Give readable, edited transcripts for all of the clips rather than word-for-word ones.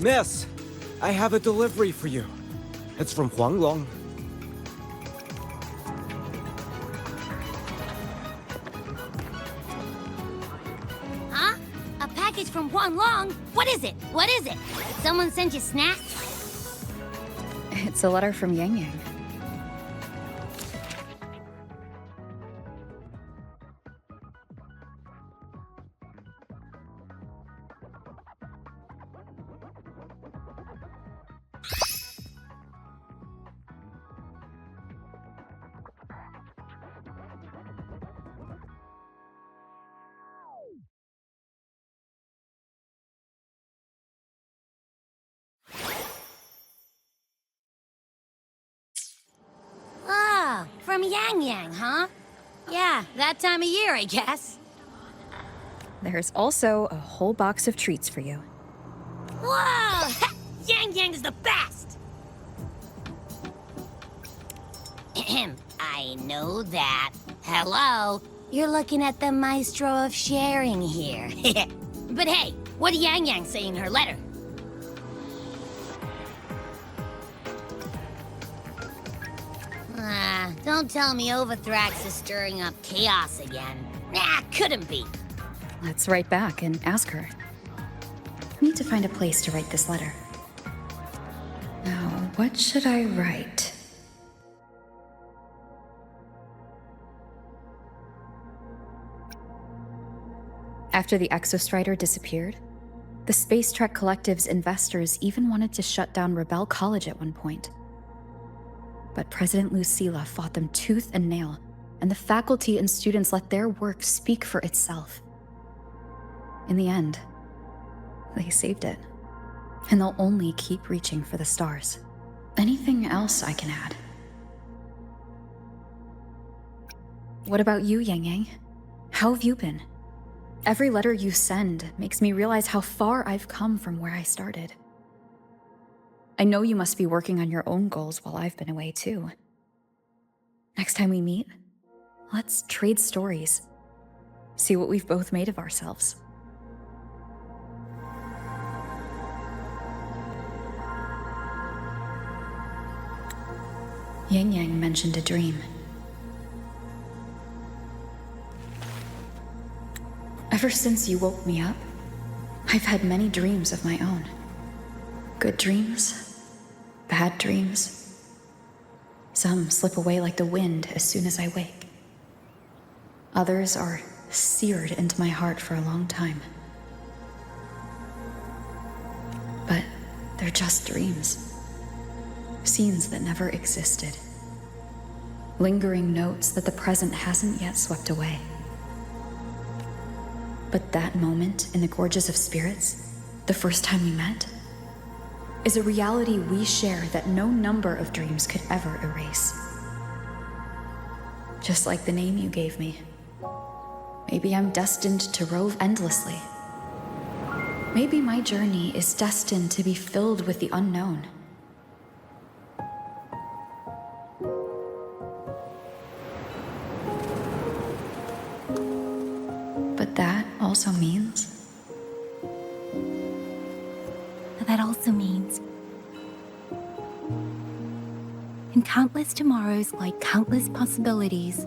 Miss, I have a delivery for you. It's from Xuanling. Huh? A package from Xuanling? What is it? What is it? Did someone send you snacks? It's a letter from Yang Yang. Ah, from Yang Yang, huh? Yeah, that time of year, I guess. There's also a whole box of treats for you. Whoa! Yang Yang's the best! Ahem, I know that. Hello? You're looking at the maestro of sharing here. But hey, what did Yang Yang say in her letter? Don't tell me Overthrax is stirring up chaos again. Nah, couldn't be. Let's write back and ask her. I need to find a place to write this letter. Now, what should I write? After the Exostrider disappeared, the Space Trek Collective's investors even wanted to shut down Rebel College at one point. But President Lucilla fought them tooth and nail, and the faculty and students let their work speak for itself. In the end, they saved it. And they'll only keep reaching for the stars. Anything else I can add? What about you, Yang Yang? How have you been? Every letter you send makes me realize how far I've come from where I started. I know you must be working on your own goals while I've been away too. Next time we meet, let's trade stories. See what we've both made of ourselves. Yang Yang mentioned a dream. Ever since you woke me up, I've had many dreams of my own. Good dreams, bad dreams. Some slip away like the wind as soon as I wake. Others are seared into my heart for a long time. But they're just dreams. Scenes that never existed. Lingering notes that the present hasn't yet swept away. But that moment in the Gorges of Spirits, the first time we met, is a reality we share that no number of dreams could ever erase. Just like the name you gave me. Maybe I'm destined to rove endlessly. Maybe my journey is destined to be filled with the unknown. But that also means... That also means... in countless tomorrows lie countless possibilities.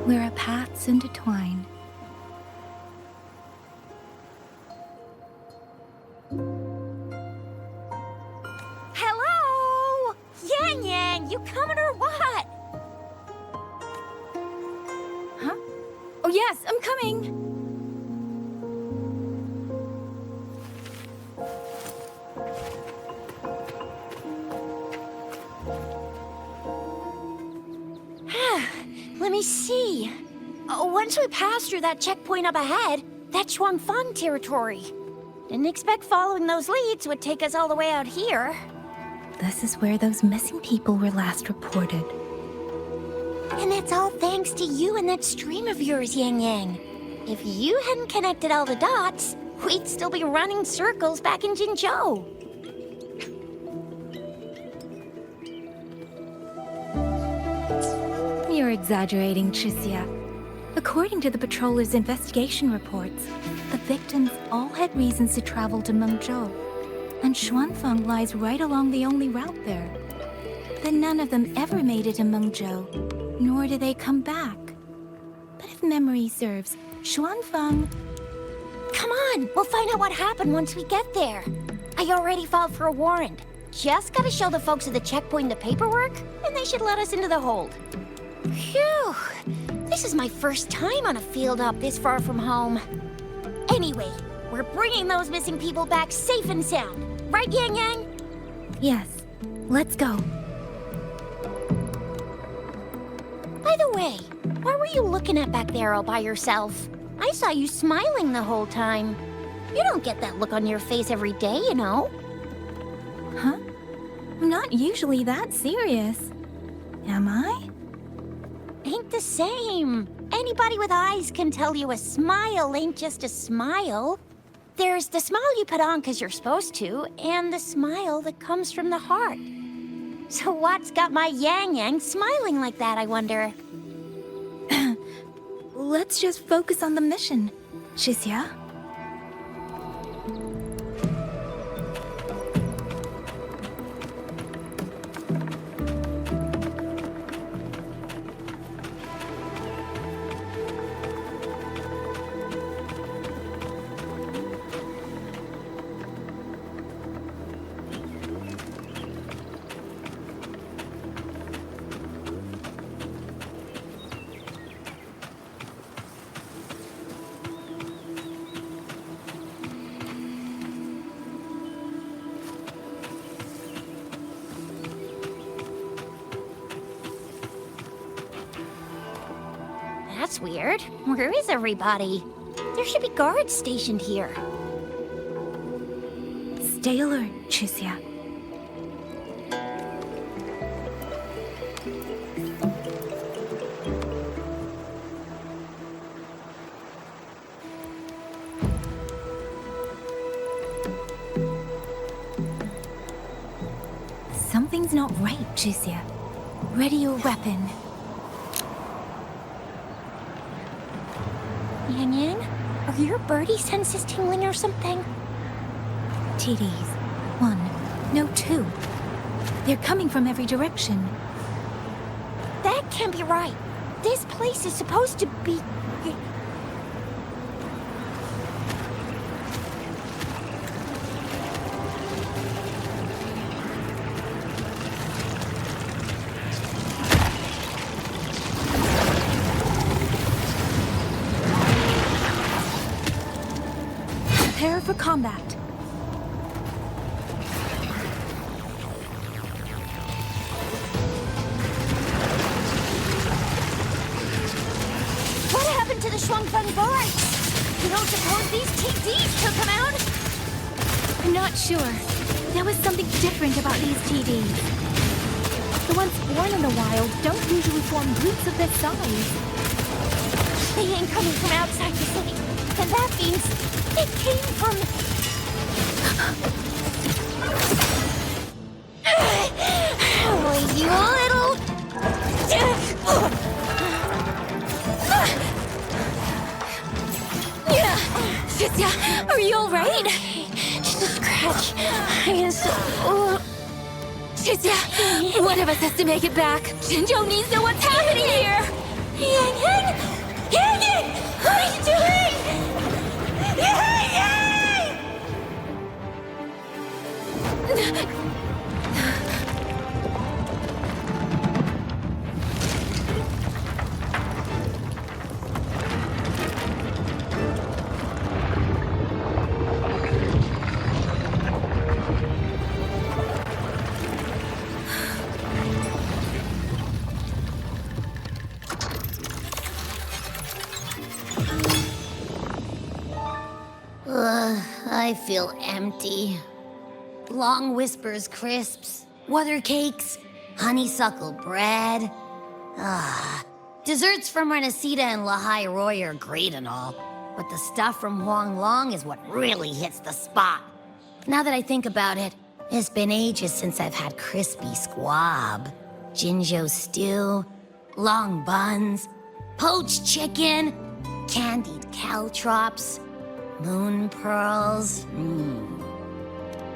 Where our paths intertwine. Hello? Yang Yang, you coming or what? Huh? Oh yes, I'm coming! Let me see. Once we pass through that checkpoint up ahead, that's Xuanfang territory. Didn't expect following those leads would take us all the way out here. This is where those missing people were last reported. And that's all thanks to you and that stream of yours, Yang Yang. If you hadn't connected all the dots, we'd still be running circles back in Jinzhou. You're exaggerating, Tricia. According to the patroller's investigation reports, the victims all had reasons to travel to Mengzhou, and Xuanfeng lies right along the only route there. But none of them ever made it to Mengzhou, nor did they come back. But if memory serves, Xuanfeng... Come on, we'll find out what happened once we get there. I already filed for a warrant. Just gotta show the folks at the checkpoint the paperwork, and they should let us into the hold. Phew, this is my first time on a field up this far from home. Anyway, we're bringing those missing people back safe and sound. Right, Yang Yang? Yes, let's go. By the way, what were you looking at back there all by yourself? I saw you smiling the whole time. You don't get that look on your face every day, you know. Huh? I'm not usually that serious. Am I? Ain't the same. Anybody with eyes can tell you a smile ain't just a smile. There's the smile you put on 'cause you're supposed to, and the smile that comes from the heart. So what's got my Yang Yang smiling like that, I wonder? Let's just focus on the mission, Chixia. That's weird. Where is everybody? There should be guards stationed here. Stay alert, Chixia. Something's not right, Chixia. Ready your weapon. Yang Yang, are your birdie senses tingling or something? TDs. 1, no 2. They're coming from every direction. That can't be right. This place is supposed to be... Prepare for combat. What happened to the Xuanfeng boys? You don't suppose these TDs took them out? I'm not sure. There was something different about these TDs. The ones born in the wild don't usually form groups of this size. They ain't coming from outside the city. And that means it came from... Oh, you little... Chixia, are you alright? Just a scratch. Chixia, one of us has to make it back. Jinzhou needs to know what's happening here. Yang Yang! Yang Yang! What are you doing? Yang Yang! I feel empty. Long whispers crisps, weather cakes, honeysuckle bread. Desserts from Renacita and Lahai Roy are great and all, but the stuff from Xuanling is what really hits the spot. Now that I think about it, it's been ages since I've had crispy squab, Jinzhou stew, long buns, poached chicken, candied caltrops, moon pearls.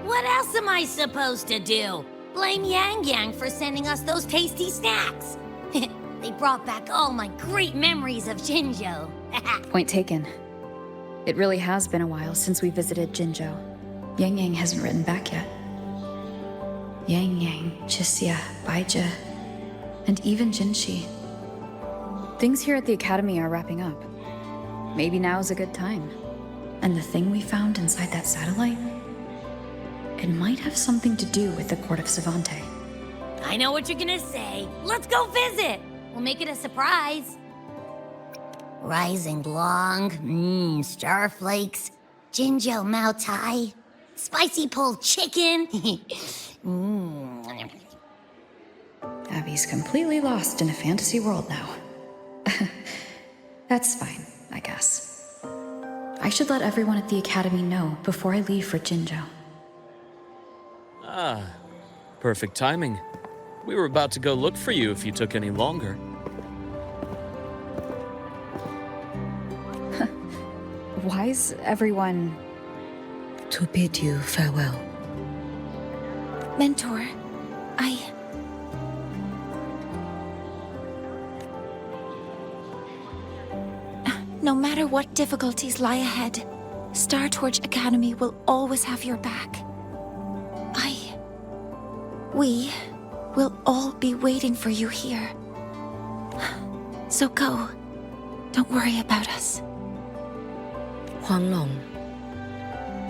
What else am I supposed to do? Blame Yang Yang for sending us those tasty snacks. They brought back all my great memories of Jinzhou. Point taken. It really has been a while since we visited Jinzhou. Yang Yang hasn't written back yet. Yang Yang, Chixia, Baizhi, and even Jinxi. Things here at the Academy are wrapping up. Maybe now's a good time. And the thing we found inside that satellite? It might have something to do with the Court of Savante. I know what you're gonna say. Let's go visit! We'll make it a surprise. Rising Long, starflakes, Jinzhou Mao Tai, spicy pulled chicken. Abby's completely lost in a fantasy world now. That's fine, I guess. I should let everyone at the Academy know before I leave for Jinzhou. Ah, perfect timing. We were about to go look for you if you took any longer. Why's everyone... To bid you farewell. Mentor, No matter what difficulties lie ahead, Star Torch Academy will always have your back. We will all be waiting for you here. So go. Don't worry about us. Xuanling,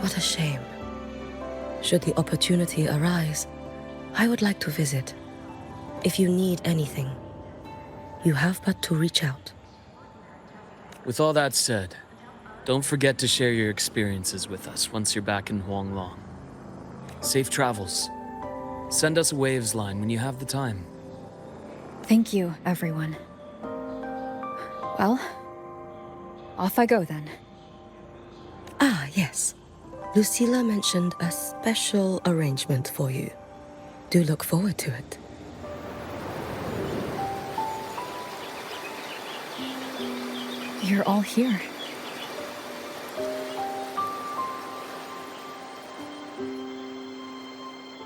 what a shame. Should the opportunity arise, I would like to visit. If you need anything, you have but to reach out. With all that said, don't forget to share your experiences with us once you're back in Xuanling. Safe travels. Send us a waves line when you have the time. Thank you, everyone. Well, off I go then. Ah, yes. Lucilla mentioned a special arrangement for you. Do look forward to it. You're all here.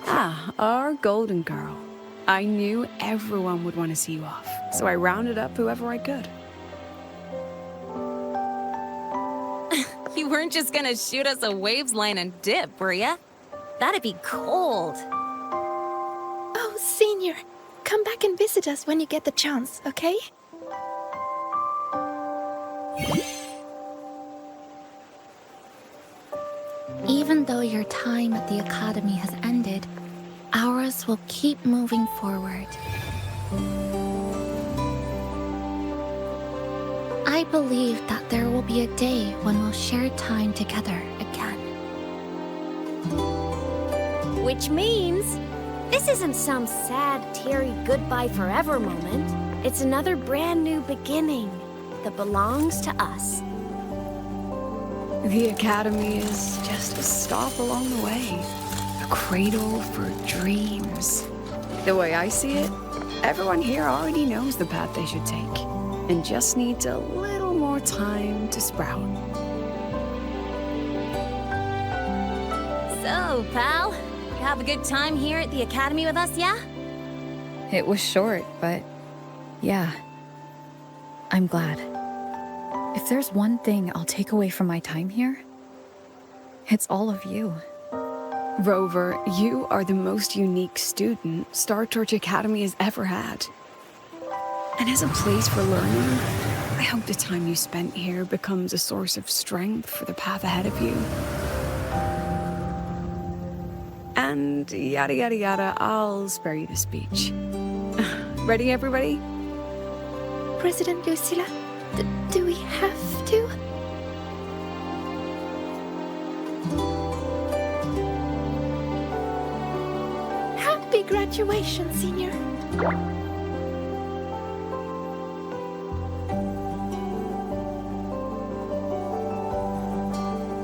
Ah, our golden girl. I knew everyone would want to see you off, so I rounded up whoever I could. You weren't just gonna shoot us a waves line and dip, were ya? That'd be cold. Oh, Senior, come back and visit us when you get the chance, okay? Even though your time at the Academy has ended, ours will keep moving forward. I believe that there will be a day when we'll share time together again. Which means, this isn't some sad, teary goodbye forever moment. It's another brand new beginning that belongs to us. The Academy is just a stop along the way. A cradle for dreams. The way I see it, everyone here already knows the path they should take, and just needs a little more time to sprout. So, pal, you have a good time here at the Academy with us, yeah? It was short, but yeah. I'm glad. If there's one thing I'll take away from my time here, it's all of you. Rover, you are the most unique student Star Torch Academy has ever had. And as a place for learning, I hope the time you spent here becomes a source of strength for the path ahead of you. And yada yada yada, I'll spare you the speech. Ready, everybody? President Lucilla, do we have to? Happy graduation, Senior.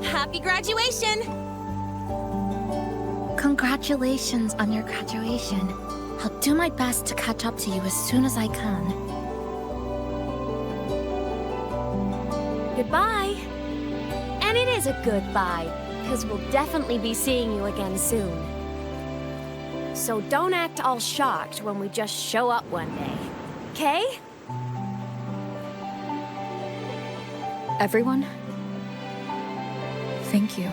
Happy graduation! Congratulations on your graduation. I'll do my best to catch up to you as soon as I can. goodbye. And it is a goodbye, because we'll definitely be seeing you again soon. So don't act all shocked when we just show up one day. Okay? Everyone, thank you.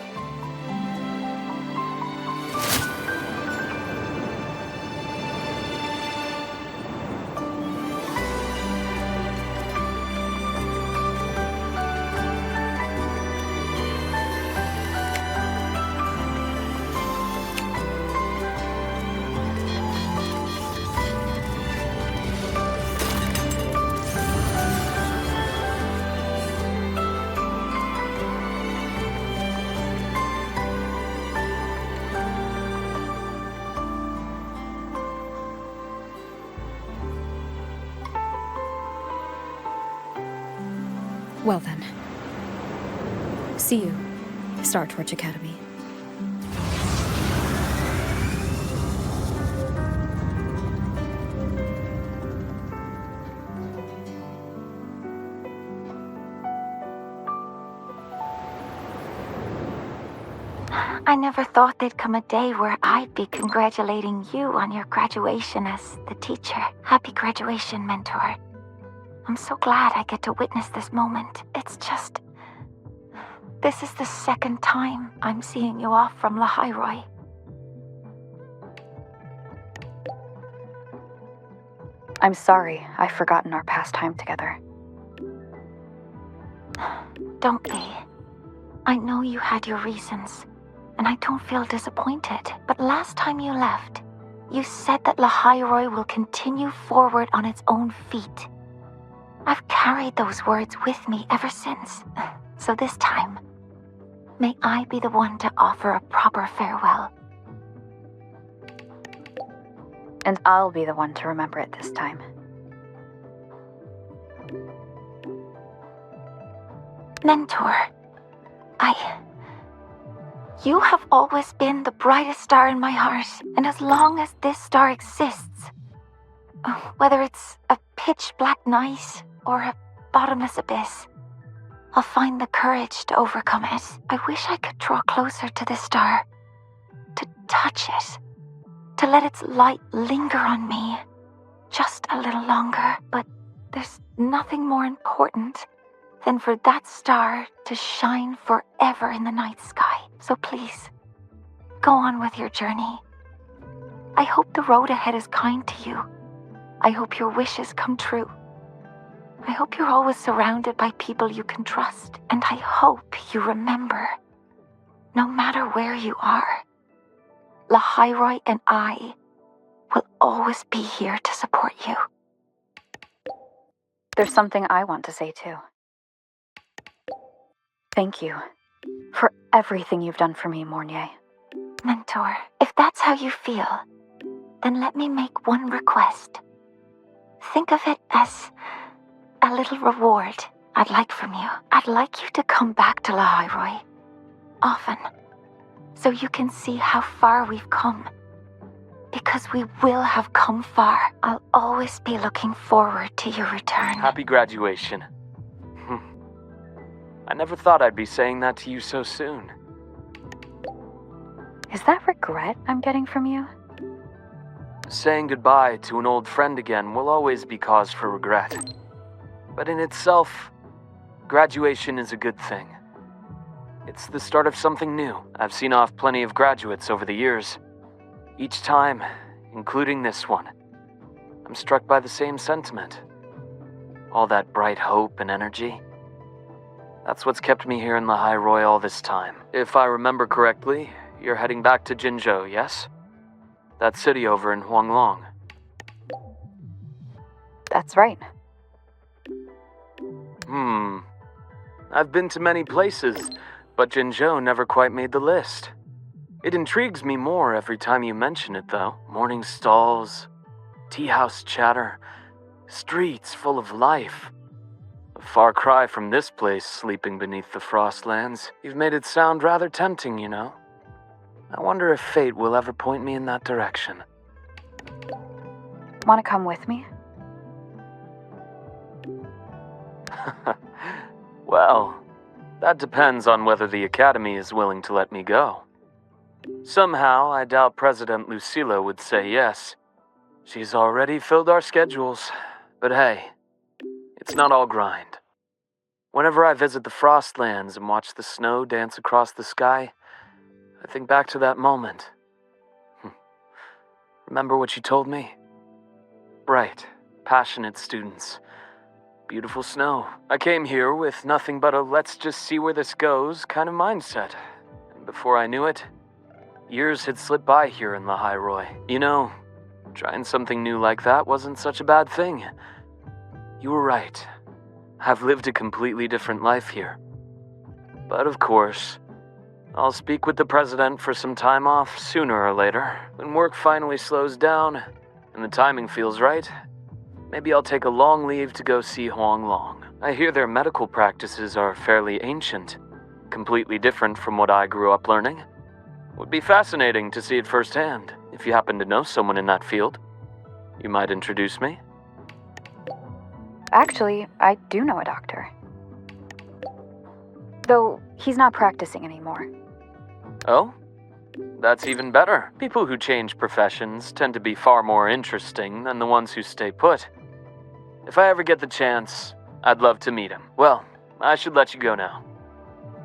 Well then. See you, Star Torch Academy. I never thought there'd come a day where I'd be congratulating you on your graduation as the teacher. Happy graduation, mentor. I'm so glad I get to witness this moment. It's just... This is the second time I'm seeing you off from Lahairoi. I'm sorry, I've forgotten our past time together. Don't be. I know you had your reasons, and I don't feel disappointed. But last time you left, you said that Lahairoi will continue forward on its own feet. I've carried those words with me ever since. So this time, may I be the one to offer a proper farewell. And I'll be the one to remember it this time. Mentor, You have always been the brightest star in my heart, and as long as this star exists, whether it's a pitch-black night or a bottomless abyss, I'll find the courage to overcome it. I wish I could draw closer to this star, to touch it, to let its light linger on me just a little longer. But there's nothing more important than for that star to shine forever in the night sky. So please, go on with your journey. I hope the road ahead is kind to you. I hope your wishes come true. I hope you're always surrounded by people you can trust. And I hope you remember, no matter where you are, Lahairoi and I will always be here to support you. There's something I want to say too. Thank you for everything you've done for me, Mornier. Mentor, if that's how you feel, then let me make one request. Think of it as a little reward I'd like from you. I'd like you to come back to Lahairoi often, so you can see how far we've come. Because we will have come far. I'll always be looking forward to your return. Happy graduation. I never thought I'd be saying that to you so soon. Is that regret I'm getting from you? Saying goodbye to an old friend again will always be cause for regret. But in itself, graduation is a good thing. It's the start of something new. I've seen off plenty of graduates over the years. Each time, including this one, I'm struck by the same sentiment. All that bright hope and energy. That's what's kept me here in Lahairoi all this time. If I remember correctly, you're heading back to Jinzhou, yes? That city over in Xuanling. That's right. I've been to many places, but Jinzhou never quite made the list. It intrigues me more every time you mention it, though. Morning stalls, tea house chatter, streets full of life. A far cry from this place sleeping beneath the frostlands. You've made it sound rather tempting, you know. I wonder if fate will ever point me in that direction. Want to come with me? Well, That depends on whether the Academy is willing to let me go. Somehow, I doubt President Lucilla would say yes. She's already filled our schedules. But hey, it's not all grind. Whenever I visit the Frostlands and watch the snow dance across the sky, I think back to that moment. Remember what you told me? Bright, passionate students. Beautiful snow. I came here with nothing but a let's just see where this goes kind of mindset. And before I knew it, years had slipped by here in Lahairoi. You know, trying something new like that wasn't such a bad thing. You were right. I've lived a completely different life here. But of course, I'll speak with the president for some time off sooner or later. When work finally slows down and the timing feels right, maybe I'll take a long leave to go see Xuanling. I hear their medical practices are fairly ancient, completely different from what I grew up learning. Would be fascinating to see it firsthand. If you happen to know someone in that field, you might introduce me? Actually, I do know a doctor. Though he's not practicing anymore. Oh? That's even better. People who change professions tend to be far more interesting than the ones who stay put. If I ever get the chance, I'd love to meet him. Well, I should let you go now.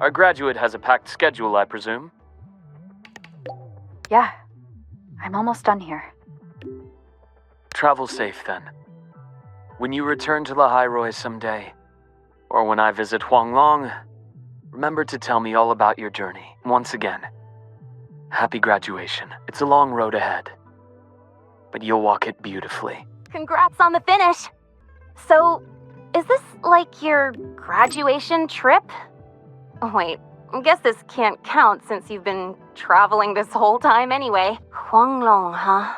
Our graduate has a packed schedule, I presume? Yeah, I'm almost done here. Travel safe, then. When you return to Lahairoi someday, or when I visit Xuanling, remember to tell me all about your journey. Once again, happy graduation. It's a long road ahead, but you'll walk it beautifully. Congrats on the finish! So, is this like your graduation trip? Wait, I guess this can't count since you've been traveling this whole time anyway. Xuanling, huh?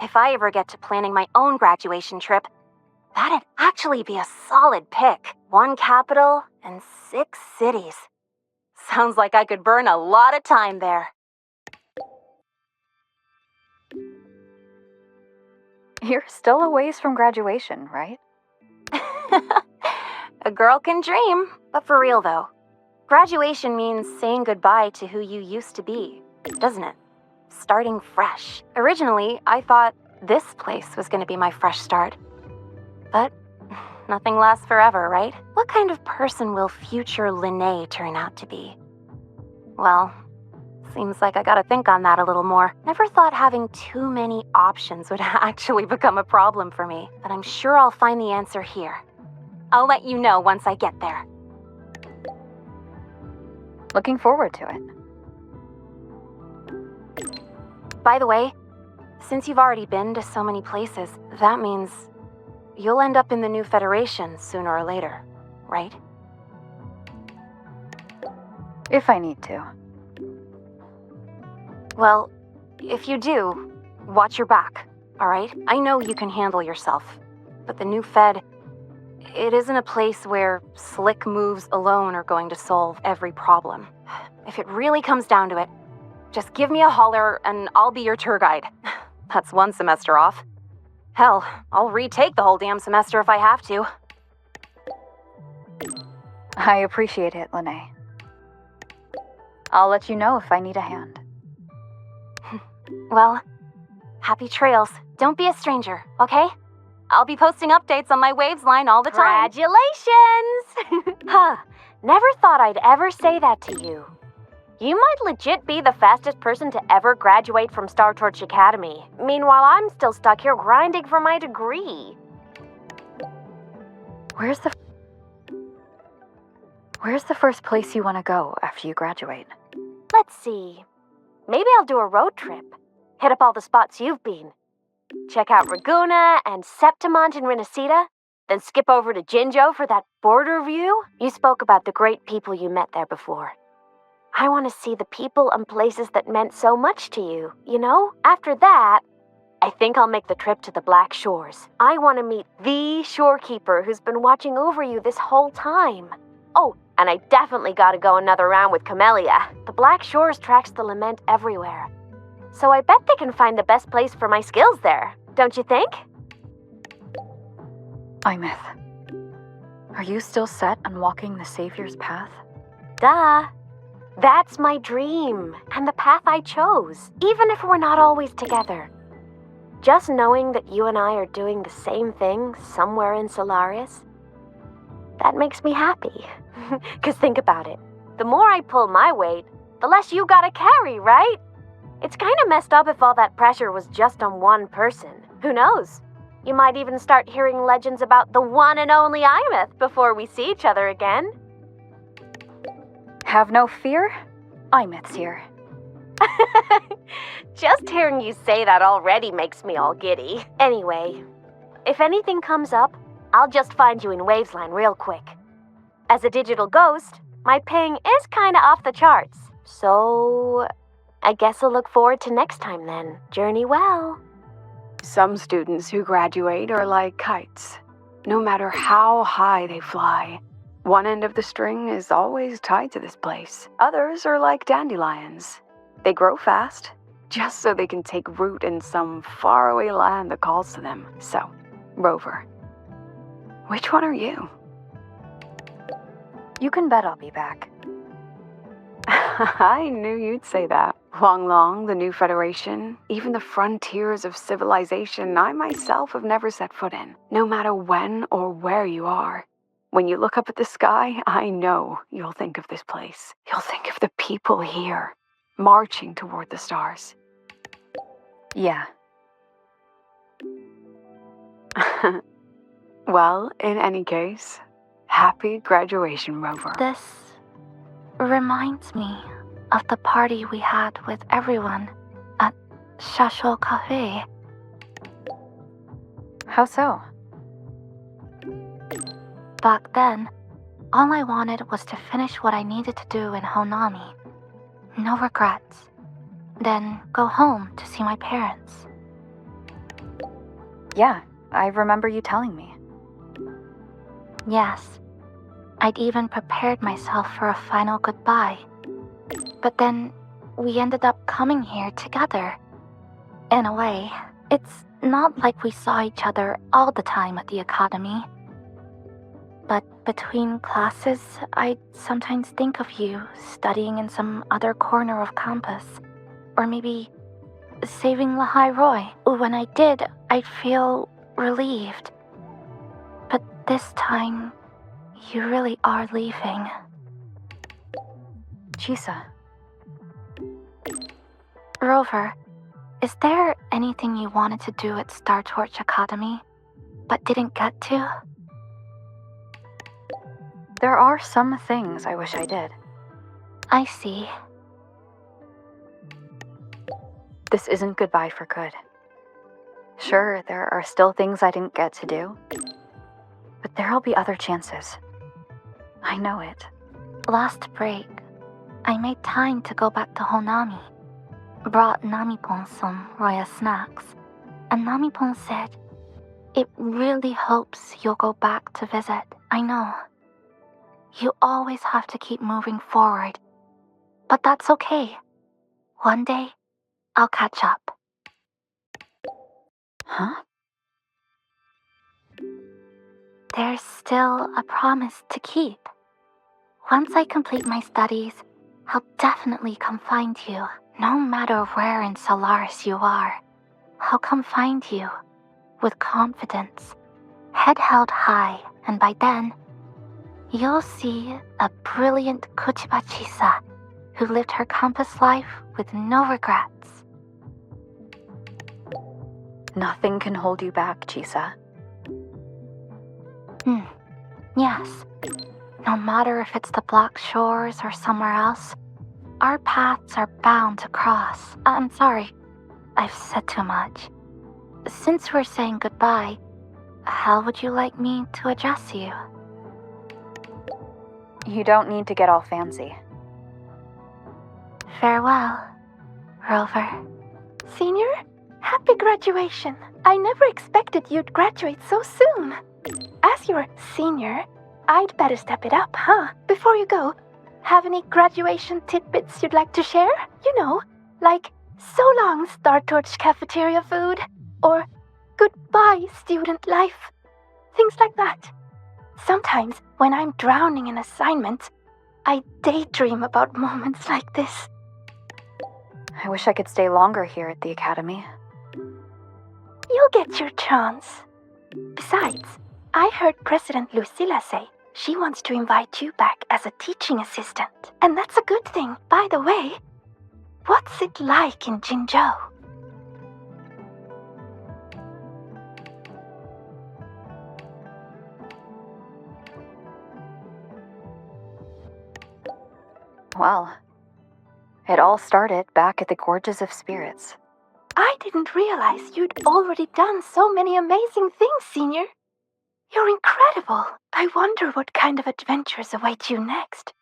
If I ever get to planning my own graduation trip, that'd actually be a solid pick. 1 capital and 6 cities. Sounds like I could burn a lot of time there. You're still a ways from graduation, right? A girl can dream. But for real though, graduation means saying goodbye to who you used to be, doesn't it? Starting fresh. Originally, I thought this place was going to be my fresh start. But nothing lasts forever, right? What kind of person will future Linnae turn out to be? Well, seems like I gotta think on that a little more. Never thought having too many options would actually become a problem for me, but I'm sure I'll find the answer here. I'll let you know once I get there. Looking forward to it. By the way, since you've already been to so many places, that means you'll end up in the new Federation sooner or later, right? If I need to. Well, if you do, watch your back, alright? I know you can handle yourself, but the new Fed, it isn't a place where slick moves alone are going to solve every problem. If it really comes down to it, just give me a holler and I'll be your tour guide. That's 1 semester off. Hell, I'll retake the whole damn semester if I have to. I appreciate it, Linnae. I'll let you know if I need a hand. Well, happy trails. Don't be a stranger, okay? I'll be posting updates on my Waves line all the time. Congratulations! Huh, never thought I'd ever say that to you. You might legit be the fastest person to ever graduate from Star Torch Academy. Meanwhile, I'm still stuck here grinding for my degree. Where's the first place you want to go after you graduate? Let's see. Maybe I'll do a road trip. Hit up all the spots you've been. Check out Raguna and Septimont in Renacita, then skip over to Jinjo for that border view. You spoke about the great people you met there before. I want to see the people and places that meant so much to you, you know? After that, I think I'll make the trip to the Black Shores. I want to meet the shorekeeper who's been watching over you this whole time. Oh, and I definitely gotta go another round with Camellia. The Black Shores tracks the lament everywhere. So I bet they can find the best place for my skills there, don't you think? Imith, are you still set on walking the Savior's path? Duh. That's my dream, and the path I chose, even if we're not always together. Just knowing that you and I are doing the same thing somewhere in Solaris, that makes me happy. 'Cause think about it. The more I pull my weight, the less you gotta carry, right? It's kinda messed up if all that pressure was just on one person. Who knows? You might even start hearing legends about the one and only Imeth before we see each other again. Have no fear. Imeth's here. Just hearing you say that already makes me all giddy. Anyway, if anything comes up, I'll just find you in Wavesline real quick. As a digital ghost, my ping is kinda off the charts. So, I guess I'll look forward to next time then. Journey well. Some students who graduate are like kites. No matter how high they fly, one end of the string is always tied to this place. Others are like dandelions. They grow fast, just so they can take root in some faraway land that calls to them. So, Rover, which one are you? You can bet I'll be back. I knew you'd say that. Xuanling, the new Federation, even the frontiers of civilization I myself have never set foot in. No matter when or where you are, when you look up at the sky, I know you'll think of this place. You'll think of the people here, marching toward the stars. Yeah. Well, in any case, happy graduation, Rover. This reminds me of the party we had with everyone at Shasho Cafe. How so? Back then, all I wanted was to finish what I needed to do in Honami. No regrets. Then go home to see my parents. Yeah, I remember you telling me. Yes. I'd even prepared myself for a final goodbye. But then, we ended up coming here together. In a way, it's not like we saw each other all the time at the academy. But between classes, I'd sometimes think of you studying in some other corner of campus. Or maybe saving Lahai Roy. When I did, I'd feel relieved. But this time, you really are leaving. Chisa. Rover, is there anything you wanted to do at Star Torch Academy, but didn't get to? There are some things I wish I did. I see. This isn't goodbye for good. Sure, there are still things I didn't get to do, but there'll be other chances. I know it. Last break, I made time to go back to Honami. Brought Namipon some Roya snacks, and Namipon said, "It really hopes you'll go back to visit. I know. You always have to keep moving forward, but that's okay. One day, I'll catch up." Huh? There's still a promise to keep. Once I complete my studies, I'll definitely come find you. No matter where in Solaris you are, I'll come find you with confidence, head held high, and by then, you'll see a brilliant Kuchiba Chisa who lived her campus life with no regrets. Nothing can hold you back, Chisa. Yes. No matter if it's the Black Shores or somewhere else, our paths are bound to cross. I'm sorry, I've said too much. Since we're saying goodbye, how would you like me to address you? You don't need to get all fancy. Farewell, Rover. Senior, happy graduation. I never expected you'd graduate so soon. As your senior, I'd better step it up, huh? Before you go, have any graduation tidbits you'd like to share? You know, like so long Star Torch cafeteria food, or goodbye student life. Things like that. Sometimes when I'm drowning in assignments, I daydream about moments like this. I wish I could stay longer here at the Academy. You'll get your chance. Besides, I heard President Lucilla say she wants to invite you back as a teaching assistant. And that's a good thing. By the way, what's it like in Jinzhou? Well, it all started back at the Gorges of Spirits. I didn't realize you'd already done so many amazing things, Senior. You're incredible. I wonder what kind of adventures await you next.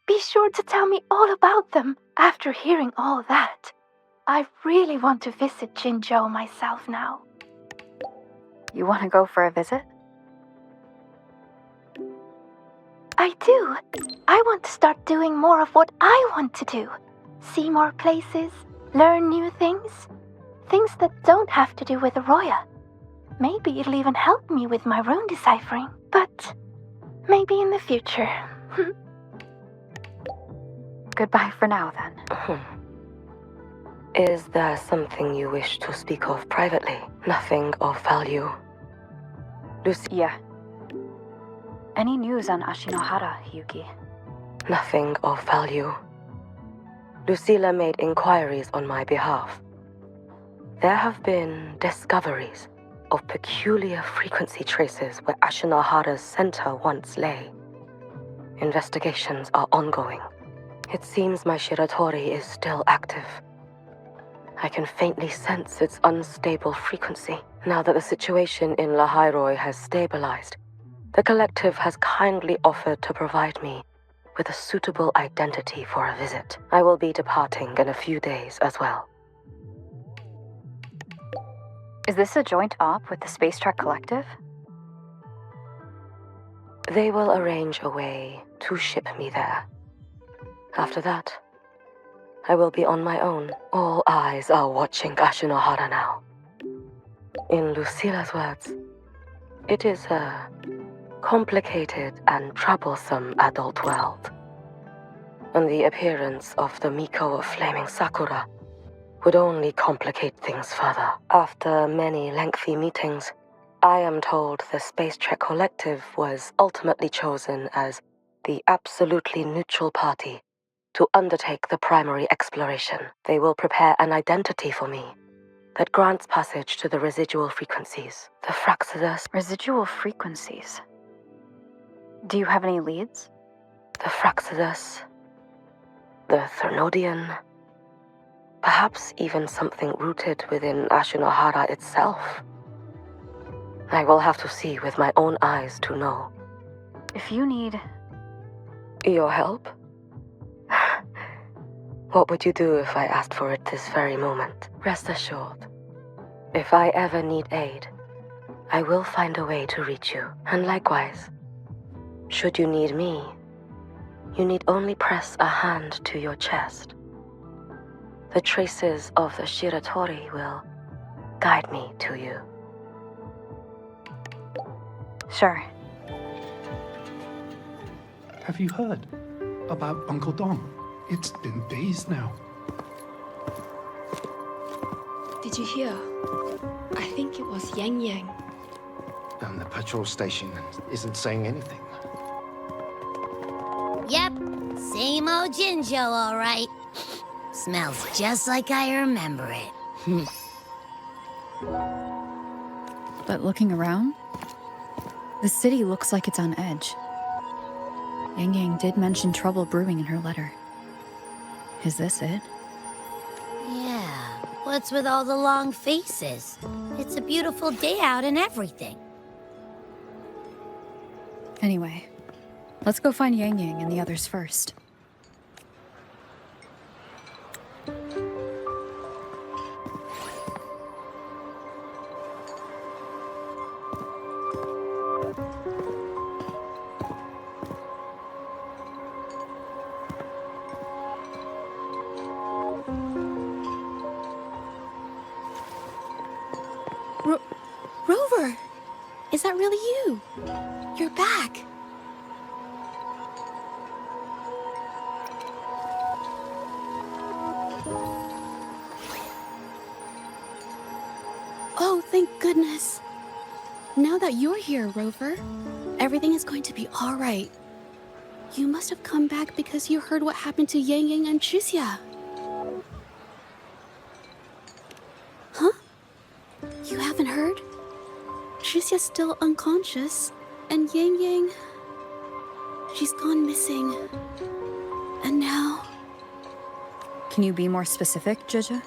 Be sure to tell me all about them after hearing all that. I really want to visit Jinzhou myself now. You want to go for a visit? I do. I want to start doing more of what I want to do. See more places, learn new things. Things that don't have to do with Roya. Maybe it'll even help me with my rune deciphering. But maybe in the future. Goodbye for now, then. Is there something you wish to speak of privately? Nothing of value. Yeah. Any news on Ashinohara, Yuki? Nothing of value. Lucilla made inquiries on my behalf. There have been discoveries of peculiar frequency traces where Ashinohara's center once lay. Investigations are ongoing. It seems my Shiratori is still active. I can faintly sense its unstable frequency. Now that the situation in Lahairoi has stabilized, the collective has kindly offered to provide me with a suitable identity for a visit. I will be departing in a few days as well. Is this a joint op with the Space Trek Collective? They will arrange a way to ship me there. After that, I will be on my own. All eyes are watching Ashinohara now. In Lucilla's words, it is a complicated and troublesome adult world. And the appearance of the Miko of Flaming Sakura would only complicate things further. After many lengthy meetings, I am told the Space Trek Collective was ultimately chosen as the absolutely neutral party to undertake the primary exploration. They will prepare an identity for me that grants passage to the residual frequencies. The Fraxidus. Residual frequencies? Do you have any leads? The Fraxidus. The Thernodian. Perhaps even something rooted within Ashinohara itself. I will have to see with my own eyes to know. If you need... Your help? What would you do if I asked for it this very moment? Rest assured, if I ever need aid, I will find a way to reach you. And likewise, should you need me, you need only press a hand to your chest. The traces of the Shiratori will guide me to you. Sure. Have you heard about Uncle Dom? It's been days now. Did you hear? I think it was Yang Yang. And the patrol station isn't saying anything. Yep, same old Jinzhou, all right. Smells just like I remember it. But looking around, the city looks like it's on edge. Yang Yang did mention trouble brewing in her letter. Is this it? Yeah, what's with all the long faces? It's a beautiful day out and everything. Anyway, let's go find Yang Yang and the others first. Rover! Is that really you? You're back. Now that you're here, Rover, everything is going to be all right. You must have come back because you heard what happened to Yang Yang and Chuxia. Huh? You haven't heard? Chuxia's still unconscious, and Yang Yang... she's gone missing. And now... Can you be more specific, Zhezhe?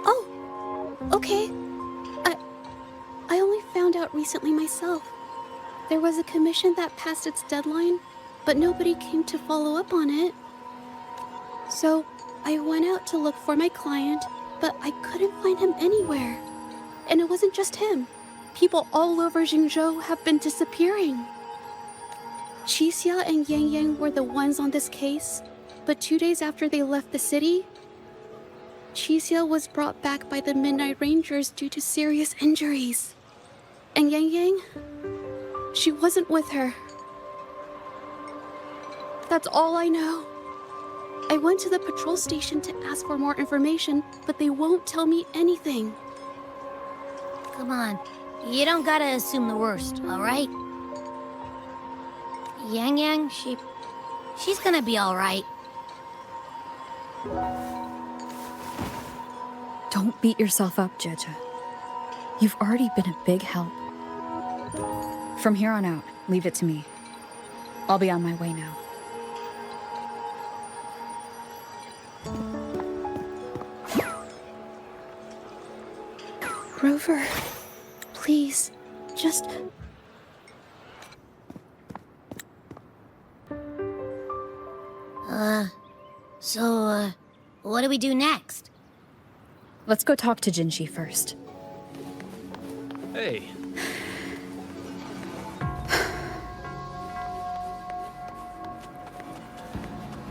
Oh, okay. I only found out recently myself. There was a commission that passed its deadline, but nobody came to follow up on it. So, I went out to look for my client, but I couldn't find him anywhere. And it wasn't just him. People all over Jingzhou have been disappearing. Chuxia and Yang Yang were the ones on this case, but 2 days after they left the city, Chuxia was brought back by the Midnight Rangers due to serious injuries. And Yang Yang, she wasn't with her. That's all I know. I went to the patrol station to ask for more information, but they won't tell me anything. Come on. You don't gotta assume the worst, alright? Yang Yang, she's gonna be alright. Don't beat yourself up, Zhezhe. You've already been a big help. From here on out, leave it to me. I'll be on my way now. Rover, please, just... So, what do we do next? Let's go talk to Jinshi first. Hey.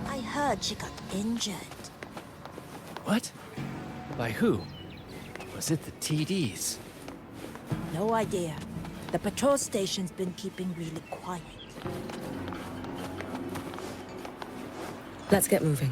I heard she got injured. What? By who? Was it the TDs? No idea. The patrol station's been keeping really quiet. Let's get moving.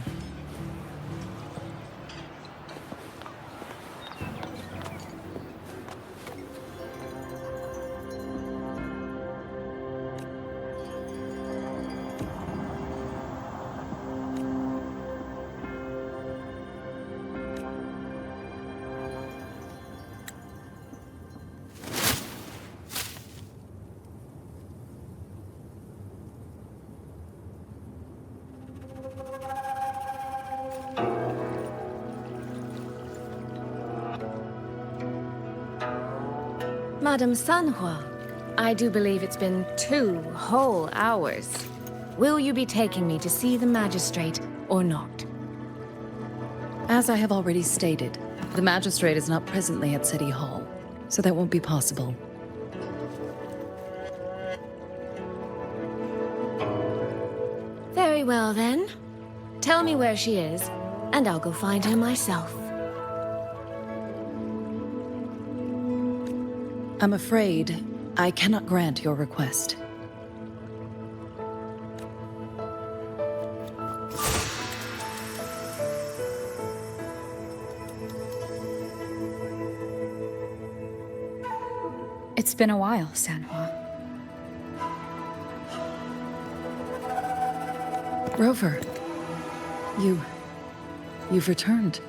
Madame Sanhua, I do believe it's been 2 whole hours. Will you be taking me to see the magistrate or not? As I have already stated, the magistrate is not presently at City Hall, so that won't be possible. Very well then. Tell me where she is, and I'll go find her myself. I'm afraid I cannot grant your request. It's been a while, Sanhua. Rover, you've returned.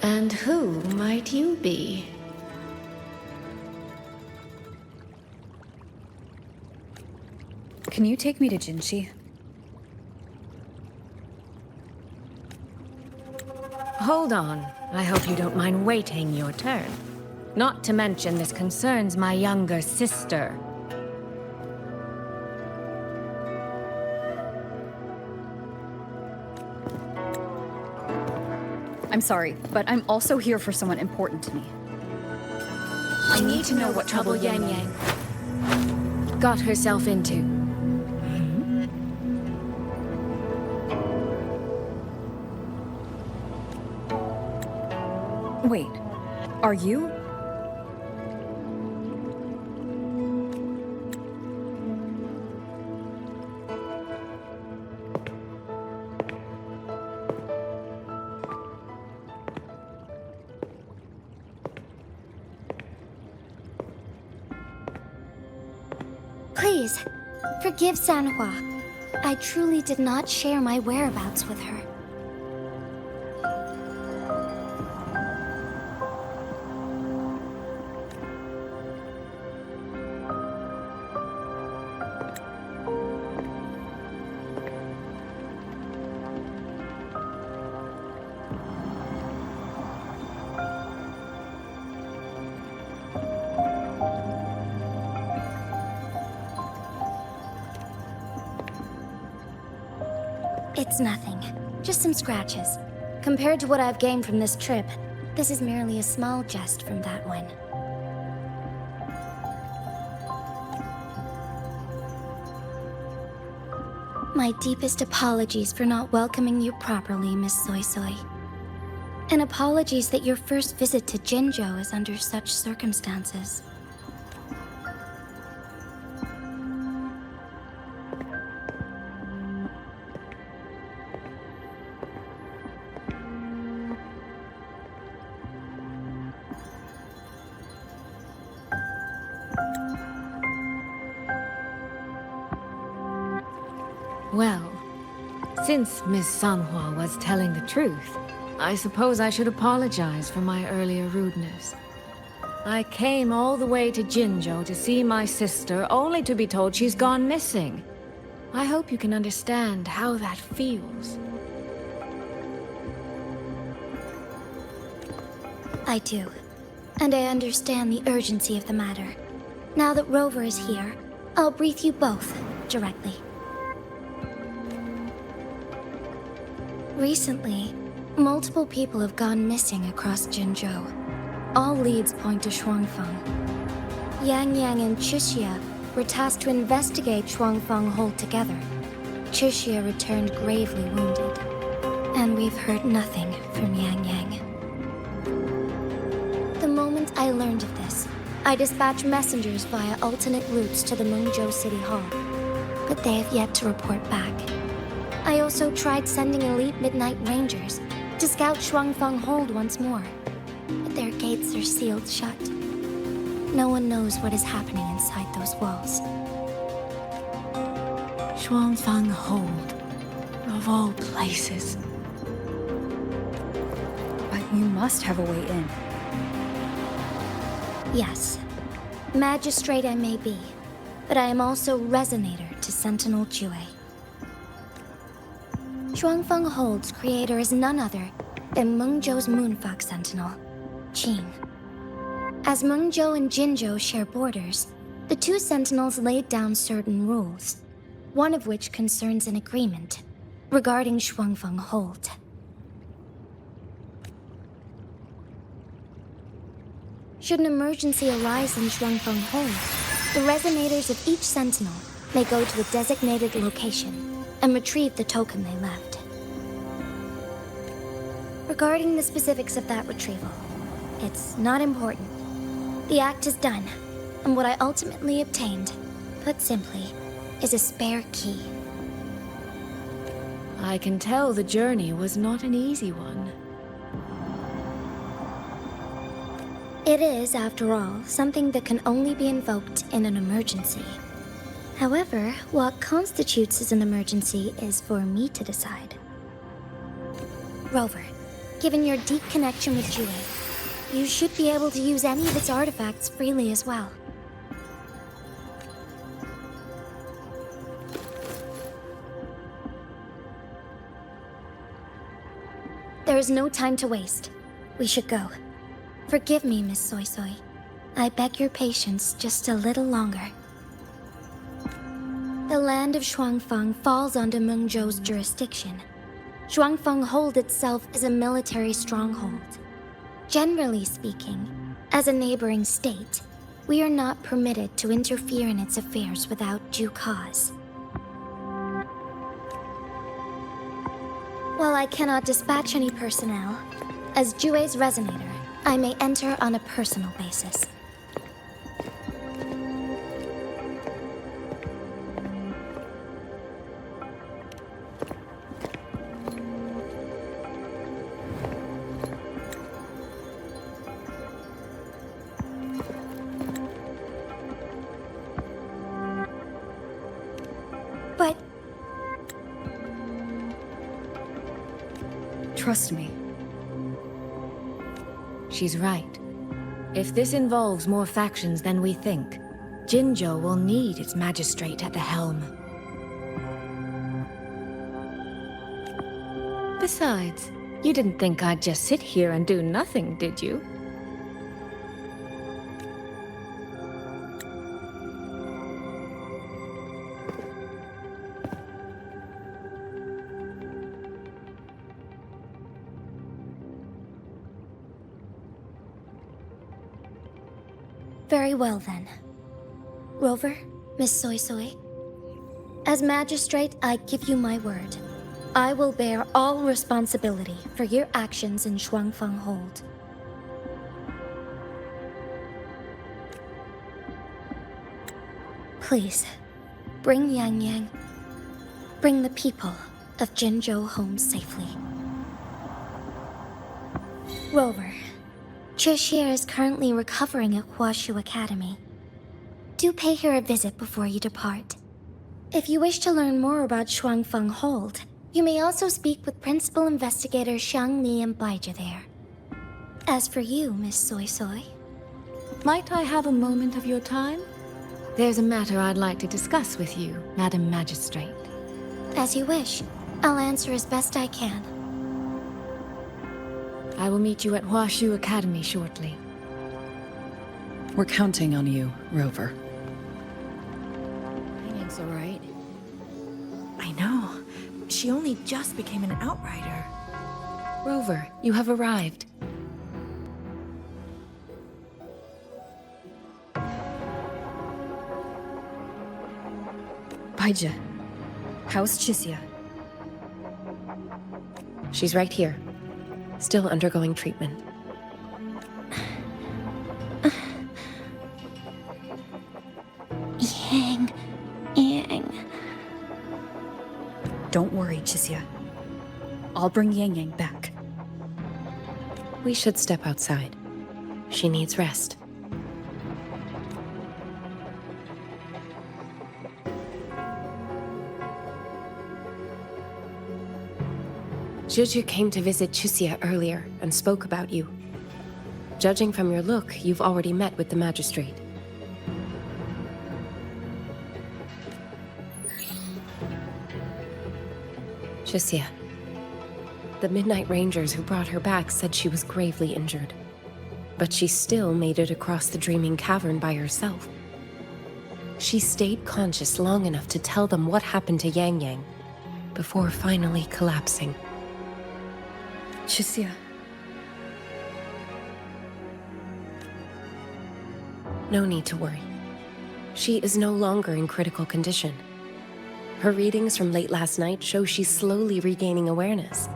And who might you be? Can you take me to Jinshi? Hold on. I hope you don't mind waiting your turn. Not to mention this concerns my younger sister. I'm sorry, but I'm also here for someone important to me. I need to know what trouble Yang Yang got herself into. Wait, are you? Please, forgive Sanhua. I truly did not share my whereabouts with her. It's nothing. Just some scratches. Compared to what I've gained from this trip, this is merely a small jest from that one. My deepest apologies for not welcoming you properly, Miss Soy Soy. And apologies that your first visit to Jinzhou is under such circumstances. Well, since Miss Sanhua was telling the truth, I suppose I should apologize for my earlier rudeness. I came all the way to Jinzhou to see my sister, only to be told she's gone missing. I hope you can understand how that feels. I do. And I understand the urgency of the matter. Now that Rover is here, I'll brief you both directly. Recently, multiple people have gone missing across Jinzhou. All leads point to Xuanfeng. Yang Yang and Chixia were tasked to investigate Xuanfeng Hold together. Chixia returned gravely wounded, and we've heard nothing from Yang Yang. The moment I learned of this, I dispatched messengers via alternate routes to the Mengzhou City Hall, but they have yet to report back. I also tried sending elite Midnight Rangers to scout Xuanfeng Hold once more, but their gates are sealed shut. No one knows what is happening inside those walls. Xuanfeng Hold, of all places. But you must have a way in. Yes. Magistrate I may be, but I am also Resonator to Sentinel Jue. Xuanfeng Hold's creator is none other than Mengzhou's Moonfox Sentinel, Qin. As Mengzhou and Jinzhou share borders, the two Sentinels laid down certain rules, one of which concerns an agreement regarding Xuanfeng Hold. Should an emergency arise in Xuanfeng Hold, the resonators of each Sentinel may go to a designated location and retrieve the token they left. Regarding the specifics of that retrieval, it's not important. The act is done, and what I ultimately obtained, put simply, is a spare key. I can tell the journey was not an easy one. It is, after all, something that can only be invoked in an emergency. However, what constitutes as an emergency is for me to decide. Rover, given your deep connection with Jue, you should be able to use any of its artifacts freely as well. There is no time to waste. We should go. Forgive me, Miss Soy Soy. I beg your patience just a little longer. The land of Xuanfeng falls under Mengzhou's jurisdiction. Xuanfeng Hold itself is a military stronghold. Generally speaking, as a neighboring state, we are not permitted to interfere in its affairs without due cause. While I cannot dispatch any personnel, as Jue's Resonator, I may enter on a personal basis. Trust me. She's right. If this involves more factions than we think, Jinzhou will need its magistrate at the helm. Besides, you didn't think I'd just sit here and do nothing, did you? Very well, then. Rover, Miss Soy Soy. As magistrate, I give you my word. I will bear all responsibility for your actions in Xuanfeng Hold. Please, bring Yang Yang. Bring the people of Jinzhou home safely. Rover, Trishir is currently recovering at Huashu Academy. Do pay her a visit before you depart. If you wish to learn more about Xuanfeng Hold, you may also speak with Principal Investigator Xuanling and Baija there. As for you, Miss Soy Soy... Might I have a moment of your time? There's a matter I'd like to discuss with you, Madam Magistrate. As you wish. I'll answer as best I can. I will meet you at Huashu Academy shortly. We're counting on you, Rover. Yang's alright. I know. She only just became an outrider. Rover, you have arrived. Baija, how's Chisia? She's right here. Still undergoing treatment. Yang. Don't worry, Chisia. I'll bring Yang Yang back. We should step outside. She needs rest. Juju came to visit Chisia earlier and spoke about you. Judging from your look, you've already met with the magistrate. Chisia. The Midnight Rangers who brought her back said she was gravely injured. But she still made it across the Dreaming Cavern by herself. She stayed conscious long enough to tell them what happened to Yang Yang, before finally collapsing. Chisia. No need to worry. She is no longer in critical condition. Her readings from late last night show she's slowly regaining awareness.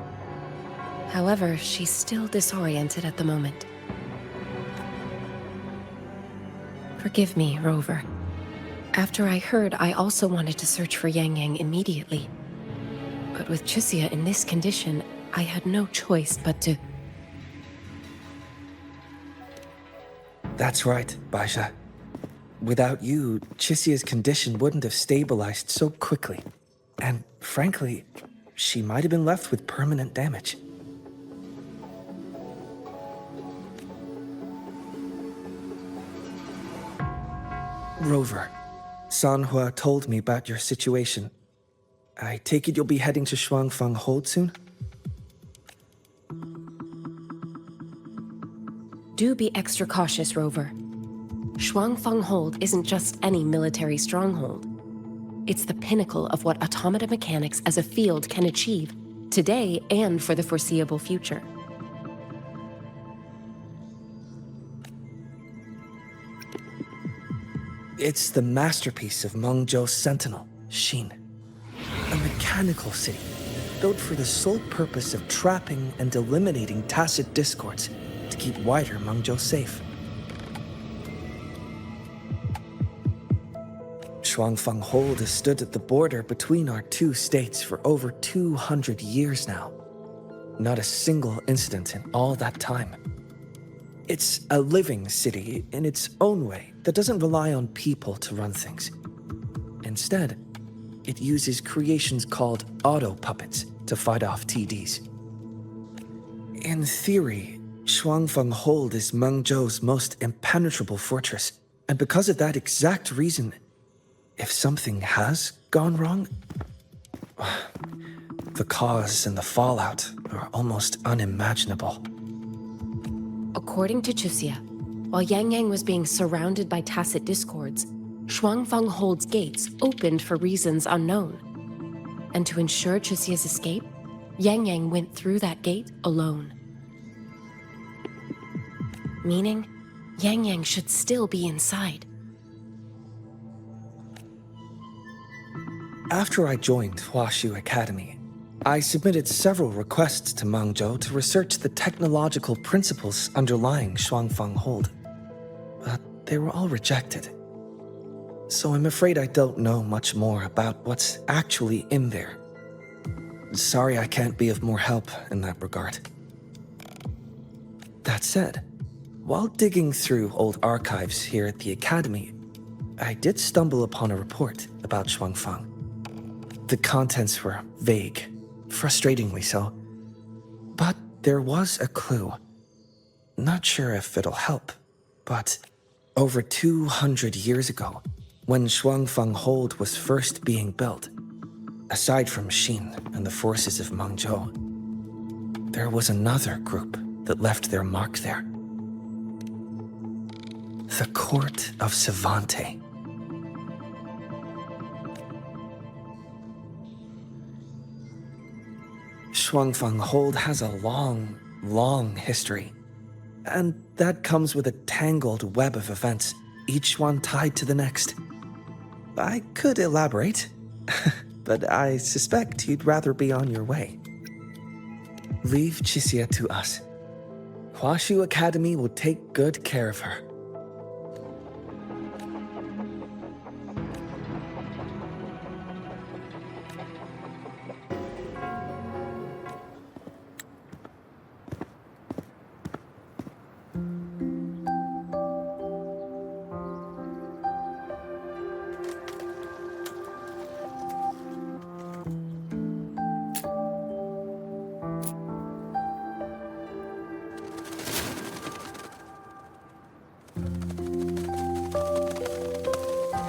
However, she's still disoriented at the moment. Forgive me, Rover. After I heard, I also wanted to search for Yang Yang immediately. But with Chisia in this condition, I had no choice but to... That's right, Baija. Without you, Chisia's condition wouldn't have stabilized so quickly. And frankly, she might have been left with permanent damage. Rover, Sanhua told me about your situation. I take it you'll be heading to Xuanfeng Hold soon? Do be extra cautious, Rover. Xuanfeng Hold isn't just any military stronghold. It's the pinnacle of what automata mechanics as a field can achieve, today and for the foreseeable future. It's the masterpiece of Mengzhou's sentinel, Xin. A mechanical city, built for the sole purpose of trapping and eliminating tacit discords to keep wider Mengzhou safe. Xuanfeng Hold has stood at the border between our two states for over 200 years now. Not a single incident in all that time. It's a living city in its own way that doesn't rely on people to run things. Instead, it uses creations called auto-puppets to fight off TDs. In theory, Xuanfeng Hold is Mengzhou's most impenetrable fortress, and because of that exact reason, if something has gone wrong, the cause and the fallout are almost unimaginable. According to Chuxia, while Yang Yang was being surrounded by tacit discords, Xuanfeng Hold's gates opened for reasons unknown. And to ensure Chuxia's escape, Yang Yang went through that gate alone. Meaning, Yang Yang should still be inside. After I joined Huaxu Academy, I submitted several requests to Mengzhou to research the technological principles underlying Xuanfeng Hold, but they were all rejected. So I'm afraid I don't know much more about what's actually in there. Sorry I can't be of more help in that regard. That said, while digging through old archives here at the Academy, I did stumble upon a report about Xuanfeng. The contents were vague, frustratingly so, but there was a clue. Not sure if it'll help, but over 200 years ago, when Xuanfeng Hold was first being built, aside from Xin and the forces of Mengzhou, there was another group that left their mark there. The Court of Savante. Xuanfeng Hold has a long, long history, and that comes with a tangled web of events, each one tied to the next. I could elaborate, but I suspect you'd rather be on your way. Leave Chixia to us. Huaxu Academy will take good care of her.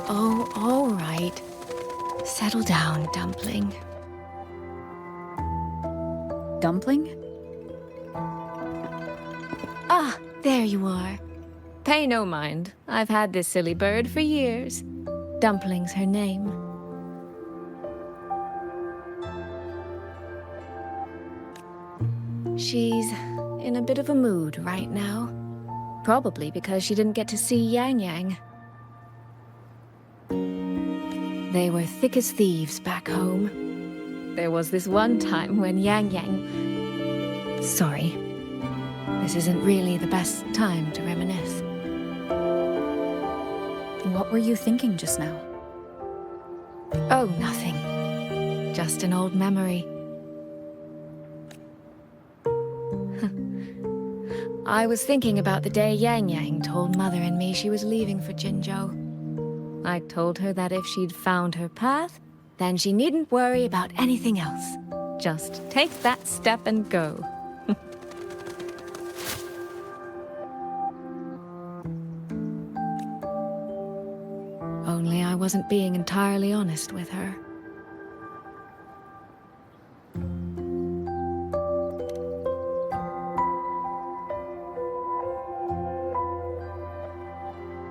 Oh, all right. Settle down, Dumpling. Dumpling? Ah, there you are. Pay no mind. I've had this silly bird for years. Dumpling's her name. She's in a bit of a mood right now. Probably because she didn't get to see Yang Yang. They were thick as thieves back home. There was this one time when Yang Yang... Sorry. This isn't really the best time to reminisce. What were you thinking just now? Oh, nothing. Just an old memory. I was thinking about the day Yang Yang told Mother and me she was leaving for Jinzhou. I told her that if she'd found her path, then she needn't worry about anything else. Just take that step and go. Only I wasn't being entirely honest with her.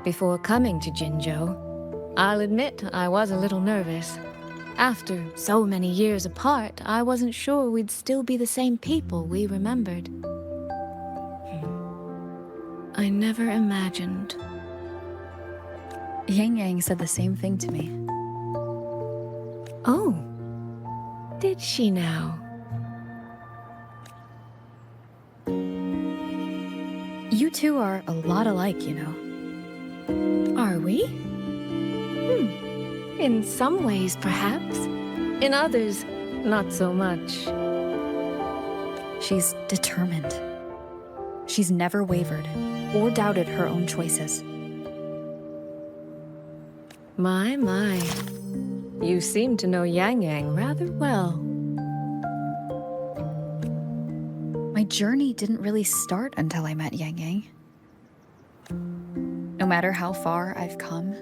Before coming to Jinzhou, I'll admit I was a little nervous. After so many years apart, I wasn't sure we'd still be the same people we remembered. I never imagined. Yang Yang said the same thing to me. Oh, did she now? You two are a lot alike, you know. Are we? In some ways, perhaps. In others, not so much. She's determined. She's never wavered or doubted her own choices. My. You seem to know Yang Yang rather well. My my journey didn't really start until I met Yang Yang. No matter how far I've come,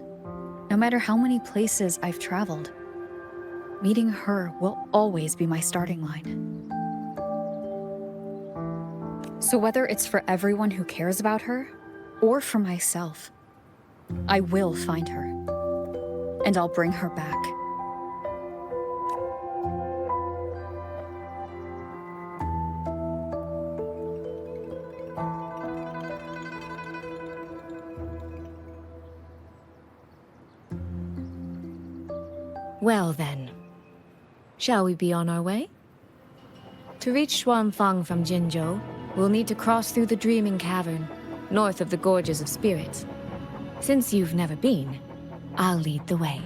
no matter how many places I've traveled, meeting her will always be my starting line. So whether it's for everyone who cares about her, or for myself, I will find her. And I'll bring her back. Well then, shall we be on our way? To reach Xuanfang from Jinzhou, we'll need to cross through the Dreaming Cavern, north of the Gorges of Spirits. Since you've never been, I'll lead the way.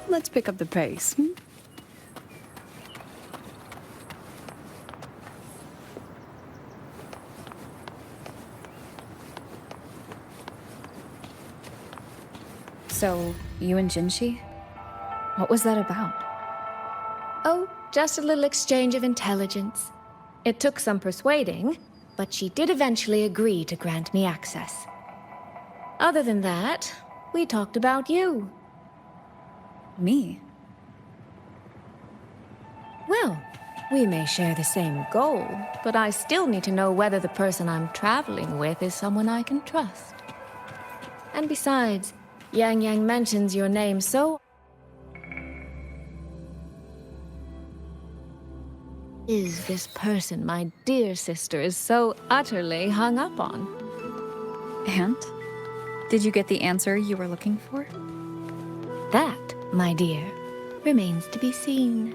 Let's pick up the pace. So, you and Jinshi? What was that about? Oh, just a little exchange of intelligence. It took some persuading, but she did eventually agree to grant me access. Other than that, we talked about you. Me? Well, we may share the same goal, but I still need to know whether the person I'm traveling with is someone I can trust. And besides, Yang Yang mentions your name so... Is this person my dear sister is so utterly hung up on? And? Did you get the answer you were looking for? That, my dear, remains to be seen.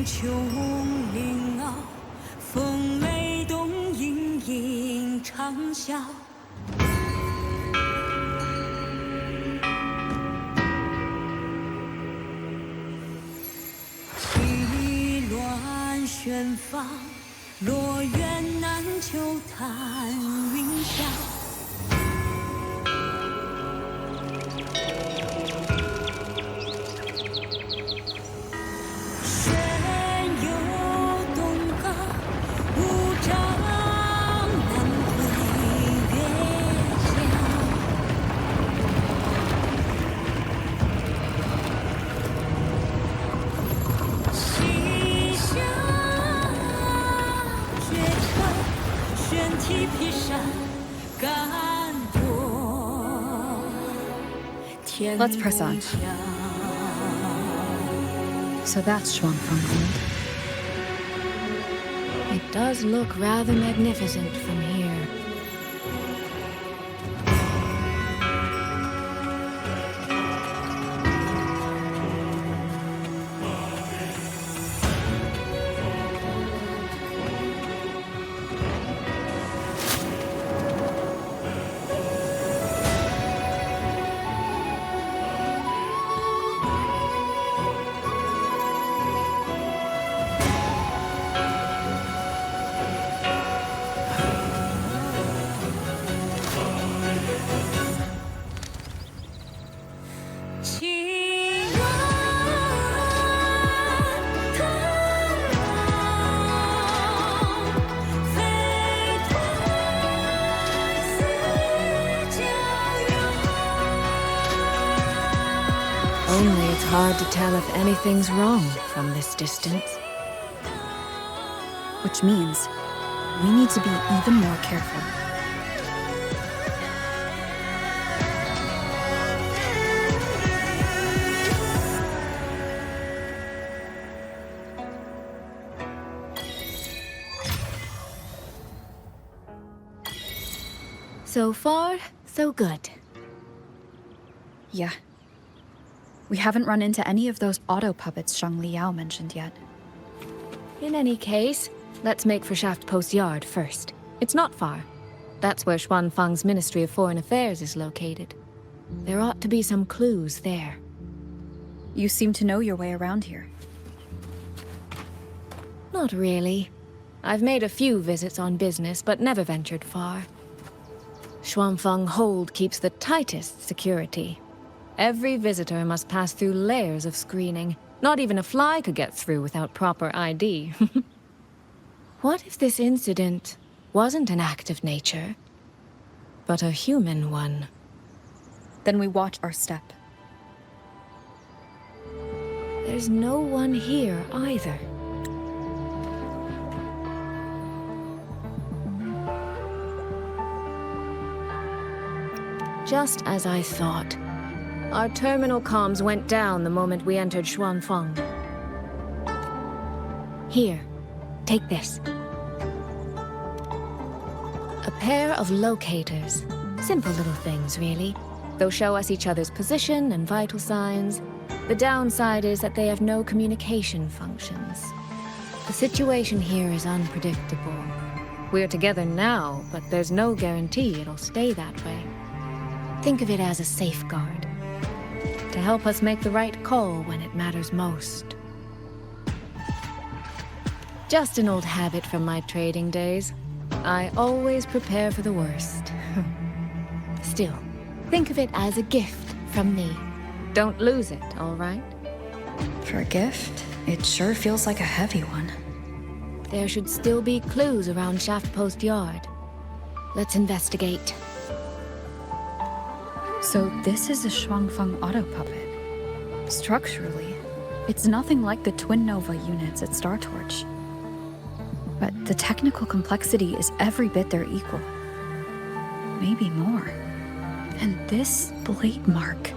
Xuanling啊，风雷动，隐隐长啸。气乱旋放，落雁南秋叹云霄。 Let's press on. So that's Xuanfang Hold. It does look rather magnificent from here. hard to tell if anything's wrong from this distance. Which means we need to be even more careful. So far, so good. Yeah. We haven't run into any of those auto puppets Shang Liao mentioned yet. In any case, let's make for Shaft Post Yard first. It's not far. That's where Xuanfang's Ministry of Foreign Affairs is located. There ought to be some clues there. You seem to know your way around here. Not really. I've made a few visits on business, but never ventured far. Xuanfang Hold keeps the tightest security. Every visitor must pass through layers of screening. Not even a fly could get through without proper ID. What if this incident wasn't an act of nature, but a human one? Then we watch our step. There's no one here either. Just as I thought. Our terminal comms went down the moment we entered Xuanfang. Here, take this. A pair of locators. Simple little things, really. They'll show us each other's position and vital signs. The downside is that they have no communication functions. The situation here is unpredictable. We're together now, but there's no guarantee it'll stay that way. Think of it as a safeguard, to help us make the right call when it matters most. Just an old habit from my trading days. I always prepare for the worst. Still, think of it as a gift from me. Don't lose it, all right? For a gift, it sure feels like a heavy one. There should still be clues around Shaft Post Yard. Let's investigate. So this is a Xuanfang auto puppet. Structurally, it's nothing like the Twin Nova units at Star Torch. But the technical complexity is every bit their equal. Maybe more. And this blade mark.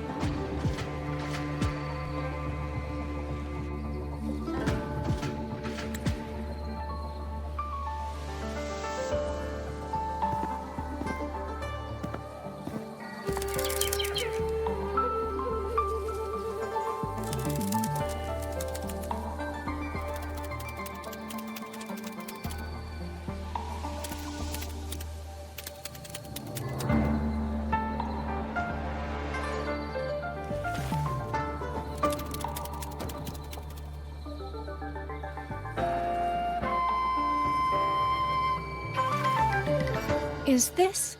Is this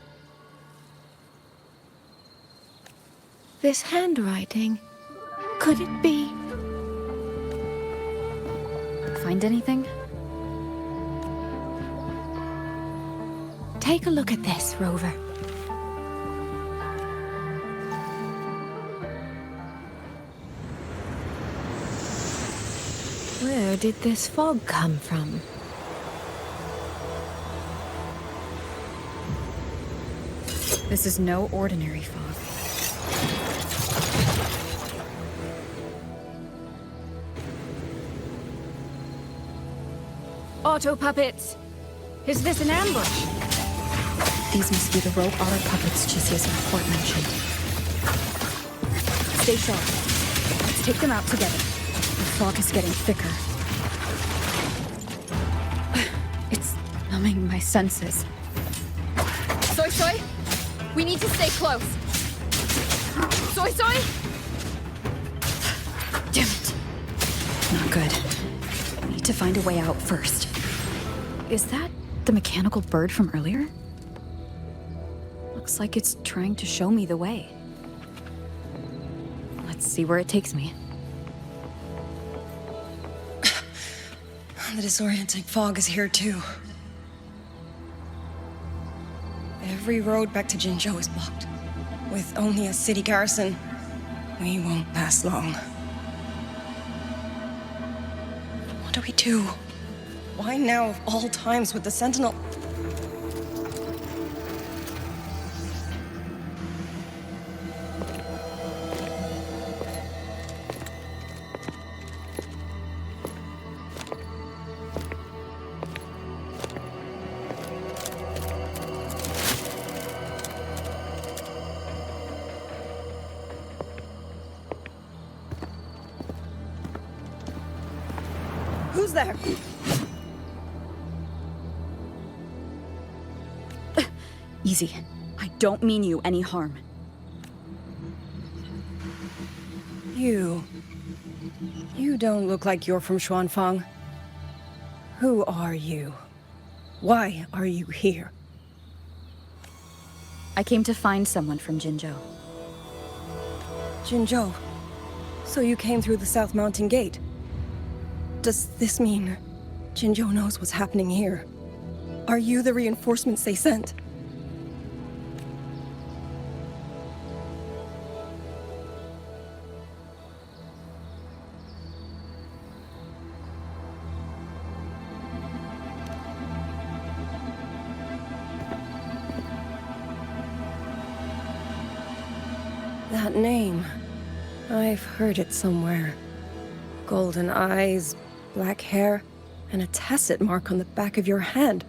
handwriting? Could it be? Find anything? Take a look at this, Rover. Where did this fog come from? This is no ordinary fog. Auto puppets! Is this an ambush? These must be the rogue auto puppets Xuxia's report mentioned. Stay sharp. Let's take them out together. The fog is getting thicker. It's numbing my senses. Soy Soy? We need to stay close. Soy Soy? Damn it. Not good. I need to find a way out first. Is that the mechanical bird from earlier? Looks like it's trying to show me the way. Let's see where it takes me. The disorienting fog is here too. Every road back to Jinzhou is blocked. With only a city garrison, we won't last long. do we do? Why now of all times with the Sentinel? Who's there? Easy. I don't mean you any harm. You don't look like you're from Xuanfang. Who are you? Why are you here? I came to find someone from Jinzhou. Jinzhou? So you came through the South Mountain Gate? Does this mean Jinzhou knows what's happening here? Are you the reinforcements they sent? That name. I've heard it somewhere. Golden eyes, black hair, and a tacit mark on the back of your hand.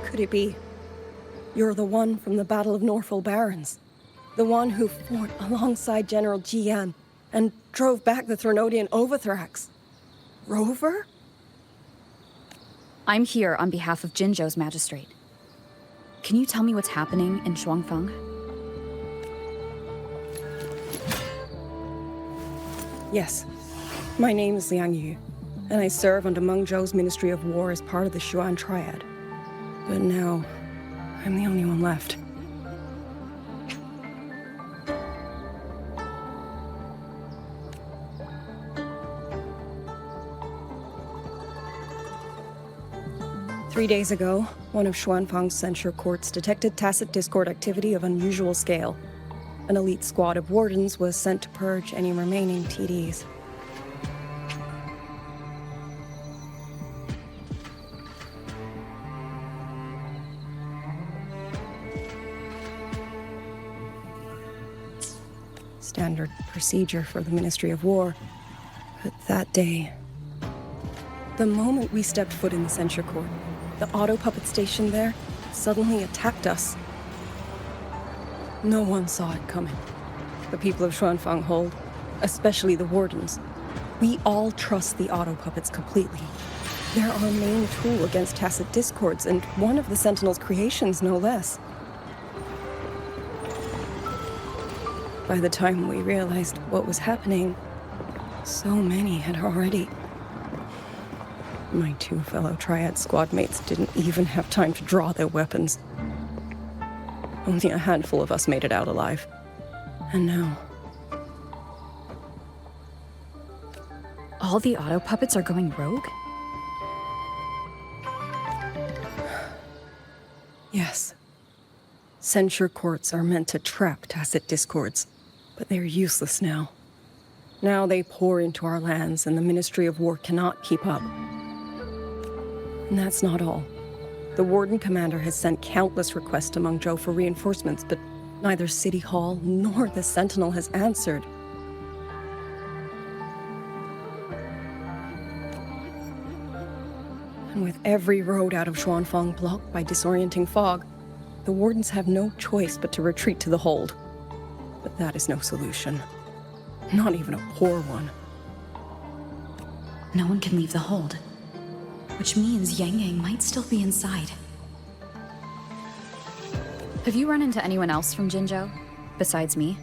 Could it be you're the one from the Battle of Norfolk Barrens? The one who fought alongside General Jian and drove back the Threnodian Overthrax? Rover? I'm here on behalf of Jinzhou's magistrate. Can you tell me what's happening in Xuanfang? Yes. My name is Liang Yu, and I serve under Meng Zhou's Ministry of War as part of the Xuan Triad. But now, I'm the only one left. Three days ago, one of Xuanfang's censure courts detected tacit discord activity of unusual scale. An elite squad of wardens was sent to purge any remaining TDs. Standard procedure for the Ministry of War. But that day, the moment we stepped foot in the censure court, the auto puppet station there suddenly attacked us. No one saw it coming. The people of Xuanfang hold, especially the wardens. We all trust the auto puppets completely. They're our main tool against tacit discords, and one of the Sentinel's creations, no less. By the time we realized what was happening, so many had already... My two fellow Triad squad mates didn't even have time to draw their weapons. Only a handful of us made it out alive. And now... All the auto puppets are going rogue? Yes. Censure courts are meant to trap tacit discords, but they're useless now. Now they pour into our lands, and the Ministry of War cannot keep up. And that's not all. The Warden Commander has sent countless requests to Meng Zhou for reinforcements, but neither City Hall nor the Sentinel has answered. And with every road out of Xuanfang blocked by disorienting fog, the Wardens have no choice but to retreat to the hold. But that is no solution. Not even a poor one. No one can leave the hold. Which means Yang Yang might still be inside. Have you run into anyone else from Jinzhou, besides me?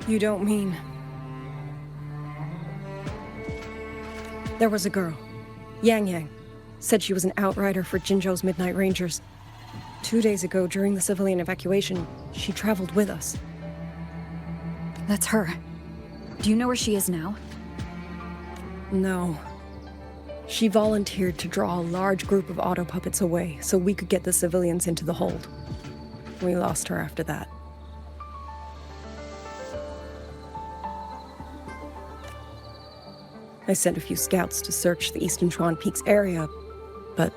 You don't mean... There was a girl, Yang Yang. Said she was an outrider for Jinzhou's Midnight Rangers. 2 days ago, during the civilian evacuation, she traveled with us. That's her. Do you know where she is now? No. She volunteered to draw a large group of auto puppets away so we could get the civilians into the hold. We lost her after that. I sent a few scouts to search the Eastern Chuan Peaks area, but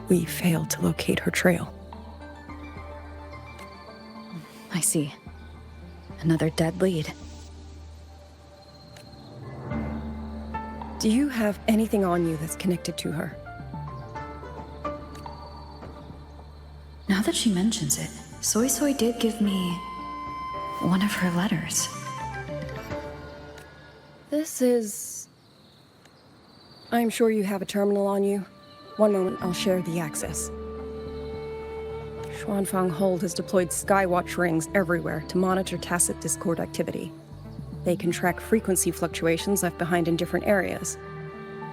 we failed to locate her trail. I see. Another dead lead. Do you have anything on you that's connected to her? Now that she mentions it, Soy Soy did give me one of her letters. This is... I'm sure you have a terminal on you. One moment, I'll share the access. Xuanfang Hold has deployed Skywatch rings everywhere to monitor Tacit Discord activity. They can track frequency fluctuations left behind in different areas.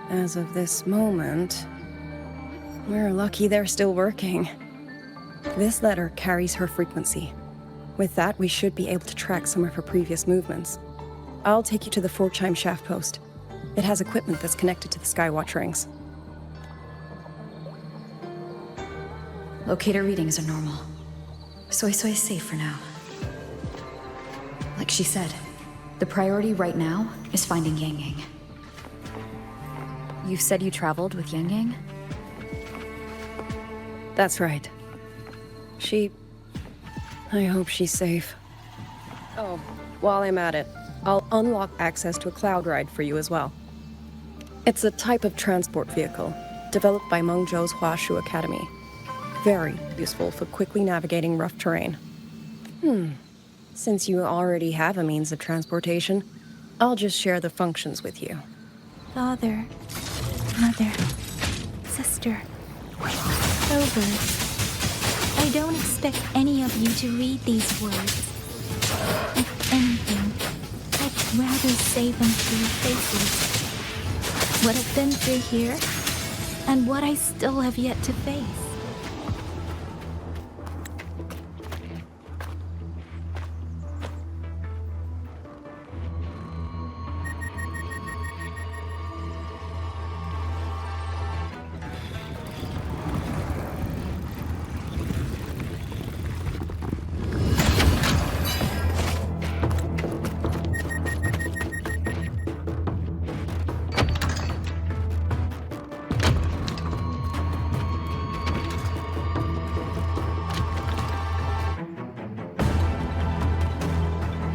As of this moment, we're lucky they're still working. This letter carries her frequency. With that, we should be able to track some of her previous movements. I'll take you to the 4-chime shaft post. It has equipment that's connected to the Skywatch rings. Locator readings are normal. Soy Soy is safe for now. Like she said, the priority right now is finding Yang Yang. You said you traveled with Yang Yang? That's right. I hope she's safe. Oh, while I'm at it, I'll unlock access to a cloud ride for you as well. It's a type of transport vehicle, developed by Mengzhou's Huashu Academy. Very useful for quickly navigating rough terrain. Since you already have a means of transportation, I'll just share the functions with you. Father, Mother, Sister, Over. I don't expect any of you to read these words. If anything, I'd rather save them for your faces. What I've been through here, and what I still have yet to face.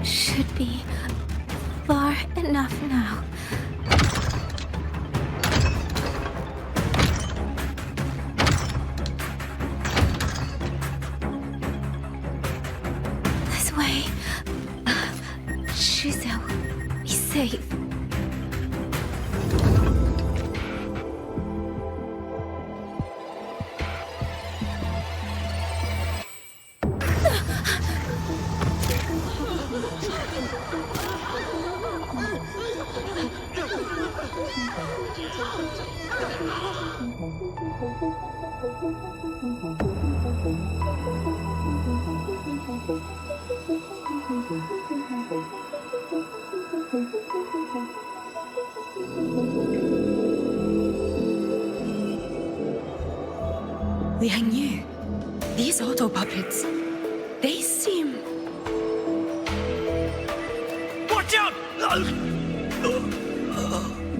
Should be far enough now. This way. Shizu, be safe. Liang Yu, these auto puppets, they seem... Watch out!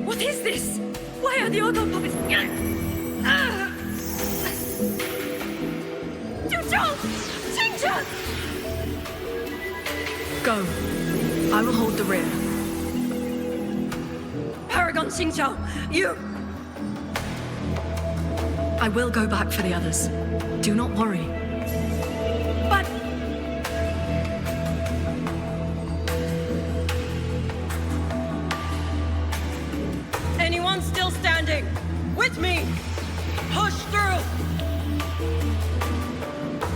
What is this? Why are the auto puppets... Go. I will hold the rear. Paragon Xingqiao, you... I will go back for the others. Do not worry. But... Anyone still standing? With me! Push through!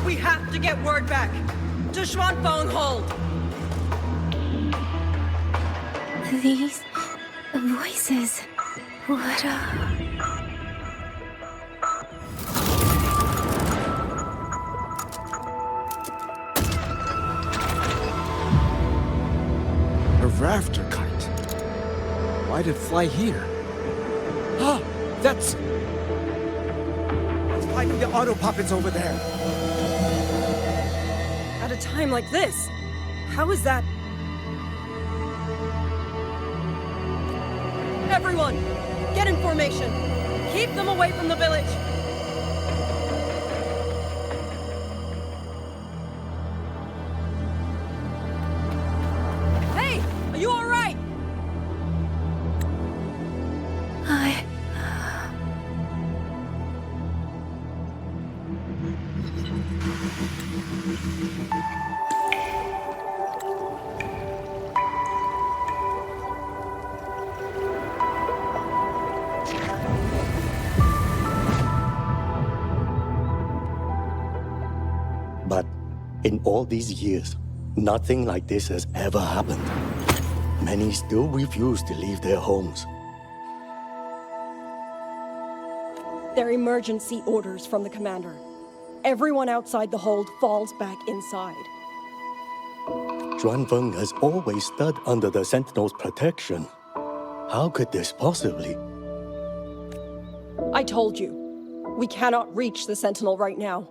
We have to get word back to Xuanfang Hold! These voices, what A rafter kite. Why'd it fly here? Ah, that's hiding the auto puppets over there. At a time like this, how is that... Everyone, get in formation. Keep them away from the village. Hey, are you all right? But in all these years, nothing like this has ever happened. Many still refuse to leave their homes. They're emergency orders from the commander. Everyone outside the hold falls back inside. Xuanfeng has always stood under the Sentinel's protection. How could this possibly? I told you, we cannot reach the Sentinel right now.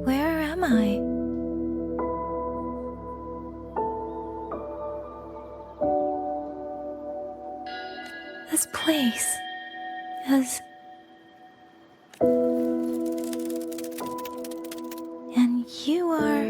Where am I? This place is... And you are...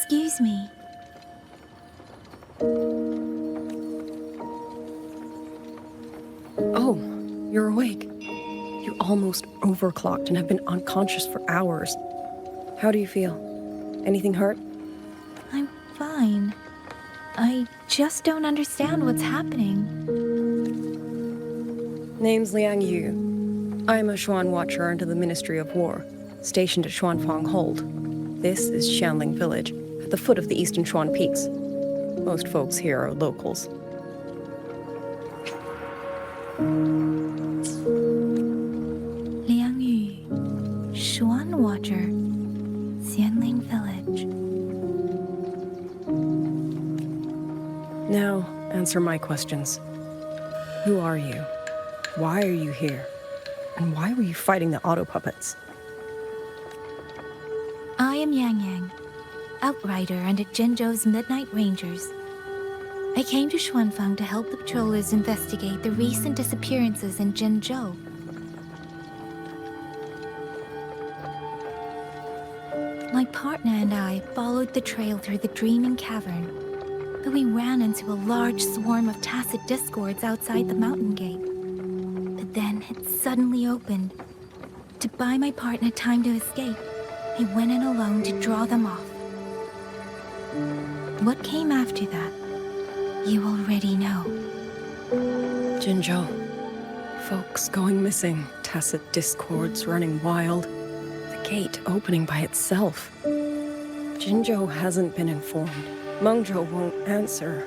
Excuse me. Oh, you're awake. You almost overclocked and have been unconscious for hours. How do you feel? Anything hurt? I'm fine. I just don't understand what's happening. Name's Liang Yu. I'm a Xuan Watcher under the Ministry of War, stationed at Xuanfang Hold. This is Xuanling Village, at the foot of the Eastern Xuan Peaks. Most folks here are locals. Liang Yu, Xuan Watcher, Xuanling Village. Now, answer my questions. Who are you? Why are you here? And why were you fighting the auto puppets? I am Yang Yang, Outrider under Jinzhou's Midnight Rangers. I came to Xuanfang to help the patrollers investigate the recent disappearances in Jinzhou. My partner and I followed the trail through the Dreaming Cavern, but we ran into a large swarm of tacit discords outside the mountain gate. But then it suddenly opened. To buy my partner time to escape, I went in alone to draw them off. What came after that, you already know. Jinzhou. Folks going missing, tacit discords running wild, the gate opening by itself. Jinzhou hasn't been informed. Mengzhou won't answer.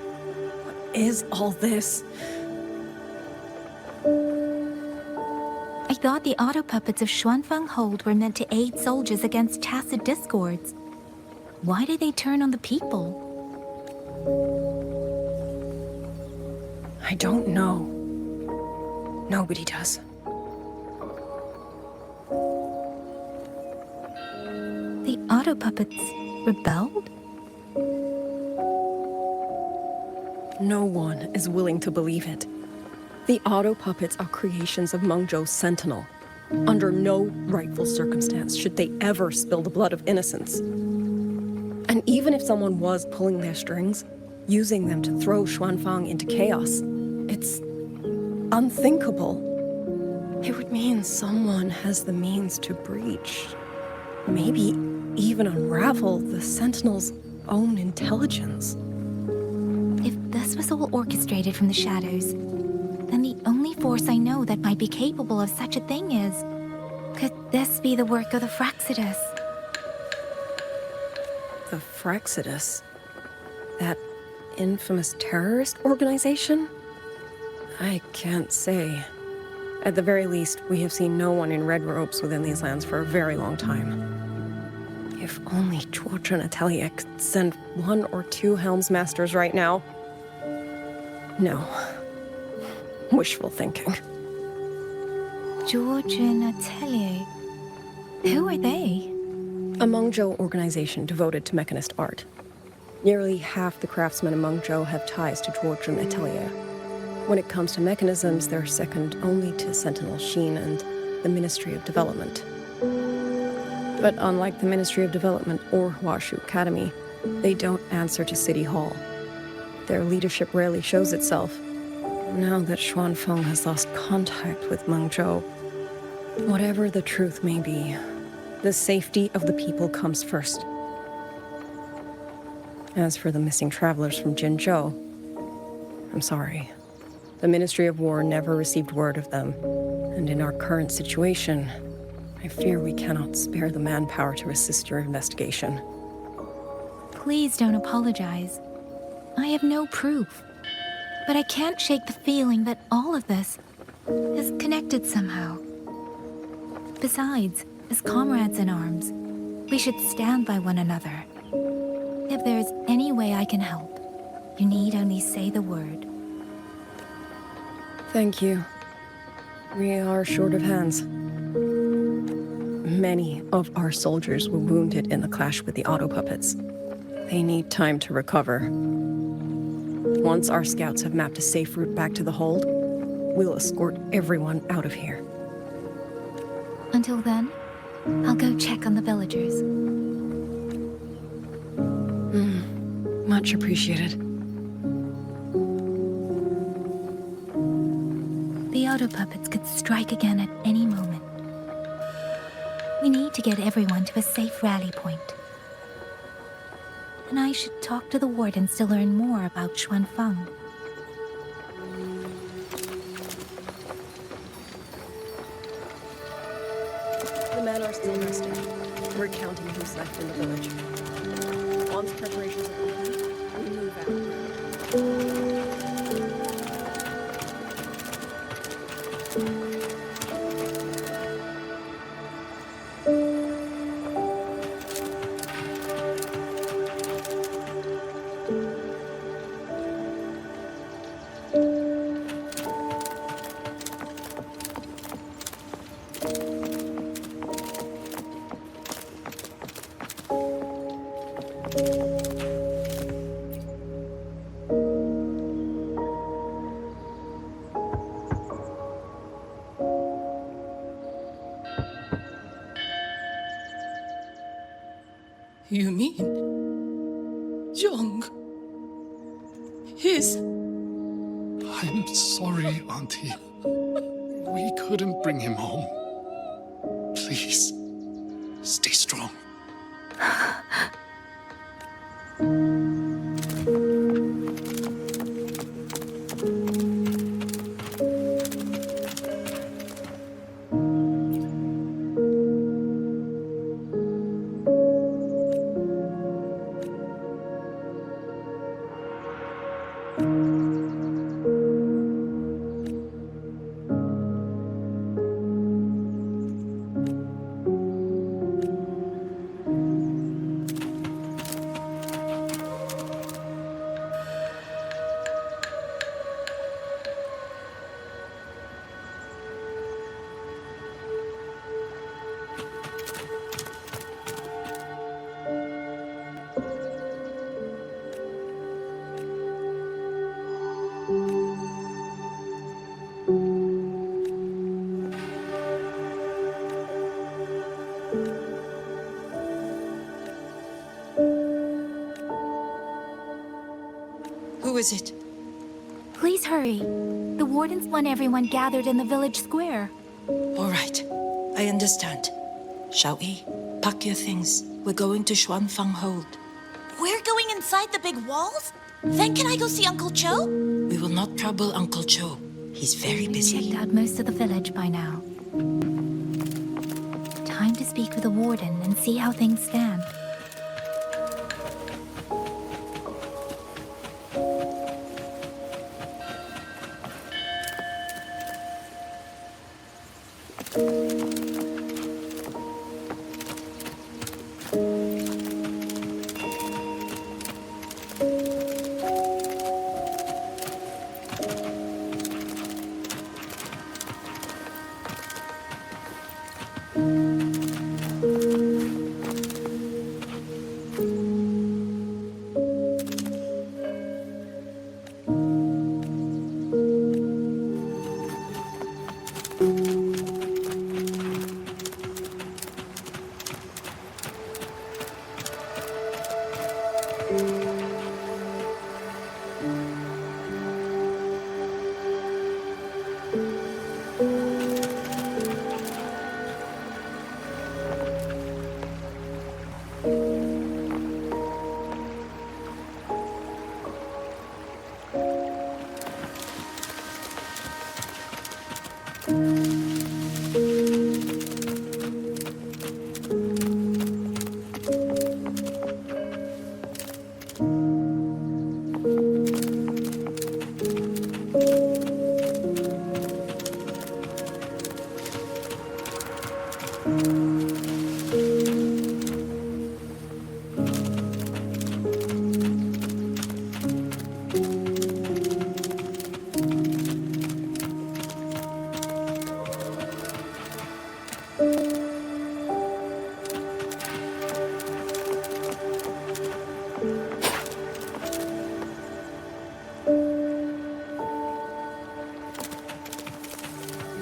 What is all this? I thought the auto puppets of Xuanfang Hold were meant to aid soldiers against tacit discords. Why did they turn on the people? I don't know. Nobody does. They auto puppets rebelled? No one is willing to believe it. The auto puppets are creations of Mengzhou's Sentinel. Under no rightful circumstance should they ever spill the blood of innocents. And even if someone was pulling their strings, using them to throw Xuanfang into chaos, it's unthinkable. It would mean someone has the means to breach, maybe even unravel the Sentinel's own intelligence. If this was all orchestrated from the shadows, then the only force I know that might be capable of such a thing is... Could this be the work of the Fraxidus? The Fraxidus? That infamous terrorist organization? I can't say. At the very least, we have seen no one in red robes within these lands for a very long time. If only Zhuozhen Atelier could send 1 or 2 Helmsmasters right now. No. Wishful thinking. Zhuozhen Atelier? Who are they? A Mengzhou organization devoted to mechanist art. Nearly half the craftsmen in Mengzhou have ties to Zhuozhen Atelier. When it comes to mechanisms, they're second only to Sentinel Xin and the Ministry of Development. But unlike the Ministry of Development or Huashu Academy, they don't answer to City Hall. Their leadership rarely shows itself. Now that Xuanfeng has lost contact with Mengzhou, whatever the truth may be, the safety of the people comes first. As for the missing travelers from Jinzhou, I'm sorry. The Ministry of War never received word of them, and in our current situation, I fear we cannot spare the manpower to assist your investigation. Please don't apologize. I have no proof. But I can't shake the feeling that all of this is connected somehow. Besides, as comrades in arms, we should stand by one another. If there is any way I can help, you need only say the word. Thank you. We are short of hands. Many of our soldiers were wounded in the clash with the auto puppets. They need time to recover. Once our scouts have mapped a safe route back to the hold, we'll escort everyone out of here. Until then, I'll go check on the villagers. Much appreciated. The auto puppets could strike again at any moment. We need to get everyone to a safe rally point. And I should talk to the wardens to learn more about Xuanfeng. The men are still resting. We're counting who's left in the village. Once preparations are complete, we move out. You mean... Young... His... I'm sorry, Auntie. We couldn't bring him home. Please, stay strong. Who is it? Please hurry. The wardens want everyone gathered in the village square. All right. I understand. Shall we? Pack your things. We're going to Xuanfang Hold. We're going inside the big walls? Then can I go see Uncle Cho? We will not trouble Uncle Cho. He's very busy. Checked out most of the village by now. Time to speak with the warden and see how things stand.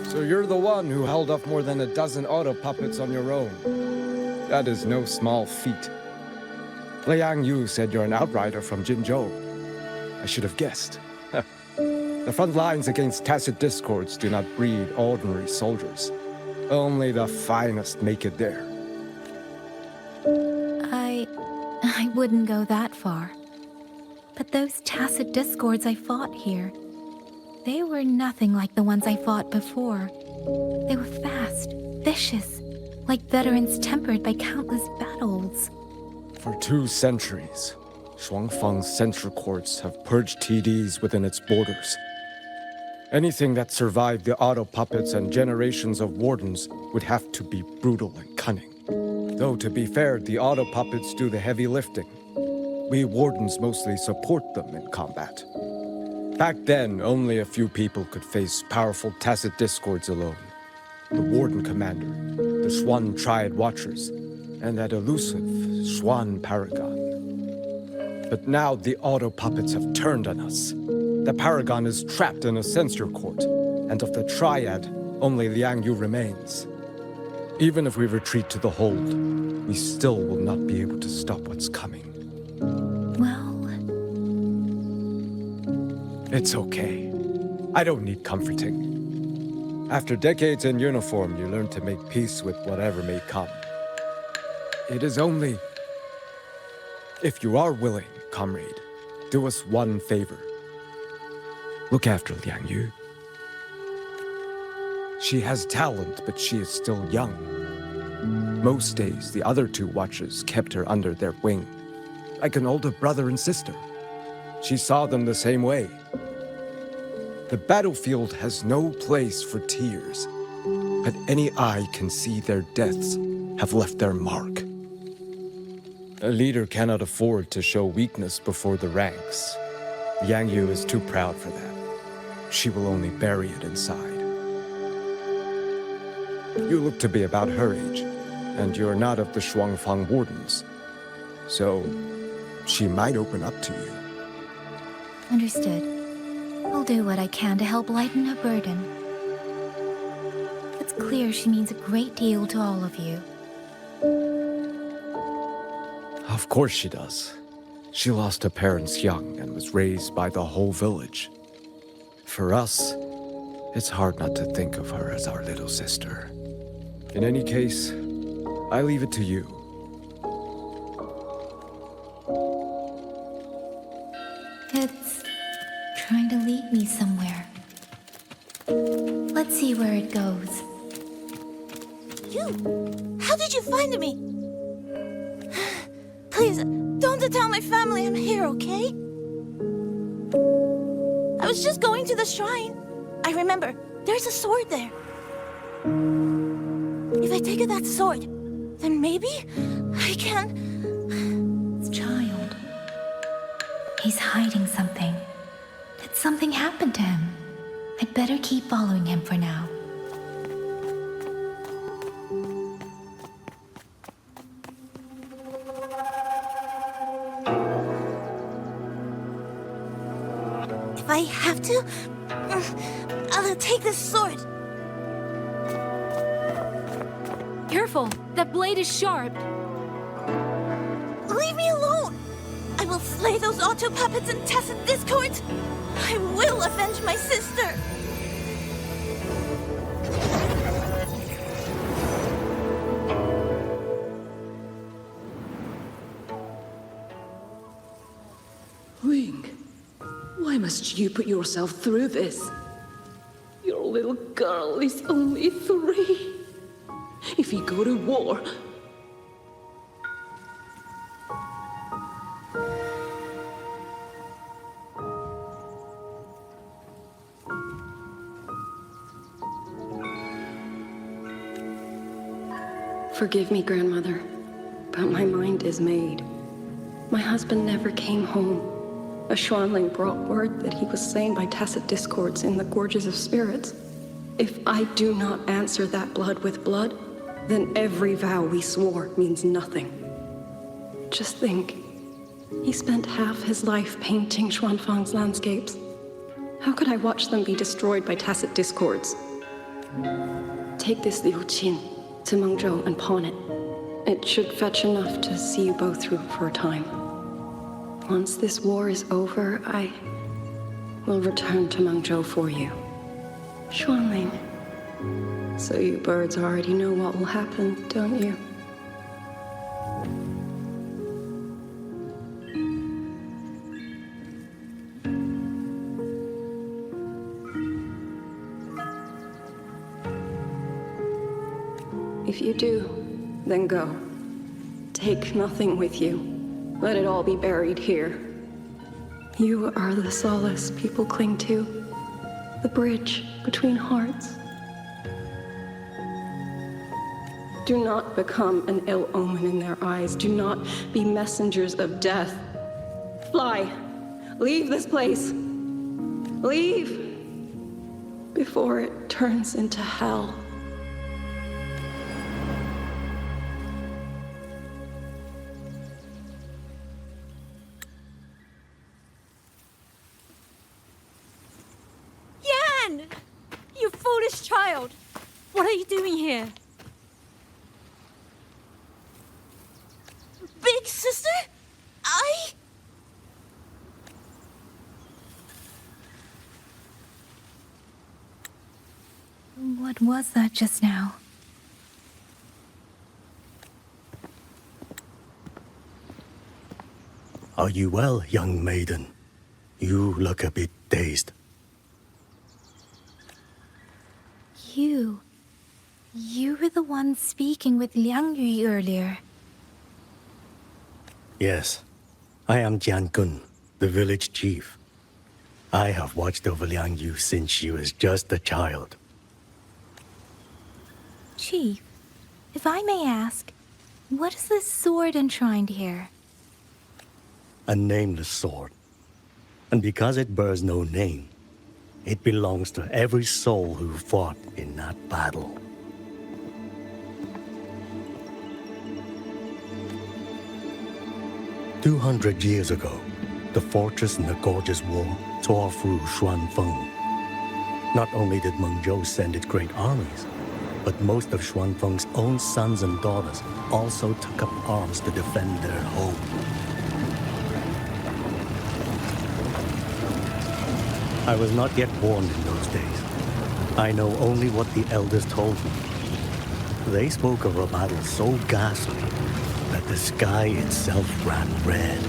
So you're the one who held off more than a dozen auto puppets on your own. That is no small feat. Liang Yu said you're an outrider from Jinzhou. I should have guessed. The front lines against tacit discords do not breed ordinary soldiers. Only the finest make it there. I wouldn't go that far. But those tacit discords I fought here, they were nothing like the ones I fought before. They were fast, vicious, like veterans tempered by countless battles. For 2 centuries, Xuanfang's censure courts have purged TDs within its borders. Anything that survived the auto puppets and generations of wardens would have to be brutal and cunning. Though to be fair, the auto puppets do the heavy lifting. We wardens mostly support them in combat. Back then, only a few people could face powerful tacit discords alone. The Warden Commander, the Xuan Triad Watchers, and that elusive Xuan Paragon. But now the auto puppets have turned on us. The Paragon is trapped in a censure court, and of the Triad, only Liang Yu remains. Even if we retreat to the hold, we still will not be able to stop what's coming. Well... It's okay. I don't need comforting. After decades in uniform, you learn to make peace with whatever may come. It is only... If you are willing, comrade, do us one favor. Look after Liang Yu. She has talent, but she is still young. Most days, the other 2 watchers kept her under their wing, like an older brother and sister. She saw them the same way. The battlefield has no place for tears, but any eye can see their deaths have left their mark. A leader cannot afford to show weakness before the ranks. Yang Yu is too proud for that. She will only bury it inside. You look to be about her age, and you're not of the Xuanfang Wardens. So, she might open up to you. Understood. I'll do what I can to help lighten her burden. It's clear she means a great deal to all of you. Of course she does. She lost her parents young and was raised by the whole village. For us, it's hard not to think of her as our little sister. In any case, I leave it to you. It's trying to lead me somewhere. Let's see where it goes. You? How did you find me? Please, don't tell my family I'm here, okay? I was just going to the shrine. I remember, there's a sword there. If I take that sword, then maybe I can... This child. He's hiding something. Did something happen to him? I'd better keep following him for now. If I have to, I'll take this sword. Careful! That blade is sharp! Leave me alone! I will slay those auto puppets and tacit discords! I will avenge my sister! Ling, why must you put yourself through this? Your little girl is only 3. If you go to war... Forgive me, Grandmother, but my mind is made. My husband never came home. A Xuanling brought word that he was slain by tacit discords in the Gorges of Spirits. If I do not answer that blood with blood, then every vow we swore means nothing. Just think, he spent half his life painting Xuanfang's landscapes. How could I watch them be destroyed by tacit discords? Take this Liu Qin to Mengzhou and pawn it. It should fetch enough to see you both through for a time. Once this war is over, I will return to Mengzhou for you. Xuanling. So you birds already know what will happen, don't you? If you do, then go. Take nothing with you. Let it all be buried here. You are the solace people cling to, the bridge between hearts. Do not become an ill omen in their eyes. Do not be messengers of death. Fly. Leave this place. Leave before it turns into hell. You foolish child! What are you doing here? Big sister? What was that just now? Are you well, young maiden? You look a bit dazed. You were the one speaking with Liang Yu earlier. Yes, I am Jian Gun, the village chief. I have watched over Liang Yu since she was just a child. Chief, if I may ask, what is this sword enshrined here? A nameless sword. And because it bears no name, it belongs to every soul who fought in that battle. "200 years ago, the fortress in the Gorgeous War tore through Xuanfeng. Not only did Mengzhou send its great armies, but most of Xuanfeng's own sons and daughters also took up arms to defend their home. I was not yet born in those days. I know only what the elders told me. They spoke of a battle so ghastly that the sky itself ran red.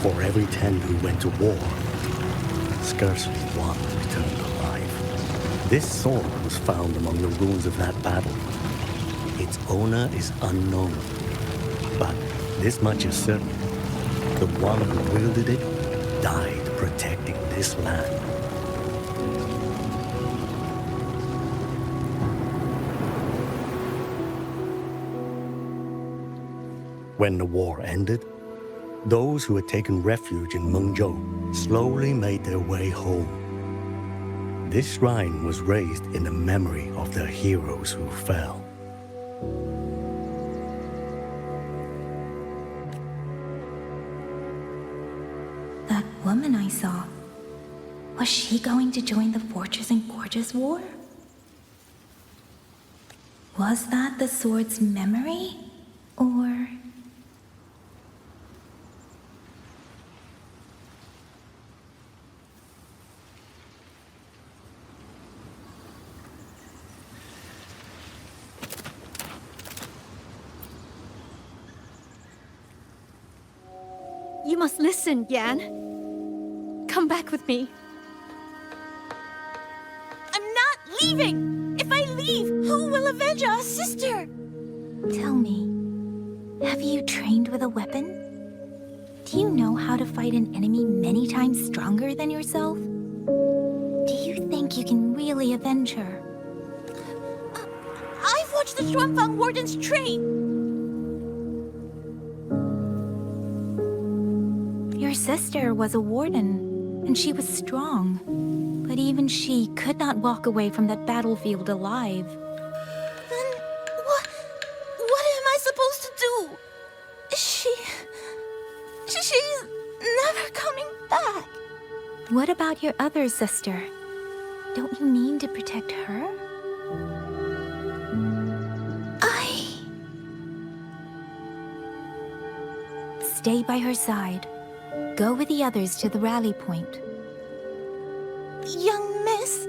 For every 10 who went to war, scarcely one returned alive. This sword was found among the ruins of that battle. Its owner is unknown, but this much is certain. The one who wielded it died protecting this land. When the war ended, those who had taken refuge in Mengzhou slowly made their way home. This shrine was raised in the memory of the heroes who fell. That woman I saw, was she going to join the Fortress and Gorges War? Was that the sword's memory? Or... You must listen, Yan. Come back with me. I'm not leaving! If I leave, who will avenge our sister? Tell me, have you trained with a weapon? Do you know how to fight an enemy many times stronger than yourself? Do you think you can really avenge her? I've watched the Xuanfang wardens train! Your sister was a warden, and she was strong. But even she could not walk away from that battlefield alive. Then what am I supposed to do? She's never coming back. What about your other sister? Don't you mean to protect her? Stay by her side. Go with the others to the rally point. Young miss,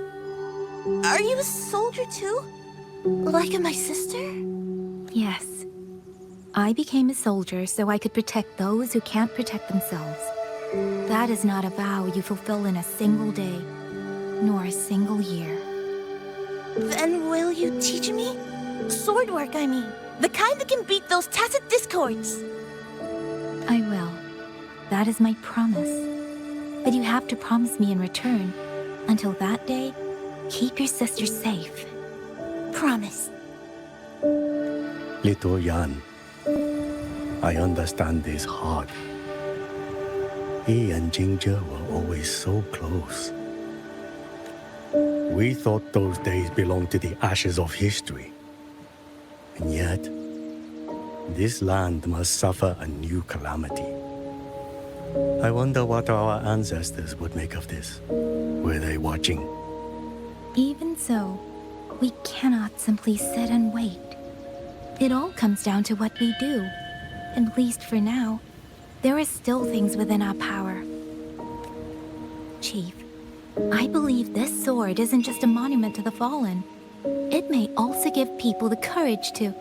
are you a soldier too? Like my sister? Yes. I became a soldier so I could protect those who can't protect themselves. That is not a vow you fulfill in a single day, nor a single year. Then will you teach me? Sword work, I mean. The kind that can beat those tacit discords. I will. That is my promise. But you have to promise me in return. Until that day, keep your sister safe. Promise. Little Yan, I understand this hard. He and Jinja were always so close. We thought those days belonged to the ashes of history. And yet, this land must suffer a new calamity. I wonder what our ancestors would make of this. Were they watching? Even so, we cannot simply sit and wait. It all comes down to what we do. At least for now, there are still things within our power. Chief, I believe this sword isn't just a monument to the fallen. It may also give people the courage to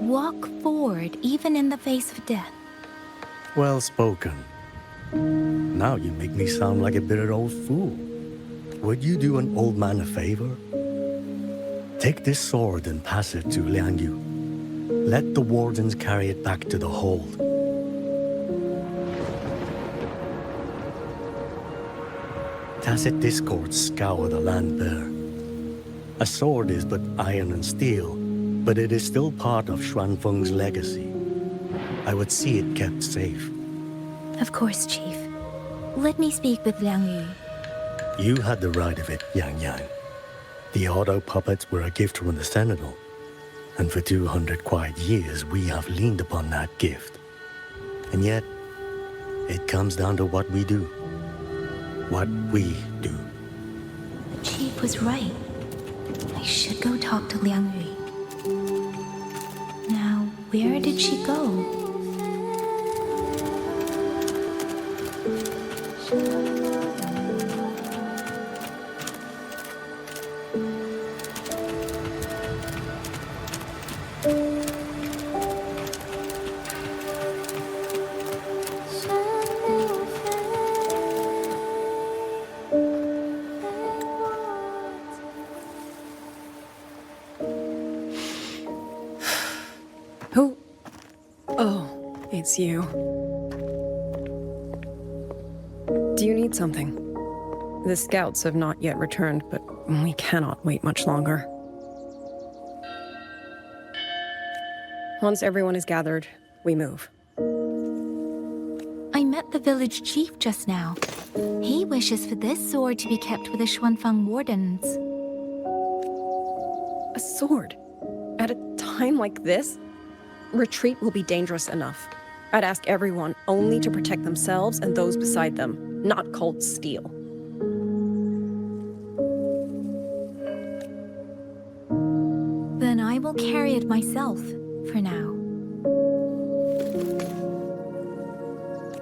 walk forward even in the face of death. Well spoken. Now you make me sound like a bitter old fool. Would you do an old man a favor? Take this sword and pass it to Liang Yu. Let the wardens carry it back to the hold. Tacit discords scour the land bare. A sword is but iron and steel, but it is still part of Xuanfeng's legacy. I would see it kept safe. Of course, Chief. Let me speak with Liang Yu. You had the right of it, Yang Yang. The auto puppets were a gift from the Sentinel, and for 200 quiet years we have leaned upon that gift. And yet, it comes down to what we do. What we do. The Chief was right. I should go talk to Liang Yu. Now, where did she go? Who? Oh, it's you. Do you need something? The scouts have not yet returned, but we cannot wait much longer. Once everyone is gathered, we move. I met the village chief just now. He wishes for this sword to be kept with the Xuanfang wardens. A sword? At a time like this? Retreat will be dangerous enough. I'd ask everyone only to protect themselves and those beside them, not cold steel. Then I will carry it myself, for now.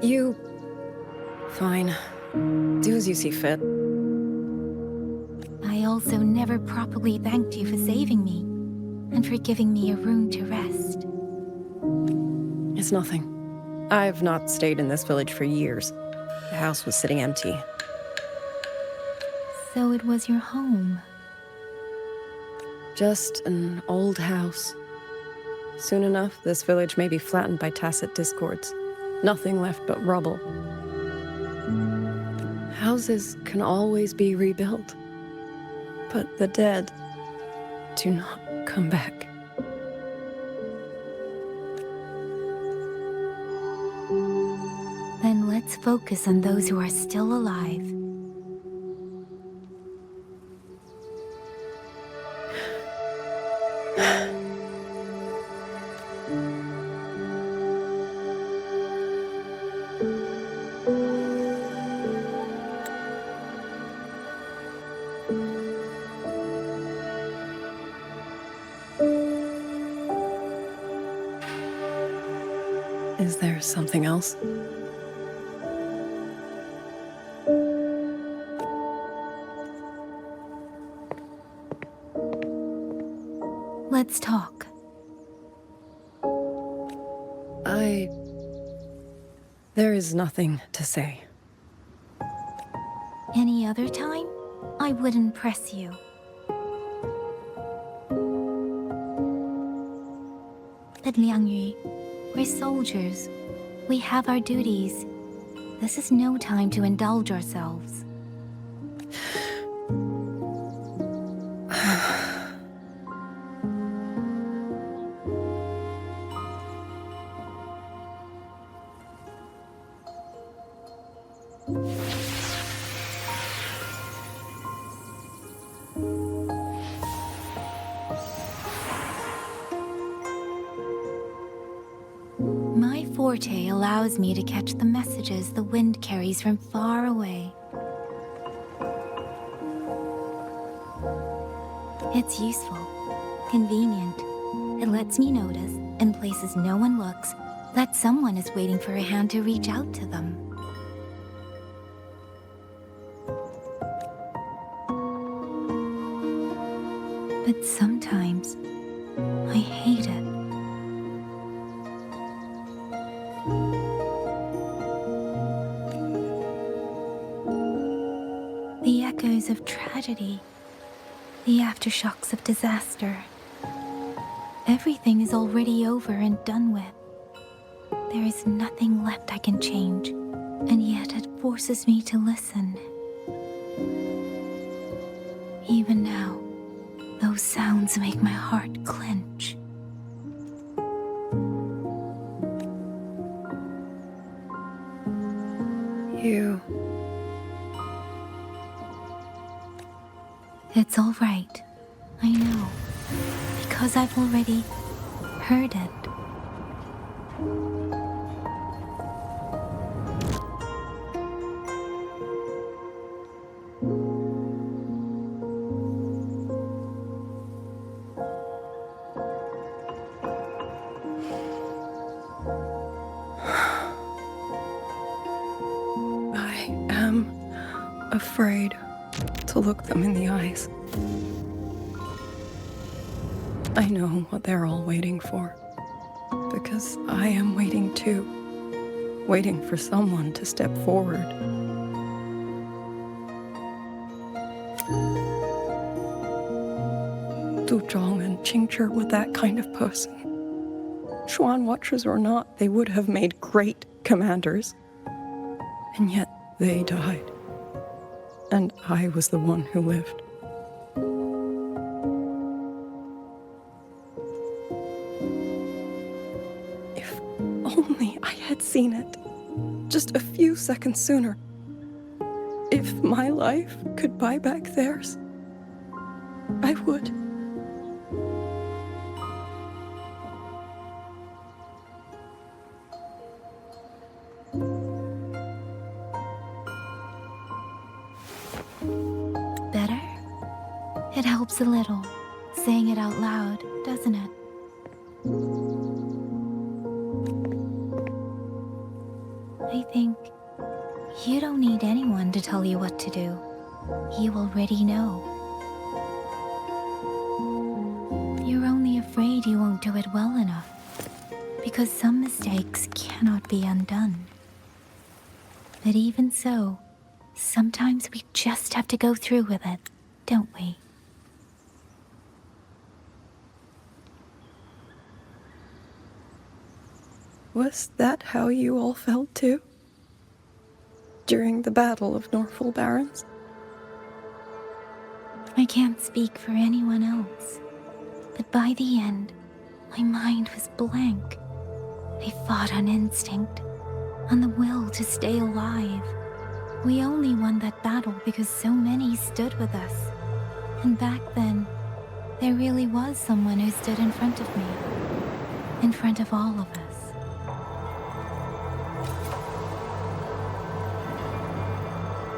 You... Fine. Do as you see fit. I also never properly thanked you for saving me, and for giving me a room to rest. It's nothing. I've not stayed in this village for years. The house was sitting empty. So it was your home. Just an old house. Soon enough, this village may be flattened by tacit discords. Nothing left but rubble. Houses can always be rebuilt. But the dead do not come back. Then let's focus on those who are still alive. Is there something else? Let's talk. There is nothing to say. Any other time, I wouldn't press you. But Liangyu, we're soldiers. We have our duties. This is no time to indulge ourselves. My forte allows me to catch the messages the wind carries from far away. It's useful, convenient. It lets me notice, in places no one looks, that someone is waiting for a hand to reach out to them. But sometimes, I hate it. The echoes of tragedy, the aftershocks of disaster. Everything is already over and done with. There is nothing left I can change, and yet it forces me to listen. Even now, those sounds make my heart clench. You... It's all right. I know. Because I've already heard it. I am afraid to look them in the eyes. I know what they're all waiting for, because I am waiting too. Waiting for someone to step forward. Du Zhong and Qingzhi were that kind of person. Xuan Watchers or not, they would have made great commanders. And yet they died. And I was the one who lived. If only I had seen it. Just a few seconds sooner. If my life could buy back theirs, I would. Better? It helps a little, saying it out loud, doesn't it? I think you don't need anyone to tell you what to do. You already know. You're only afraid you won't do it well enough, because some mistakes cannot be undone. But even so, sometimes we just have to go through with it, don't we? Was that how you all felt too? During the Battle of Norfolk Barrens? I can't speak for anyone else, but by the end, my mind was blank. I fought on instinct, on the will to stay alive. We only won that battle because so many stood with us. And back then, there really was someone who stood in front of me. In front of all of us.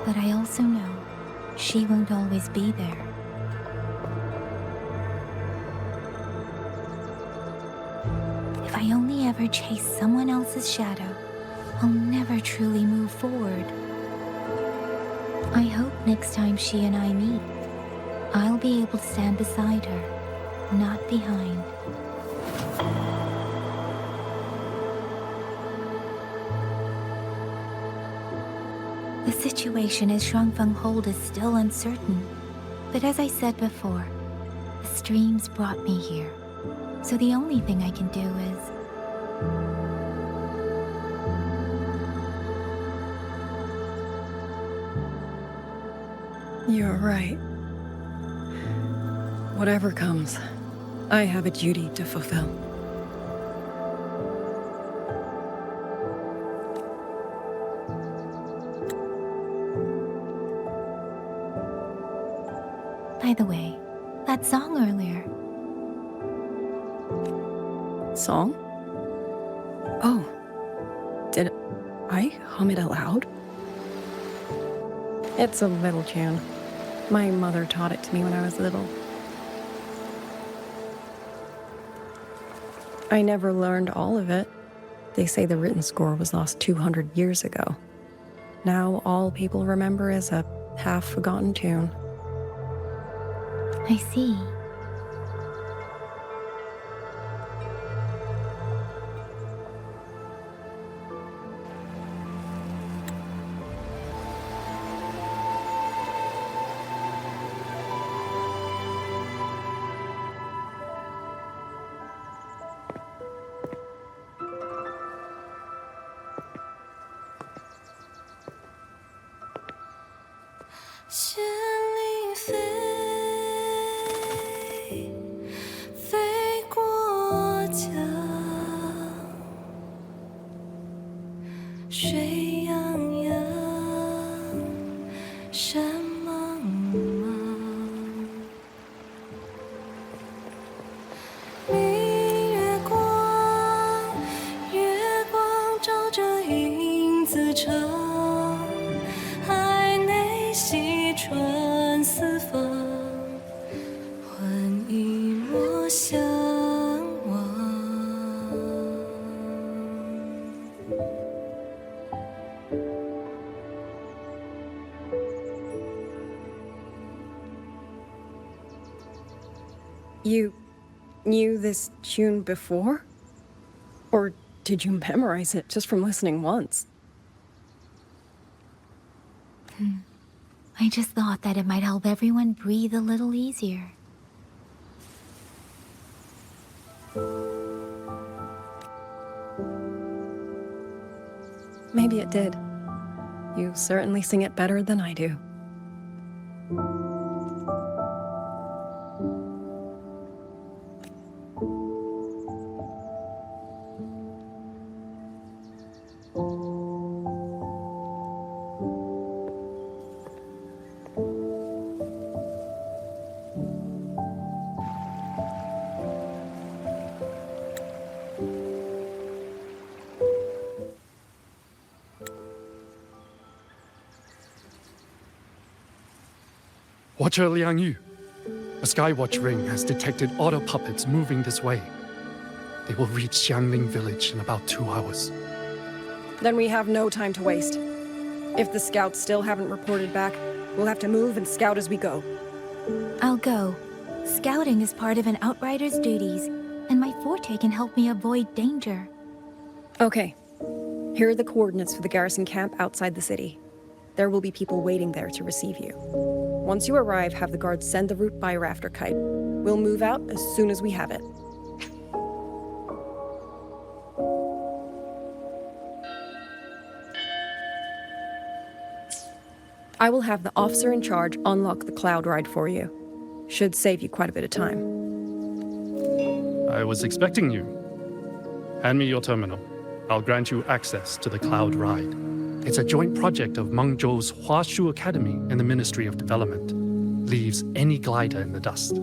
But I also know she won't always be there. If I only ever chase someone else's shadow, I'll never truly move forward. I hope next time she and I meet, I'll be able to stand beside her, not behind. The situation as Xuanfeng Hold is still uncertain, but as I said before, the streams brought me here, so the only thing I can do is... You're right. Whatever comes, I have a duty to fulfill. By the way, that song earlier. Song? Oh. Did I hum it aloud? It's a little tune. My mother taught it to me when I was little. I never learned all of it. They say the written score was lost 200 years ago. Now all people remember is a half-forgotten tune. I see. You knew this tune before? Or did you memorize it just from listening once? I just thought that it might help everyone breathe a little easier. Maybe it did. You certainly sing it better than I do. Watcher Liang Yu, a Skywatch ring has detected auto puppets moving this way. They will reach Xuanling village in about 2 hours. Then we have no time to waste. If the scouts still haven't reported back, we'll have to move and scout as we go. I'll go. Scouting is part of an outrider's duties, and my forte can help me avoid danger. Okay. Here are the coordinates for the garrison camp outside the city. There will be people waiting there to receive you. Once you arrive, have the guards send the route by rafter kite. We'll move out as soon as we have it. I will have the officer in charge unlock the cloud ride for you. Should save you quite a bit of time. I was expecting you. Hand me your terminal. I'll grant you access to the cloud ride. It's a joint project of Mengzhou's Huashu Academy and the Ministry of Development. Leaves any glider in the dust.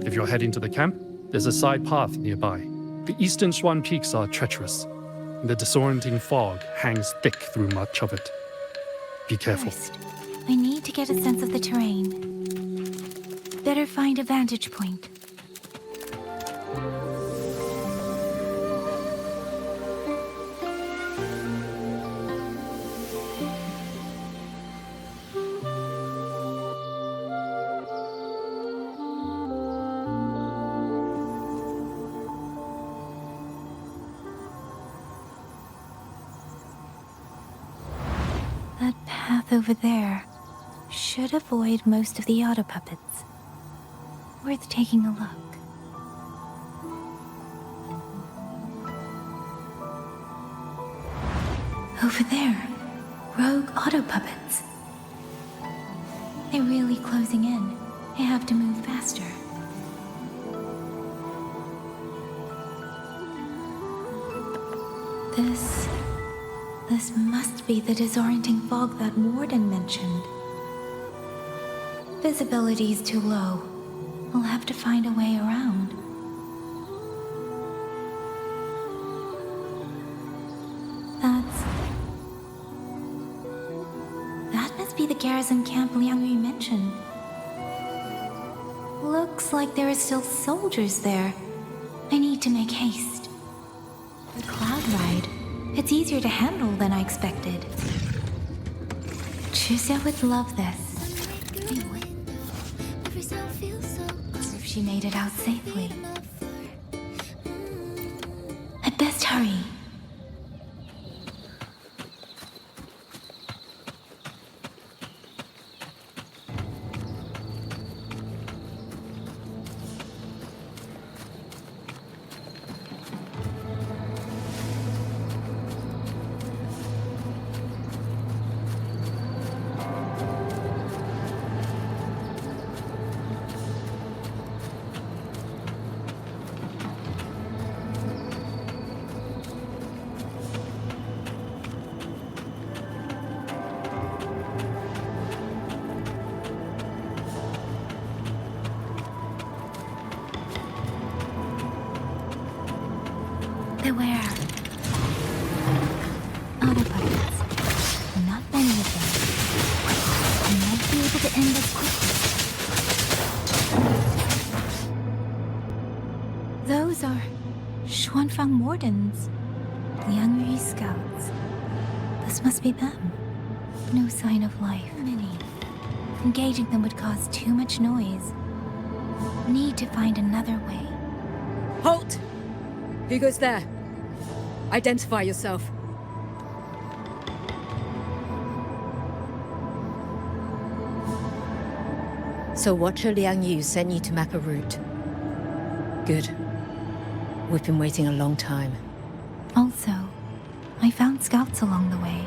If you're heading to the camp, there's a side path nearby. The eastern Xuan peaks are treacherous. The disorienting fog hangs thick through much of it. Be careful. First, I need to get a sense of the terrain. Better find a vantage point. That path over there should avoid most of the auto puppets. Worth taking a look. Over there, rogue auto puppets. They're really closing in. I have to move faster. This must be the disorienting fog that Warden mentioned. Visibility's too low. I'll have to find a way around. That must be the garrison camp Liang Yu mentioned. Looks like there are still soldiers there. I need to make haste. The cloud ride. It's easier to handle than I expected. Xusia would love this. If she made it out safely. I'd best hurry. Beware. Auto puppets. Not many of them. I might be able to end this quickly. Those are Xuanfang Wardens. Liang Yu's scouts. This must be them. No sign of life. Many. Engaging them would cause too much noise. Need to find another way. Halt! Who goes there? Identify yourself. So Watcher Liang Yu sent you to map a route. Good. We've been waiting a long time. Also, I found scouts along the way.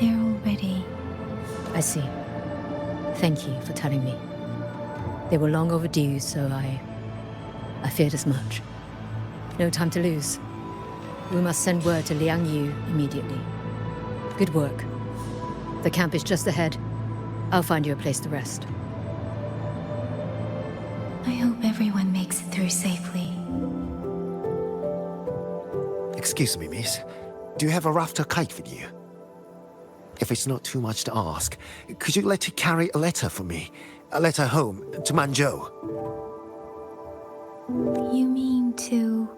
They're all ready. I see. Thank you for telling me. They were long overdue, so I feared as much. No time to lose. We must send word to Liang Yu immediately. Good work. The camp is just ahead. I'll find you a place to rest. I hope everyone makes it through safely. Excuse me, miss. Do you have a rafter kite with you? If it's not too much to ask, could you let it carry a letter for me? A letter home, to Manzhou. You mean to...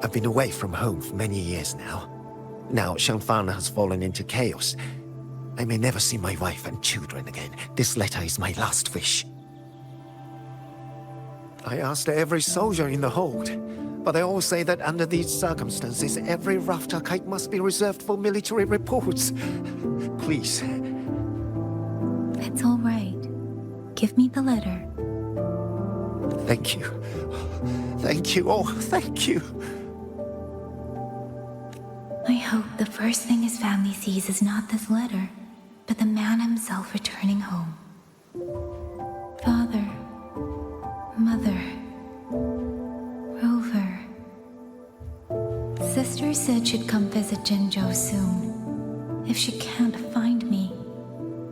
I've been away from home for many years now. Now Xianfang has fallen into chaos. I may never see my wife and children again. This letter is my last wish. I asked every soldier in the hold, but they all say that under these circumstances, every rafter kite must be reserved for military reports. Please. That's all right. Give me the letter. Thank you. Thank you. Oh, thank you. I hope the first thing his family sees is not this letter, but the man himself returning home. Father, Mother, Rover. Sister said she'd come visit Jinzhou soon. If she can't find me,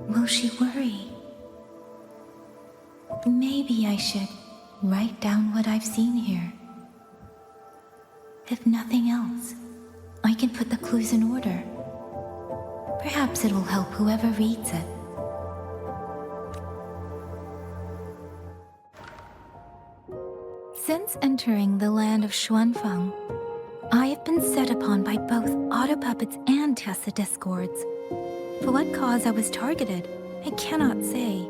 will she worry? Maybe I should write down what I've seen here. If nothing else, I can put the clues in order. Perhaps it will help whoever reads it. Since entering the land of Xuanfang, I have been set upon by both auto puppets and Tessa discords. For what cause I was targeted, I cannot say.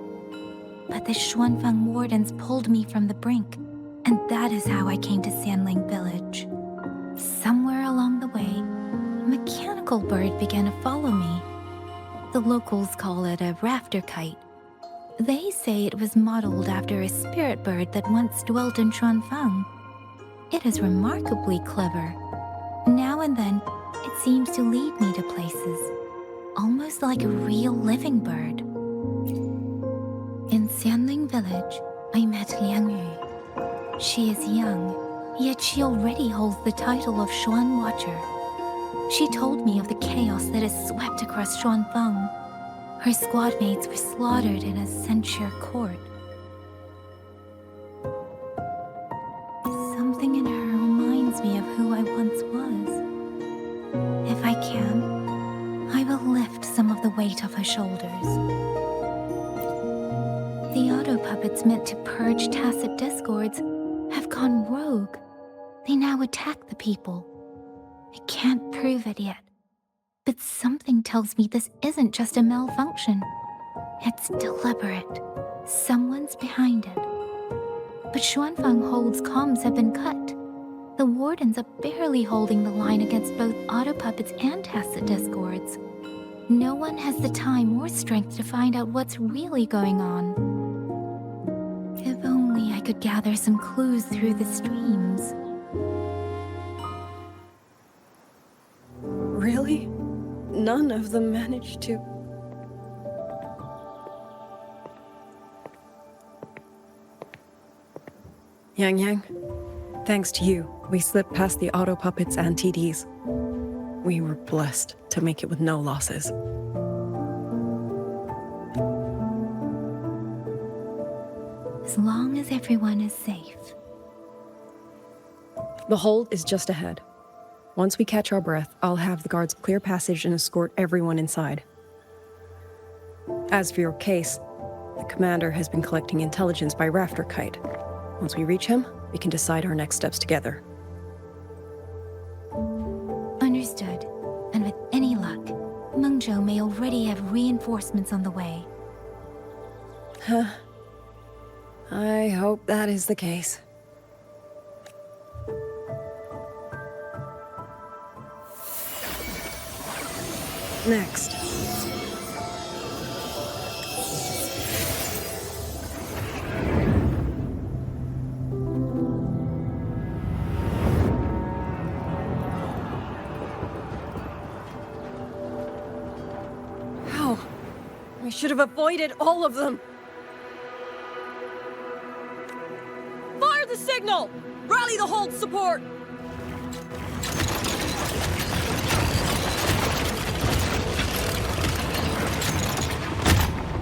But the Xuanfang wardens pulled me from the brink, and that is how I came to Xuanling village. Somewhere along the way, a mechanical bird began to follow me. The locals call it a rafter kite. They say it was modeled after a spirit bird that once dwelt in Xuanfang. It is remarkably clever. Now and then, it seems to lead me to places, almost like a real living bird. In Xuanling village, I met Liang Yu. She is young, yet she already holds the title of Xuan Watcher. She told me of the chaos that has swept across Xuanfang. Her squad mates were slaughtered in a censure court. Something in her reminds me of who I once was. If I can, I will lift some of the weight off her shoulders. The auto puppets meant to purge tacit discords have gone rogue. They now attack the people. I can't prove it yet, but something tells me this isn't just a malfunction. It's deliberate. Someone's behind it. But Xuanfang Hold's comms have been cut. The wardens are barely holding the line against both auto puppets and tacit discords. No one has the time or strength to find out what's really going on. If only I could gather some clues through the streams. Really? None of them managed to... Yang, thanks to you, we slipped past the auto puppets and TDs. We were blessed to make it with no losses. As long as everyone is safe. The hold is just ahead. Once we catch our breath, I'll have the guards clear passage and escort everyone inside. As for your case, the commander has been collecting intelligence by rafter kite. Once we reach him, we can decide our next steps together. Understood. And with any luck, Mengzhou may already have reinforcements on the way. Huh. I hope that is the case. Next. I should have avoided all of them. Fire the signal! Rally the hold support!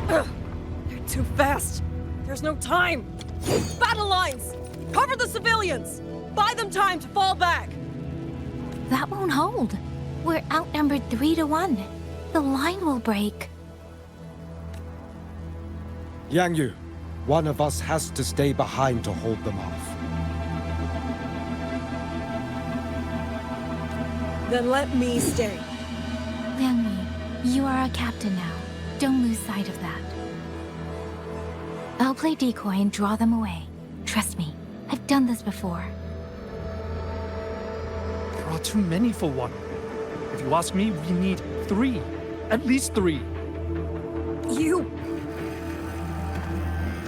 Ugh, they're too fast. There's no time. Battle lines! Cover the civilians! Buy them time to fall back! That won't hold. We're outnumbered 3 to 1. The line will break. Yang Yu, one of us has to stay behind to hold them off. Then let me stay. Liang Mi, you are a captain now. Don't lose sight of that. I'll play decoy and draw them away. Trust me, I've done this before. There are too many for one. If you ask me, we need 3. At least 3. You!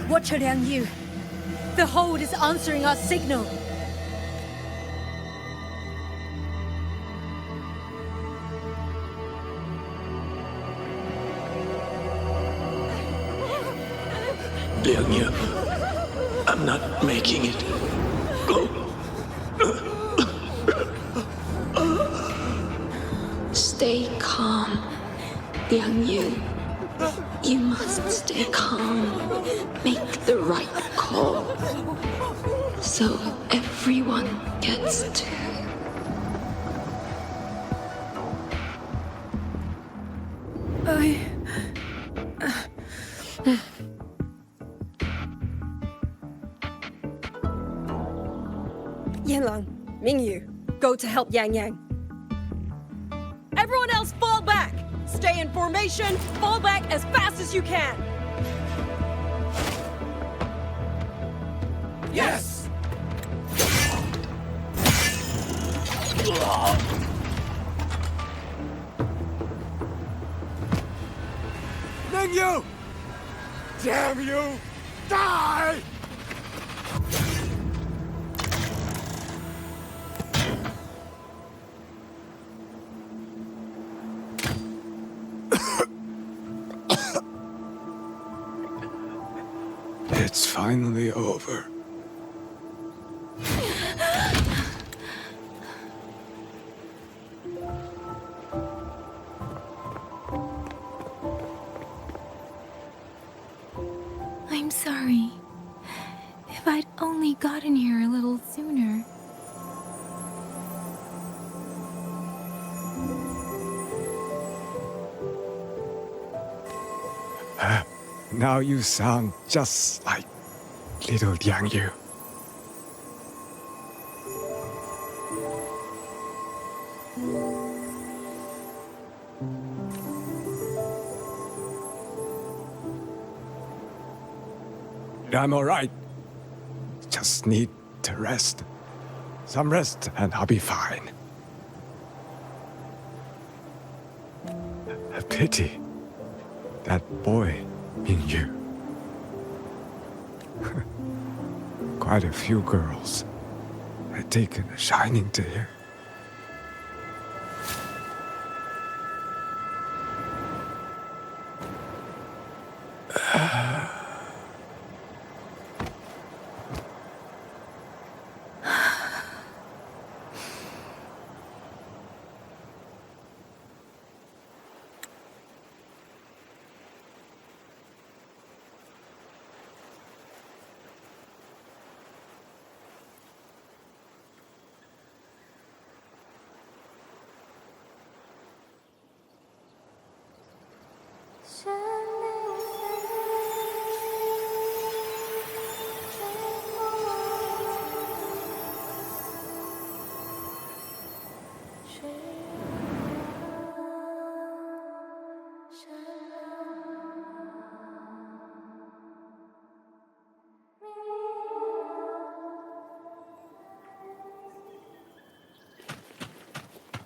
Watch her, Liang Yu. The hold is answering our signal. Liang Yu, I'm not making it. Go. Stay calm, Liang Yu. You must stay calm. Make the right call. So everyone gets to. Yanlang, Mingyu, go to help Yang Yang. Everyone else fall back! Stay in formation, fall back as fast as you can! Yes! Mingyu! Damn you! Die! It's finally over. I'm sorry. If I'd only gotten here a little sooner. Now you sound just like little Yang Yu. I'm all right. Just need to rest. Some rest and I'll be fine. A pity. That boy in you. Quite a few girls had taken a shining to him.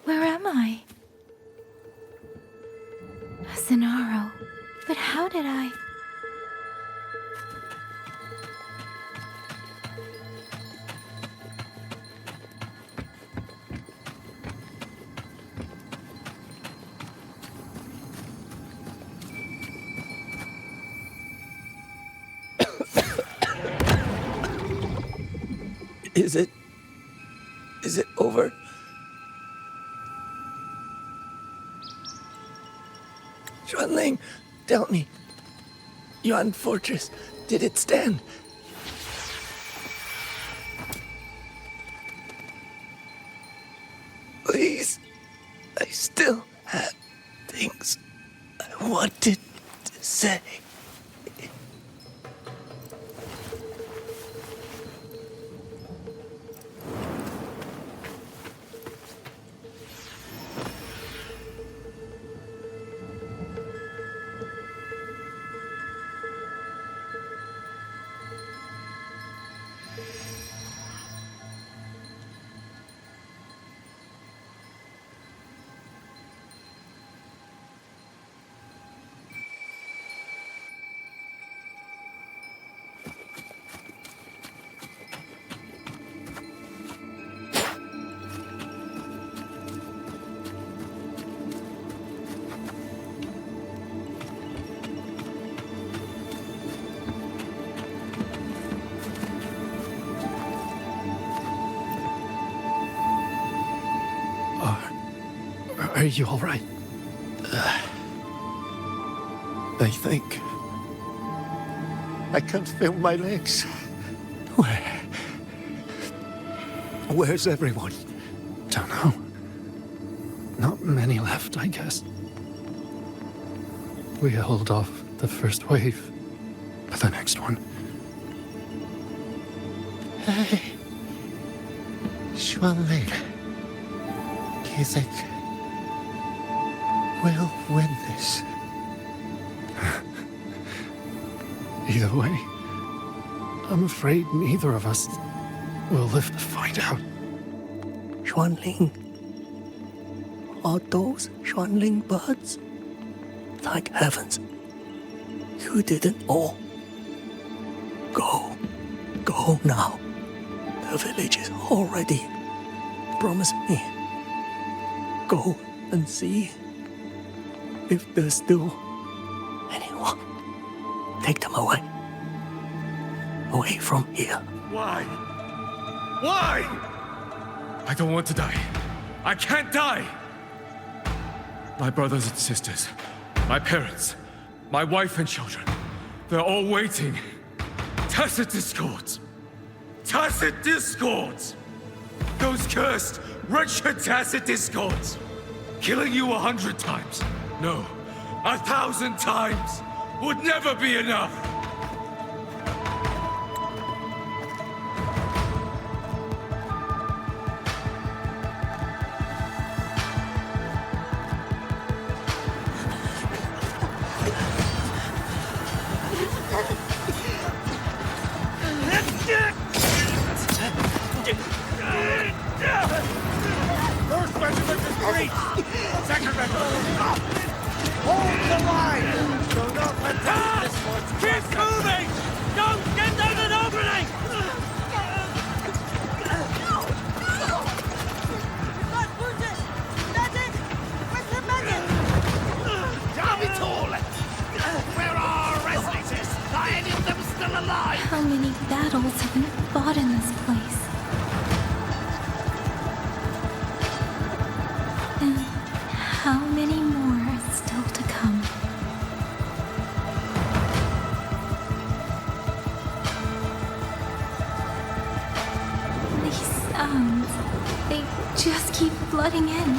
Where am I? Sonaro. But how did I... Is it over? Xuanling, tell me. Yuan Fortress, did it stand? Please, I still had things I wanted to say. Are you all right? I think I can't feel my legs. Where's everyone? Don't know. Not many left, I guess. We held off the first wave, but the next one. Hey, Xuanling, do you think we'll win this? Either way, I'm afraid neither of us will live to find out. Xuanling. Are those Xuanling birds? Thank heavens. You didn't all. Go. Go now. The village is all ready. Promise me. Go and see if there's still anyone. Take them away. Away from here. Why? Why? I don't want to die. I can't die! My brothers and sisters, my parents, my wife and children, they're all waiting. Tacit discords! Tacit discords! Those cursed, wretched tacit discords! Killing you 100 times, no, 1,000 times would never be enough! First regiment is breached! Second regiment! Hold the line! Do not let this one... Keep moving! Don't get out an opening! Damn it all! Where are our resonators? Are any of them still alive? How many battles have been fought in this place? And how many more are still to come? These sounds, they just keep flooding in.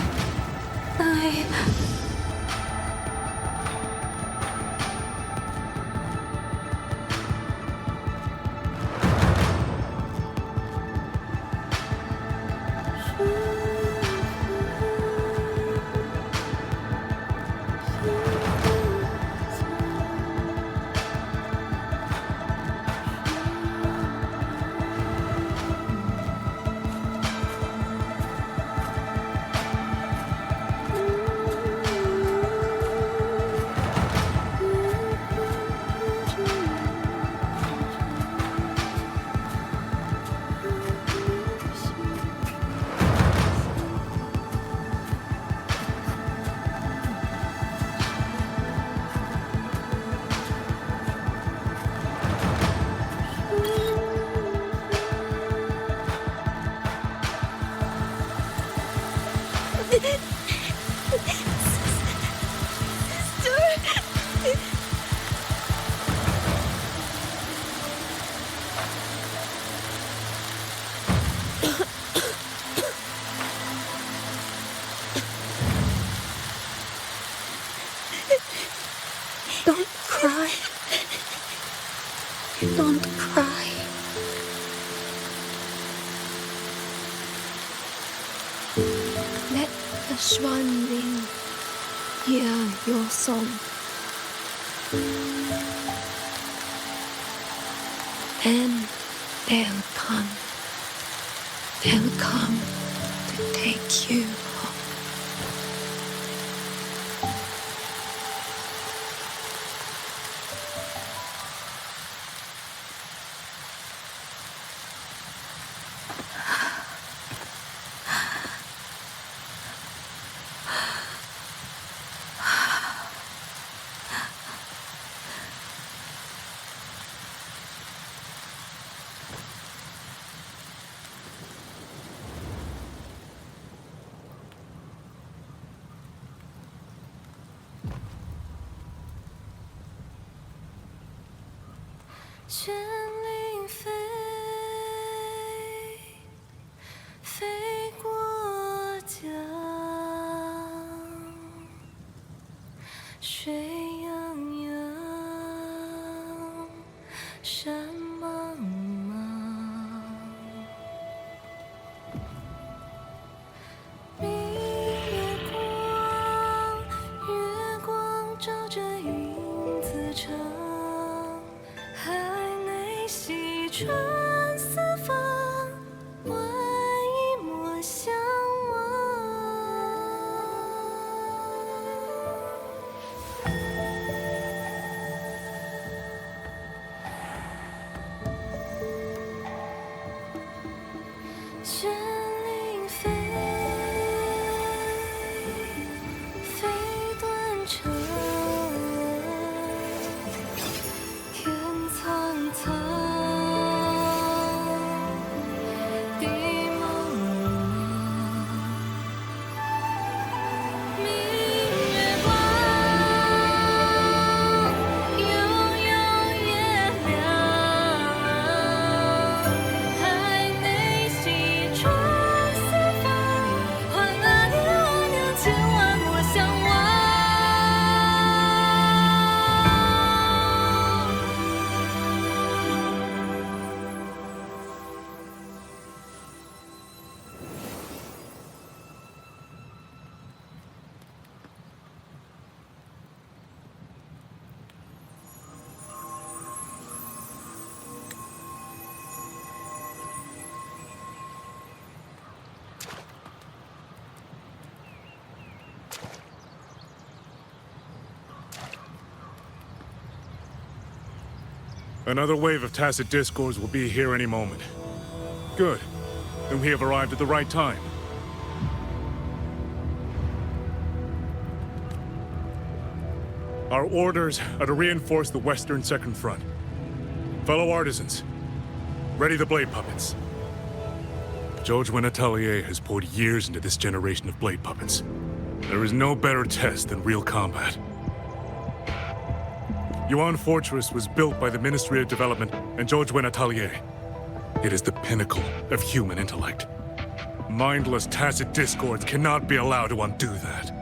Don't cry. Don't cry. Let the Xuanling hear your song. And they'll come. They'll come to take you home. Another wave of tacit discords will be here any moment. Good. Then we have arrived at the right time. Our orders are to reinforce the western second front. Fellow artisans, ready the blade puppets. Xuanling Atelier has poured years into this generation of blade puppets. There is no better test than real combat. Yuan Fortress was built by the Ministry of Development and Xuanling Atelier. It is the pinnacle of human intellect. Mindless tacit discords cannot be allowed to undo that.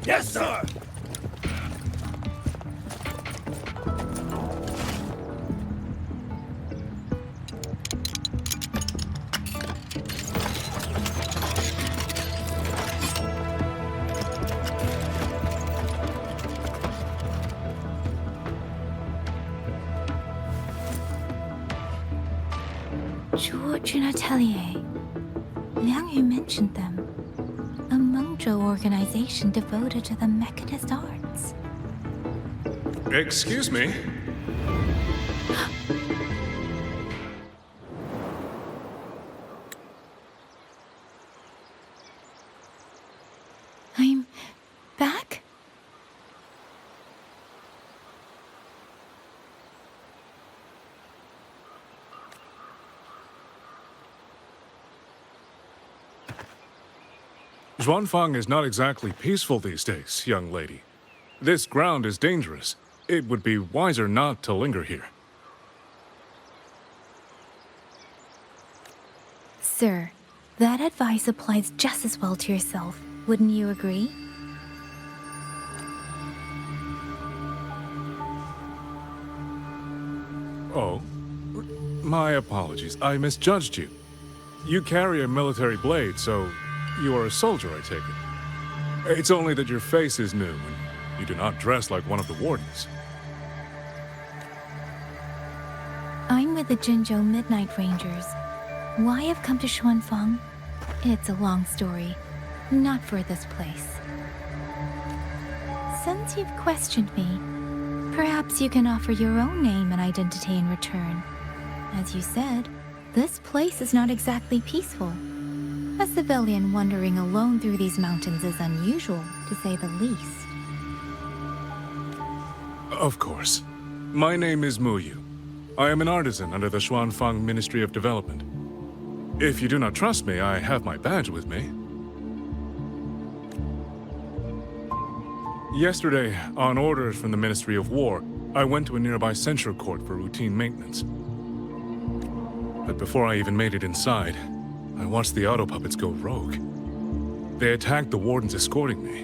Yes, sir! Xuanling Atelier. Liang Yu mentioned them. A Mengzhou organization devoted to the mechanist arts. Excuse me? I'm back? Xuanfang is not exactly peaceful these days, young lady. This ground is dangerous. It would be wiser not to linger here. Sir, that advice applies just as well to yourself. Wouldn't you agree? Oh, my apologies. I misjudged you. You carry a military blade, so you are a soldier, I take it. It's only that your face is new, and you do not dress like one of the wardens. I'm with the Jinzhou Midnight Rangers. Why I've come to Xuanfang? It's a long story. Not for this place. Since you've questioned me, perhaps you can offer your own name and identity in return. As you said, this place is not exactly peaceful. A civilian wandering alone through these mountains is unusual, to say the least. Of course. My name is Muyu. I am an artisan under the Xuanfang Ministry of Development. If you do not trust me, I have my badge with me. Yesterday, on orders from the Ministry of War, I went to a nearby censure court for routine maintenance. But before I even made it inside, I watched the auto puppets go rogue. They attacked the wardens escorting me.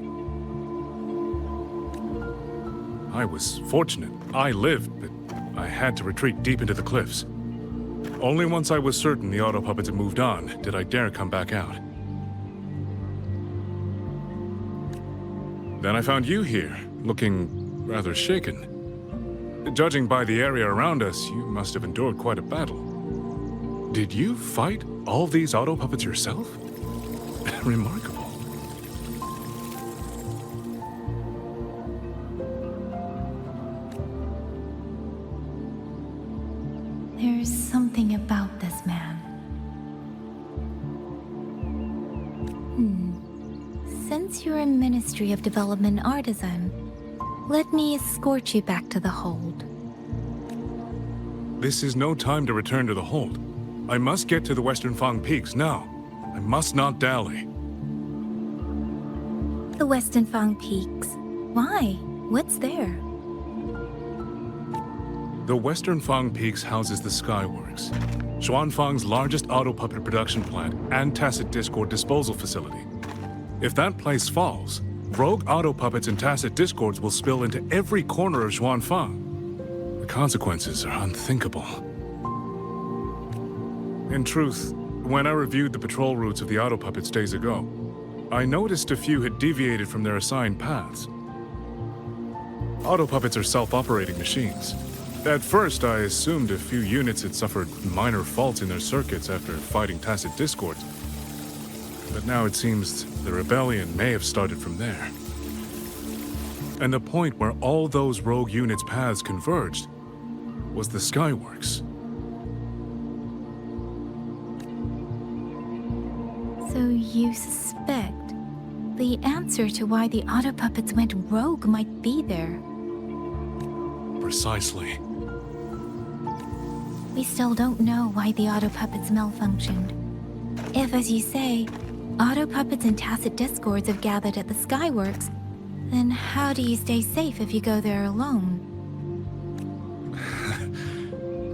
I was fortunate. I lived, but I had to retreat deep into the cliffs. Only once I was certain the auto puppets had moved on did I dare come back out. Then I found you here, looking rather shaken. Judging by the area around us, you must have endured quite a battle. Did you fight all these auto puppets yourself? Remarkable. There's something about this man. Since you're a Ministry of Development artisan, let me escort you back to the hold. This is no time to return to the hold. I must get to the Western Fang Peaks now. I must not dally. The Western Fang Peaks? Why? What's there? The Western Fang Peaks houses the Skyworks, Xuanfang's largest auto puppet production plant and tacit discord disposal facility. If that place falls, rogue auto puppets and tacit discords will spill into every corner of Xuanfang. The consequences are unthinkable. In truth, when I reviewed the patrol routes of the auto puppets days ago, I noticed a few had deviated from their assigned paths. Auto puppets are self-operating machines. At first, I assumed a few units had suffered minor faults in their circuits after fighting tacit discords. But now it seems the rebellion may have started from there. And the point where all those rogue units' paths converged was the Skyworks. So you suspect the answer to why the auto puppets went rogue might be there? Precisely. We still don't know why the auto puppets malfunctioned. If, as you say, auto puppets and tacit discords have gathered at the Skyworks, then how do you stay safe if you go there alone?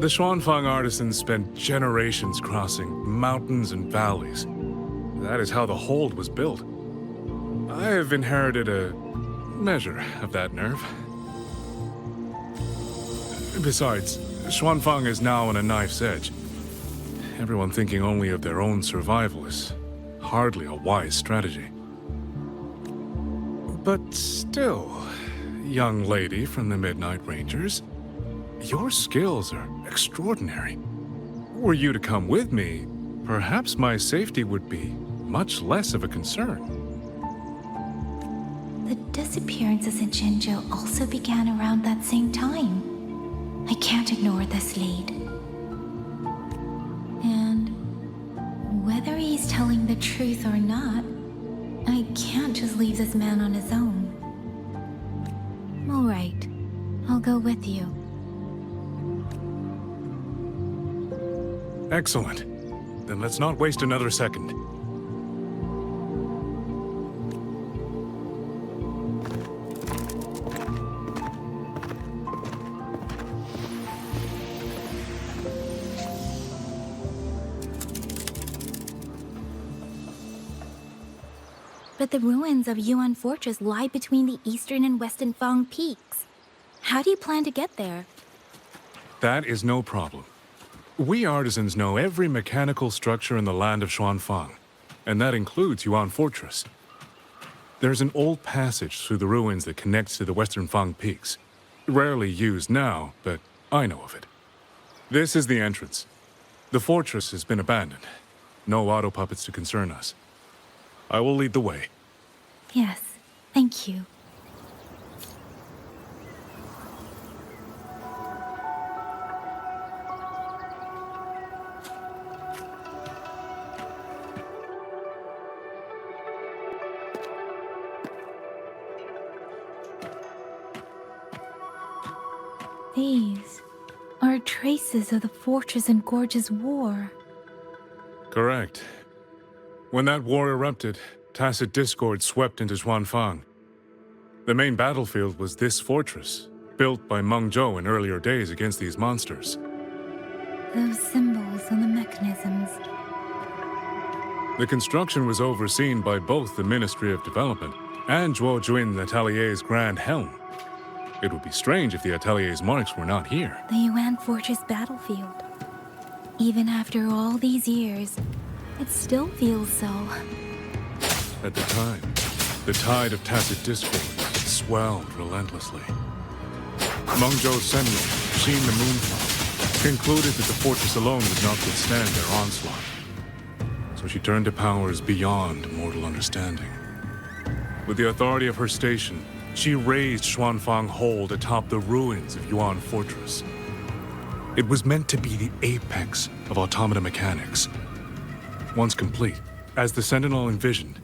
The Xuanfang artisans spent generations crossing mountains and valleys. That is how the hold was built. I have inherited a measure of that nerve. Besides, Xuanfang is now on a knife's edge. Everyone thinking only of their own survival is hardly a wise strategy. But still, young lady from the Midnight Rangers, your skills are extraordinary. Were you to come with me, perhaps my safety would be much less of a concern. The disappearances in Jinzhou also began around that same time. I can't ignore this lead. And whether he's telling the truth or not, I can't just leave this man on his own. All right, I'll go with you. Excellent. Then let's not waste another second. But the ruins of Yuan Fortress lie between the eastern and western Fang peaks. How do you plan to get there? That is no problem. We artisans know every mechanical structure in the land of Xuanfang, and that includes Yuan Fortress. There's an old passage through the ruins that connects to the western Fang peaks. Rarely used now, but I know of it. This is the entrance. The fortress has been abandoned. No auto puppets to concern us. I will lead the way. Yes, thank you. These are traces of the Fortress and Gorge's war. Correct. When that war erupted, tacit discord swept into Xuanfang. The main battlefield was this fortress, built by Meng Zhou in earlier days against these monsters. Those symbols on the mechanisms. The construction was overseen by both the Ministry of Development and Zhuo Jun Atelier's Grand Helm. It would be strange if the Atelier's marks were not here. The Yuan Fortress battlefield. Even after all these years, it still feels so. At the time, the tide of tacit discord swelled relentlessly. Meng Zhou's Sentinel, seeing the moonfall, concluded that the fortress alone would not withstand their onslaught. So she turned to powers beyond mortal understanding. With the authority of her station, she raised Xuanfang Hold atop the ruins of Yuan Fortress. It was meant to be the apex of automata mechanics. Once complete, as the Sentinel envisioned,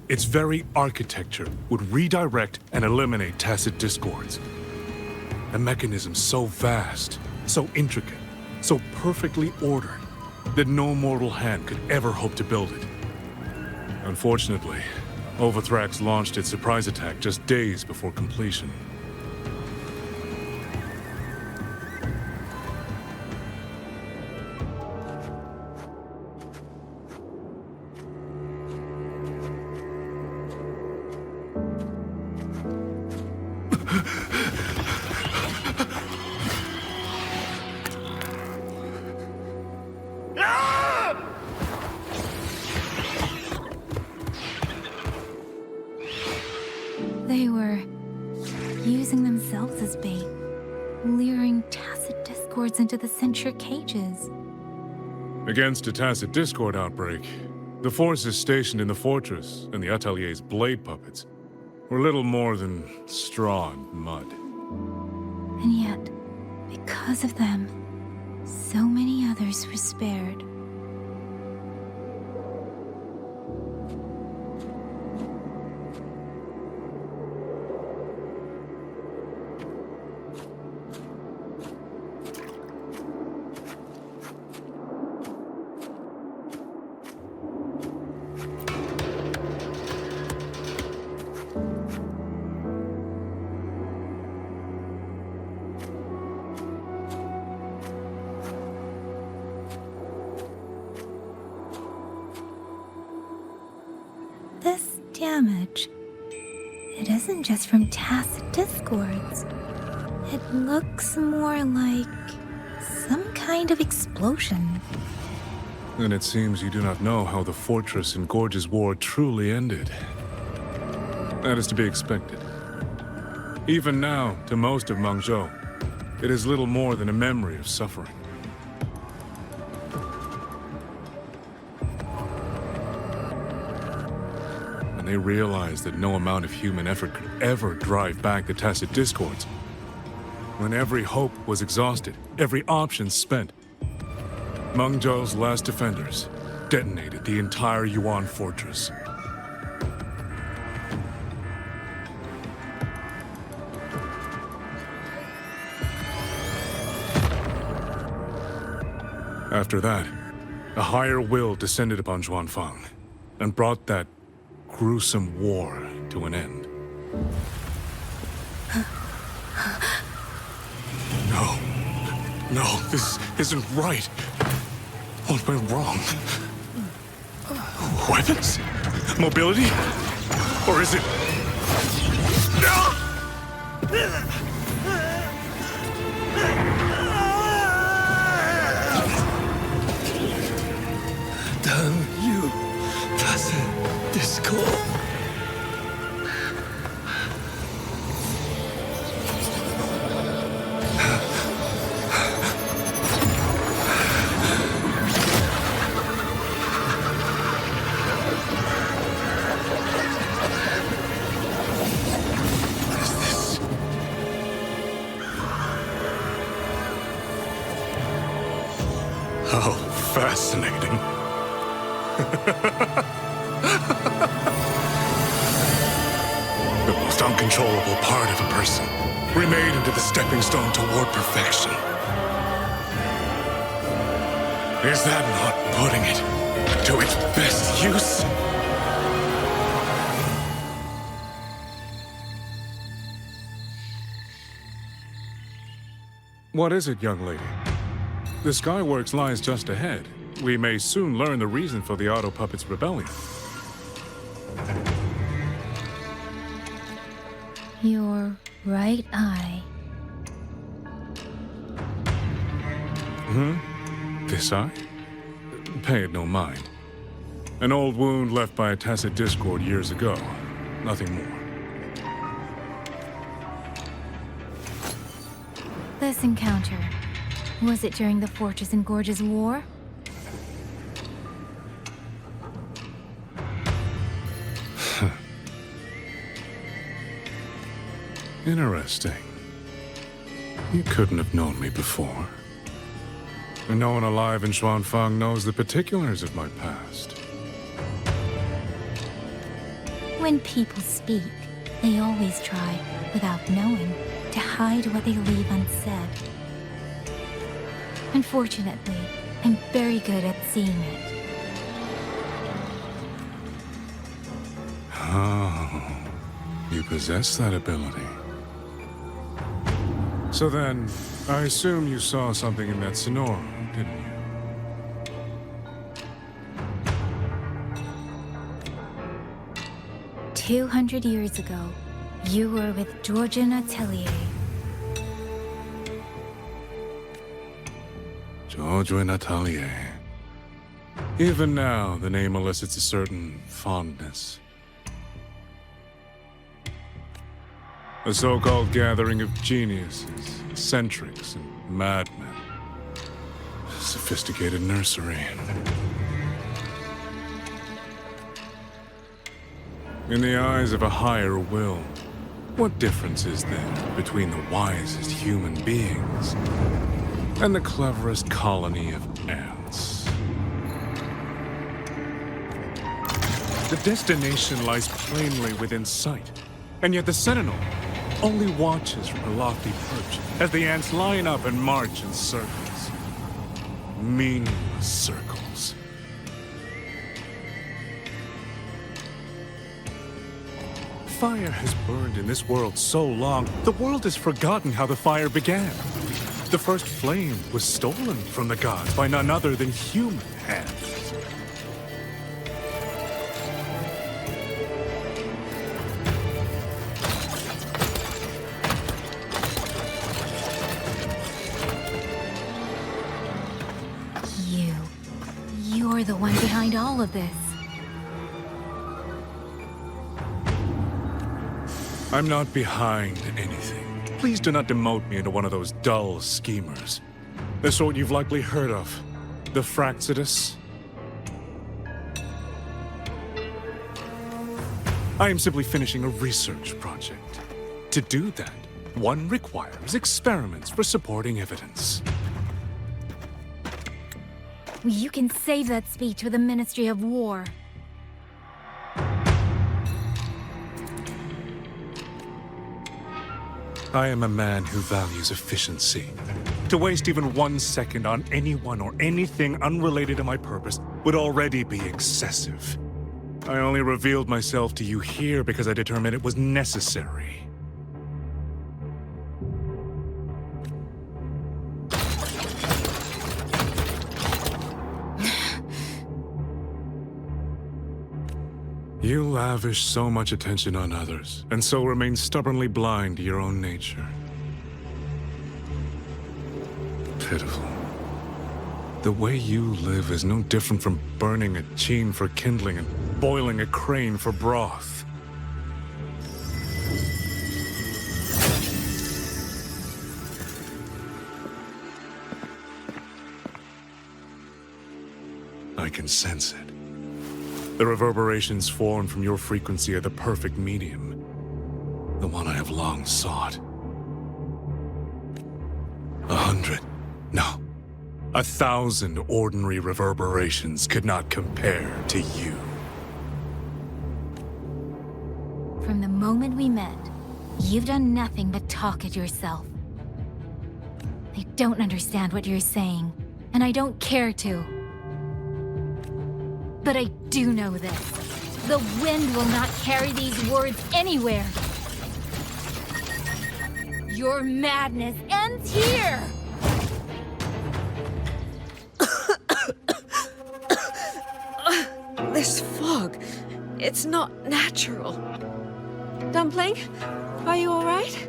its very architecture would redirect and eliminate tacit discords. A mechanism so vast, so intricate, so perfectly ordered, that no mortal hand could ever hope to build it. Unfortunately, Overthrax launched its surprise attack just days before completion. They were using themselves as bait, luring tacit discords into the censure cages. Against a tacit discord outbreak, the forces stationed in the fortress and the Atelier's blade puppets were little more than straw and mud. And yet, because of them, so many others were spared. This damage, it isn't just from tacit discords. It looks more like some kind of explosion. And it seems you do not know how the Fortress and Gorge's war truly ended. That is to be expected. Even now, to most of Meng Zhou, it is little more than a memory of suffering. When they realized that no amount of human effort could ever drive back the tacit discords, when every hope was exhausted, every option spent, Meng Zhou's last defenders detonated the entire Yuan Fortress. After that, a higher will descended upon Xuanfang and brought that gruesome war to an end. No, this isn't right. What went wrong? Weapons? Mobility? Or is it... Damn you, Tacit Discord. How fascinating. The most uncontrollable part of a person, remade into the stepping stone toward perfection. Is that not putting it to its best use? What is it, young lady? The Skyworks lies just ahead. We may soon learn the reason for the Auto Puppet's rebellion. Your right eye. This eye? Pay it no mind. An old wound left by a Tacit Discord years ago. Nothing more. This encounter, was it during the Fortress and Gorges War? Interesting. You couldn't have known me before. And no one alive in Xuanfang knows the particulars of my past. When people speak, they always try, without knowing, to hide what they leave unsaid. Unfortunately, I'm very good at seeing it. Oh, you possess that ability. So then, I assume you saw something in that Sonora, didn't you? 200 years ago, you were with Georgian Atelier. Georgian Atelier. Even now, the name elicits a certain fondness. A so-called gathering of geniuses, eccentrics, and madmen. A sophisticated nursery. In the eyes of a higher will, what difference is there between the wisest human beings and the cleverest colony of ants? The destination lies plainly within sight, and yet the Sentinel only watches from her lofty perch as the ants line up and march in circles. Meaningless circles. Fire has burned in this world so long, the world has forgotten how the fire began. The first flame was stolen from the gods by none other than human hands. You're the one behind all of this. I'm not behind anything. Please do not demote me into one of those dull schemers. The sort you've likely heard of. The Fraxidus. I am simply finishing a research project. To do that, one requires experiments for supporting evidence. You can save that speech for the Ministry of War. I am a man who values efficiency. To waste even 1 second on anyone or anything unrelated to my purpose would already be excessive. I only revealed myself to you here because I determined it was necessary. You lavish so much attention on others, and so remain stubbornly blind to your own nature. Pitiful. The way you live is no different from burning a cheen for kindling and boiling a crane for broth. I can sense it. The reverberations formed from your frequency are the perfect medium. The one I have long sought. 100, no, 1,000 ordinary reverberations could not compare to you. From the moment we met, you've done nothing but talk at yourself. I don't understand what you're saying, and I don't care to. But I do know this. The wind will not carry these words anywhere. Your madness ends here! This fog, it's not natural. Dumpling, are you all right?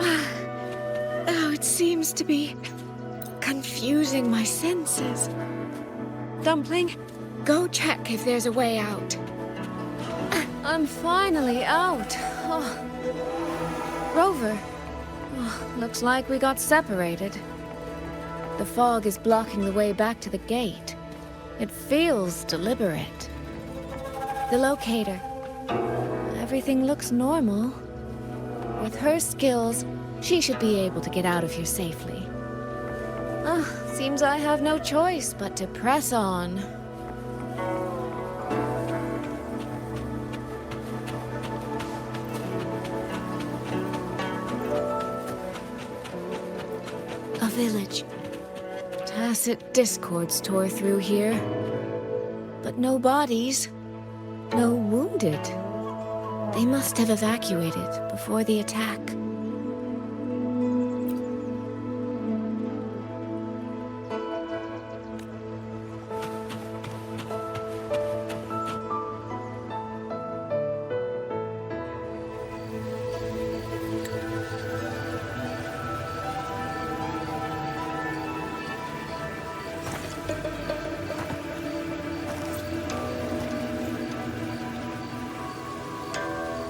Oh, it seems to be confusing my senses. Dumpling, go check if there's a way out. I'm finally out. Oh. Rover. Oh, looks like we got separated. The fog is blocking the way back to the gate. It feels deliberate. The locator. Everything looks normal. With her skills, she should be able to get out of here safely. Seems I have no choice but to press on. A village. Tacit discords tore through here. But no bodies. No wounded. They must have evacuated before the attack.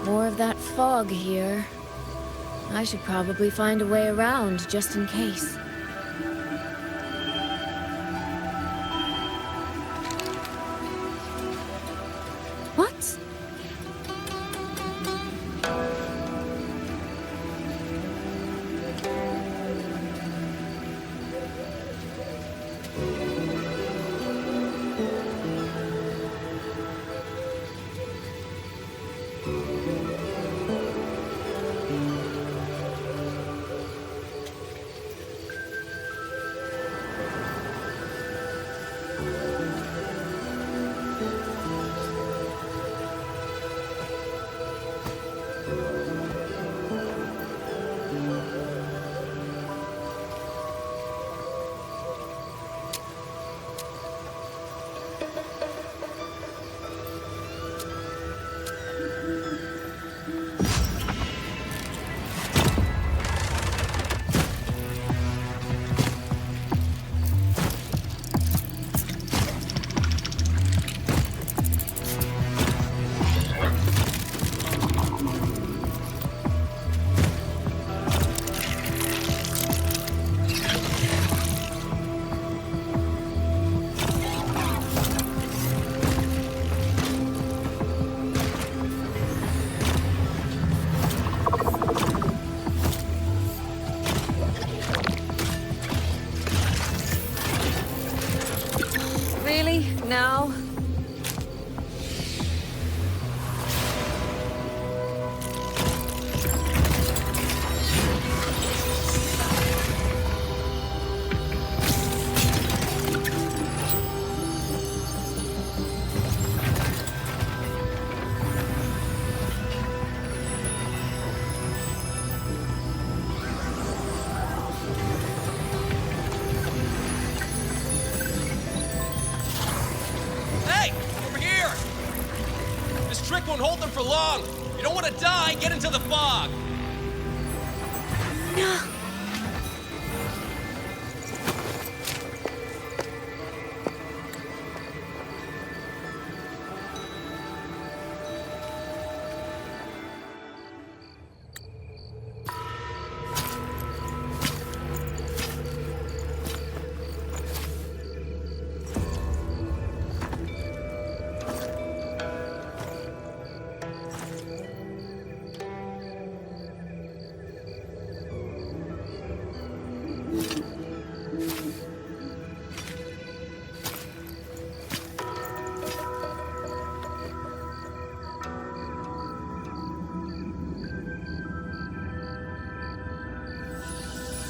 More of that fog here. I should probably find a way around, just in case. What? Now? trick won't hold them for long. You don't want to die, get into the fog. No.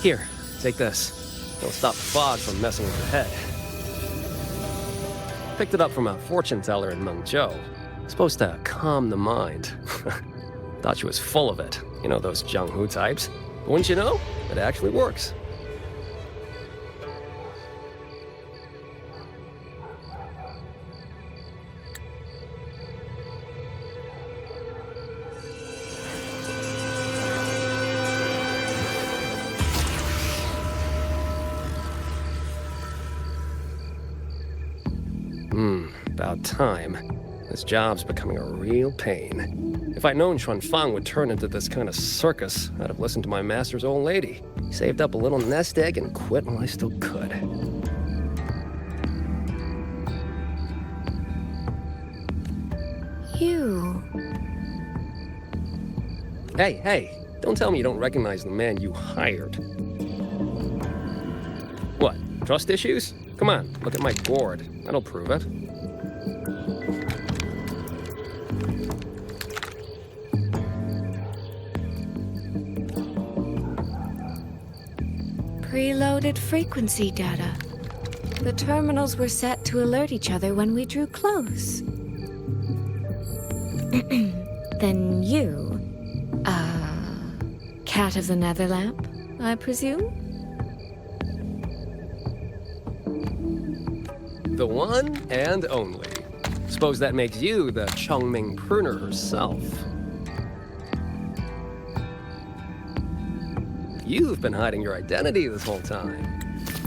Here, take this. It'll stop the fog from messing with your head. Picked it up from a fortune teller in Mengzhou. Supposed to calm the mind. Thought she was full of it. You know, those Jianghu types. But wouldn't you know? It actually works. About time. This job's becoming a real pain. If I'd known Xuanfang would turn into this kind of circus, I'd have listened to my master's old lady. Saved up a little nest egg and quit while I still could. You... Hey, don't tell me you don't recognize the man you hired. What, trust issues? Come on, look at my gourd. That'll prove it. Preloaded frequency data. The terminals were set to alert each other when we drew close. Then you... Cat of the Netherlamp, I presume? The one and only. Suppose that makes you the Chongming pruner herself. You've been hiding your identity this whole time.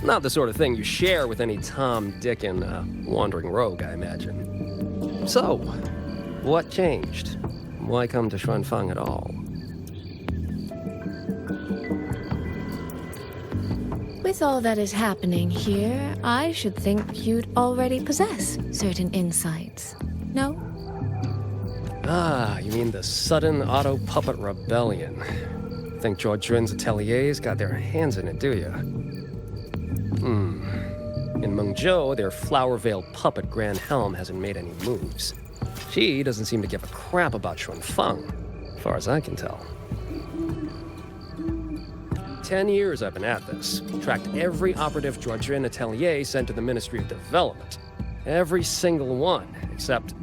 Not the sort of thing you share with any Tom, Dick, and wandering rogue, I imagine. So, what changed? Why come to Xuanfang at all? With all that is happening here, I should think you'd already possess certain insights. No? Ah, you mean the sudden auto-puppet rebellion. Think Zhuojuan's ateliers got their hands in it, do you? In Mengzhou, their Flower Veil puppet Grand Helm hasn't made any moves. She doesn't seem to give a crap about Xuanfang, as far as I can tell. 10 years I've been at this. Tracked every operative Zhuojuan atelier sent to the Ministry of Development. Every single one, except...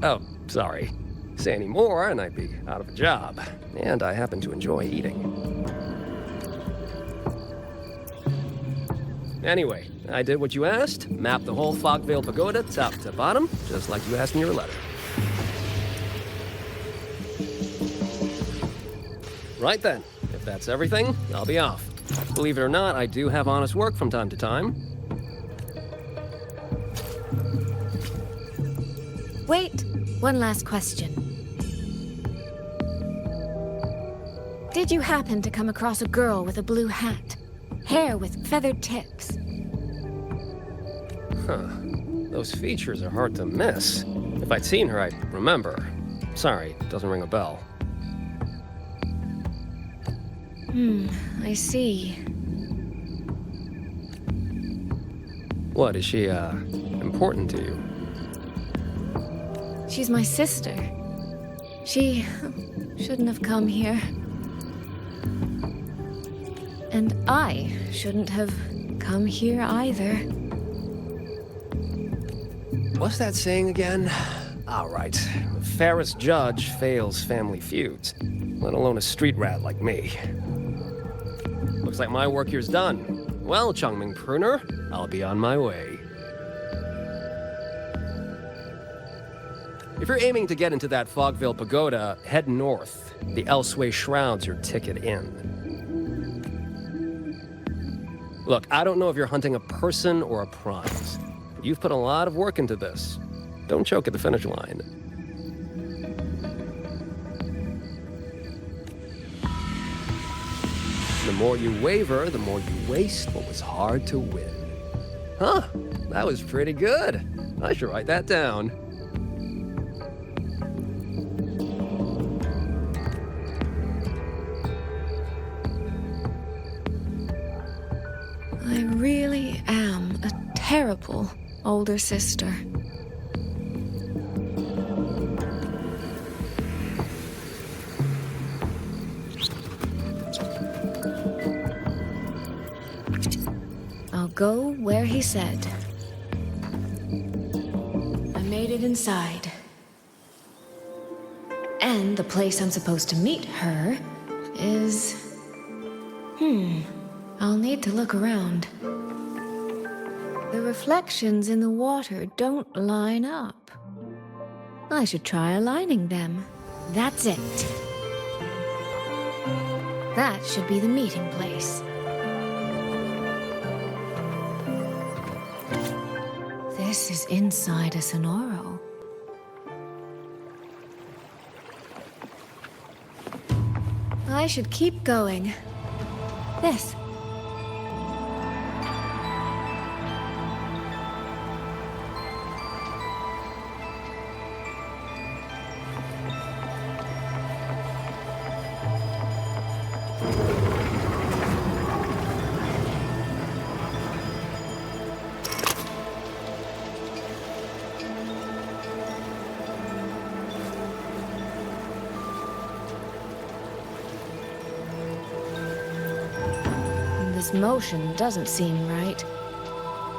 Oh, sorry. Say any more and I'd be out of a job. And I happen to enjoy eating. Anyway, I did what you asked. Mapped the whole Fogvale Pagoda top to bottom, just like you asked in your letter. Right then. If that's everything, I'll be off. Believe it or not, I do have honest work from time to time. Wait, one last question. Did you happen to come across a girl with a blue hat? Hair with feathered tips? Huh. Those features are hard to miss. If I'd seen her, I'd remember. Sorry, doesn't ring a bell. I see. What, is she, important to you? She's my sister. She shouldn't have come here. And I shouldn't have come here either. What's that saying again? All right. Fairest judge fails family feuds, let alone a street rat like me. Looks like my work here's done. Well, Chongming Pruner, I'll be on my way. If you're aiming to get into that Fogville Pagoda, head north. The Elseway Shroud's your ticket in. Look, I don't know if you're hunting a person or a prize. But you've put a lot of work into this. Don't choke at the finish line. The more you waver, the more you waste what was hard to win. Huh, that was pretty good. I should write that down. I really am a terrible older sister. I'll go where he said. I made it inside. And the place I'm supposed to meet her is... I'll need to look around. The reflections in the water don't line up. I should try aligning them. That's it. That should be the meeting place. This is inside a Sonoro. I should keep going. This. This motion doesn't seem right.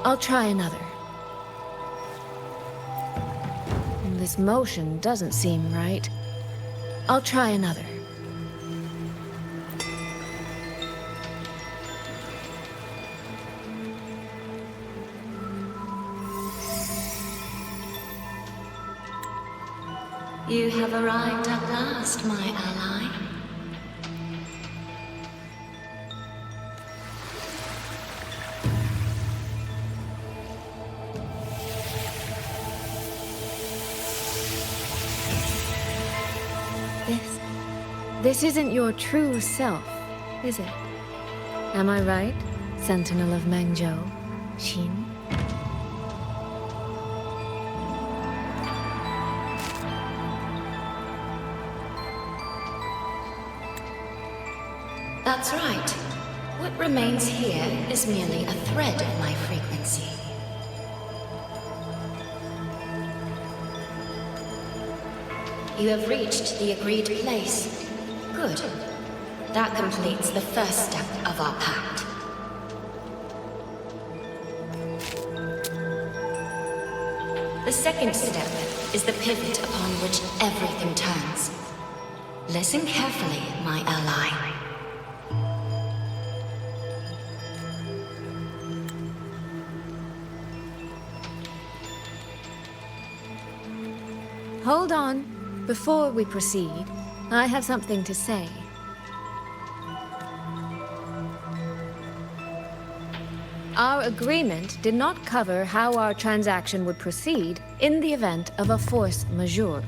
I'll try another. This motion doesn't seem right. I'll try another. You have arrived at last, my ally. This isn't your true self, is it? Am I right, Sentinel of Mangzhou, Xin? That's right. What remains here is merely a thread of my frequency. You have reached the agreed place. Good. That completes the first step of our pact. The second step is the pivot upon which everything turns. Listen carefully, my ally. Hold on. Before we proceed, I have something to say. Our agreement did not cover how our transaction would proceed in the event of a force majeure.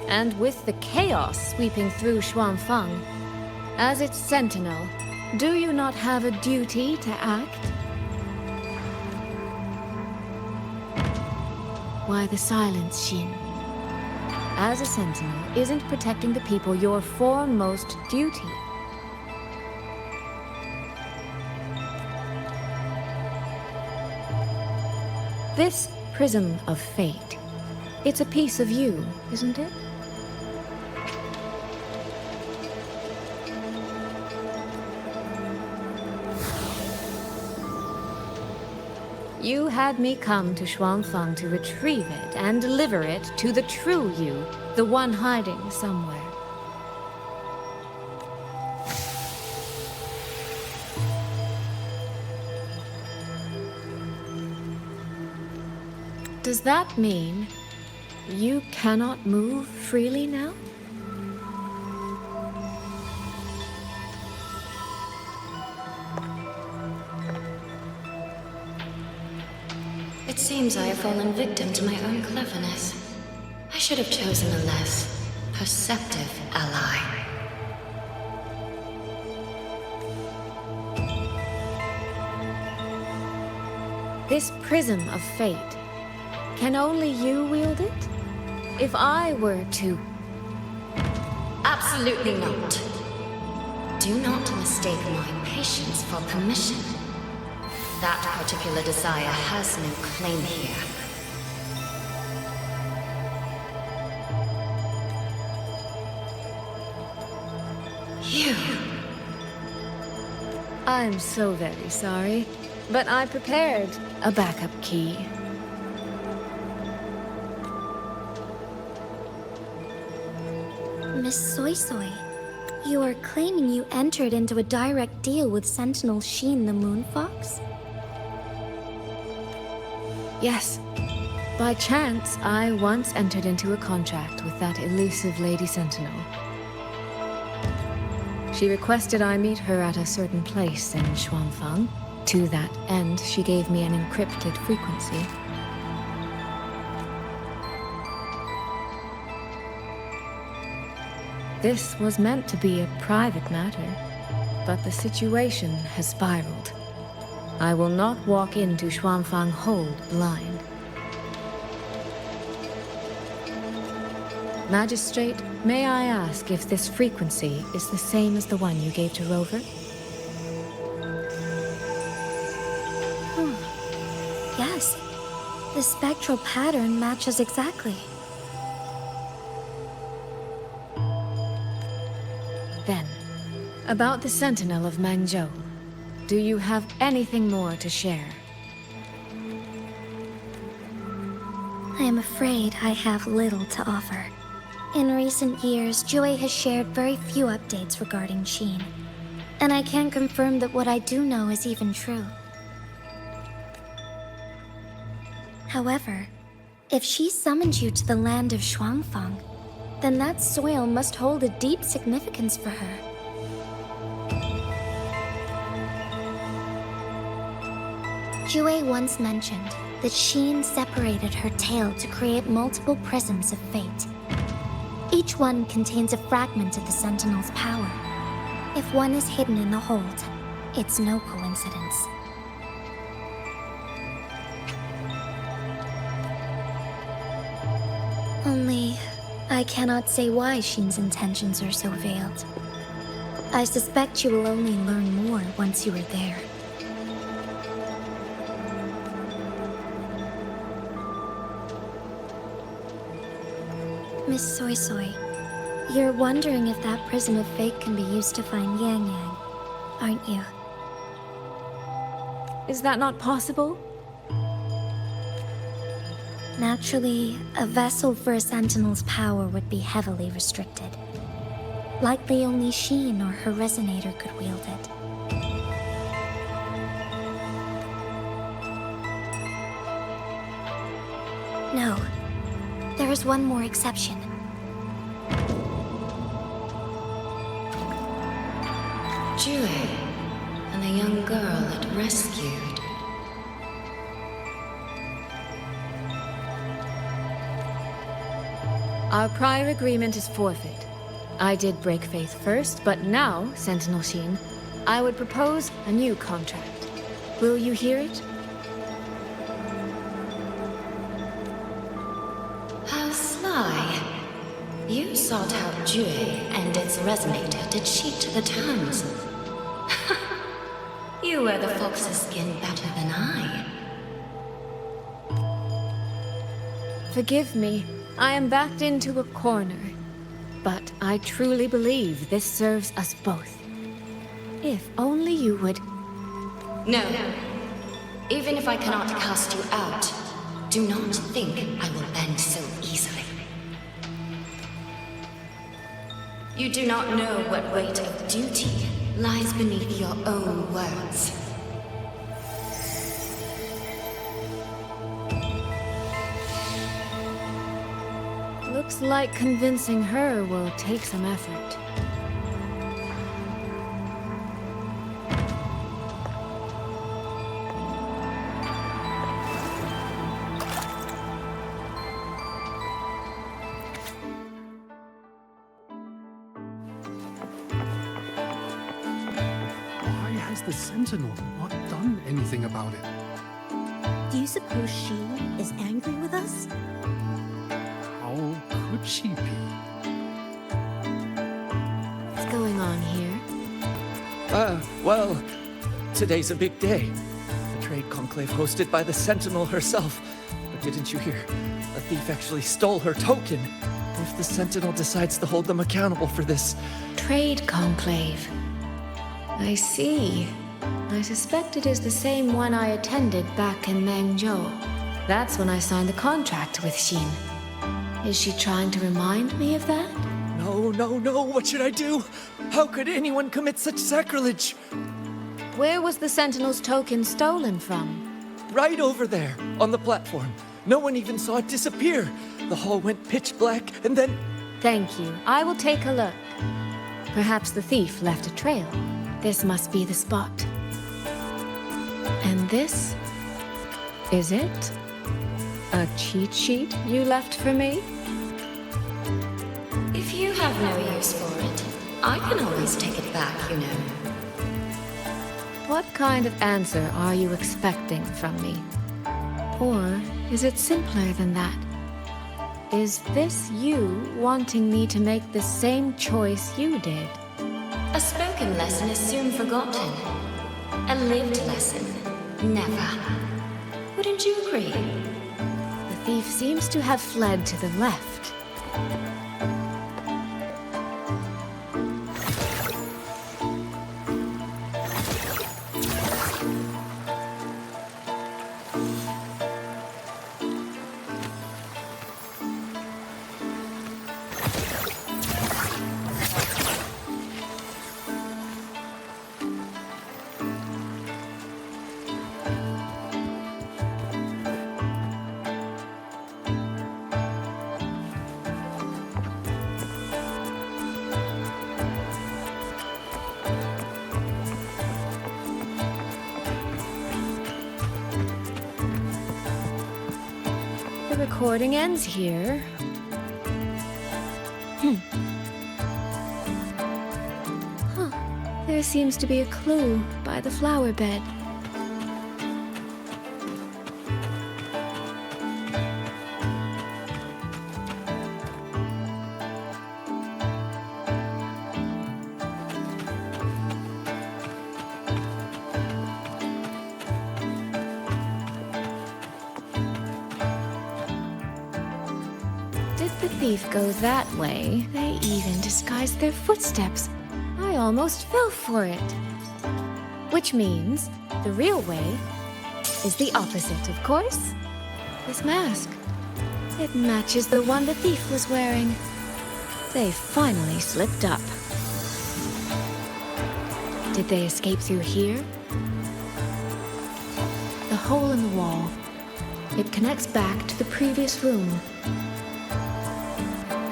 And with the chaos sweeping through Xuanfeng, as its sentinel, do you not have a duty to act? Why the silence, Xin? As a sentinel, isn't protecting the people your foremost duty? This prism of fate, it's a piece of you, isn't it? You had me come to Xuanfeng to retrieve it and deliver it to the true you, the one hiding somewhere. Does that mean you cannot move freely now? It seems I have fallen victim to my own cleverness. I should have chosen a less perceptive ally. This prism of fate, can only you wield it? If I were to... Absolutely not. Do not mistake my patience for permission. That particular desire has no claim here. You... I'm so very sorry, but I prepared a backup key. Miss Soy Soy, you are claiming you entered into a direct deal with Sentinel Sheen the Moonfox? Yes. By chance, I once entered into a contract with that elusive Lady Sentinel. She requested I meet her at a certain place in Xuanfang. To that end, she gave me an encrypted frequency. This was meant to be a private matter, but the situation has spiraled. I will not walk into Xuanfang Hold blind. Magistrate, may I ask if this frequency is the same as the one you gave to Rover? Yes. The spectral pattern matches exactly. Then, about the Sentinel of Mangzhou, do you have anything more to share? I am afraid I have little to offer. In recent years, Joy has shared very few updates regarding Sheen, and I can't confirm that what I do know is even true. However, if she summoned you to the land of Xuanfang, then that soil must hold a deep significance for her. Jue once mentioned that Sheen separated her tail to create multiple prisms of fate. Each one contains a fragment of the Sentinel's power. If one is hidden in the hold, it's no coincidence. Only, I cannot say why Sheen's intentions are so veiled. I suspect you will only learn more once you are there. Miss Soy Soy, you're wondering if that prism of fate can be used to find Yang Yang, aren't you? Is that not possible? Naturally, a vessel for a Sentinel's power would be heavily restricted. Likely only Sheen or her resonator could wield it. No. There is one more exception. Jue, and the young girl it rescued. Our prior agreement is forfeit. I did break faith first, but now, Sentinel Sheen, I would propose a new contract. Will you hear it? How sly. You sought out Jue and its resonator to cheat the terms. You wear the fox's skin better than I. Forgive me. I am backed into a corner. But I truly believe this serves us both. If only you would... No. Even if I cannot cast you out, do not think I will bend so easily. You do not know what weight of duty lies beneath your own words. Looks like convincing her will take some effort. Why has the Sentinel not done anything about it? Do you suppose she is angry with us? How could she be? What's going on here? Well, today's a big day. The trade conclave hosted by the Sentinel herself. But didn't you hear? A thief actually stole her token. If the Sentinel decides to hold them accountable for this... Trade conclave. I see. I suspect it is the same one I attended back in Mengzhou. That's when I signed the contract with Xin. Is she trying to remind me of that? No, what should I do? How could anyone commit such sacrilege? Where was the Sentinel's token stolen from? Right over there, on the platform. No one even saw it disappear. The hall went pitch black, and then... Thank you. I will take a look. Perhaps the thief left a trail. This must be the spot. And this? Is it? A cheat sheet you left for me? If you have no use for it, I can always take it back, you know. What kind of answer are you expecting from me? Or is it simpler than that? Is this you wanting me to make the same choice you did? A spoken lesson is soon forgotten. A lived lesson, never. Wouldn't you agree? The thief seems to have fled to the left. The recording ends here. There seems to be a clue by the flower bed. The thief go that way. They even disguised their footsteps. I almost fell for it. Which means the real way is the opposite, of course. This mask. It matches the one the thief was wearing. They finally slipped up. Did they escape through here? The hole in the wall. It connects back to the previous room.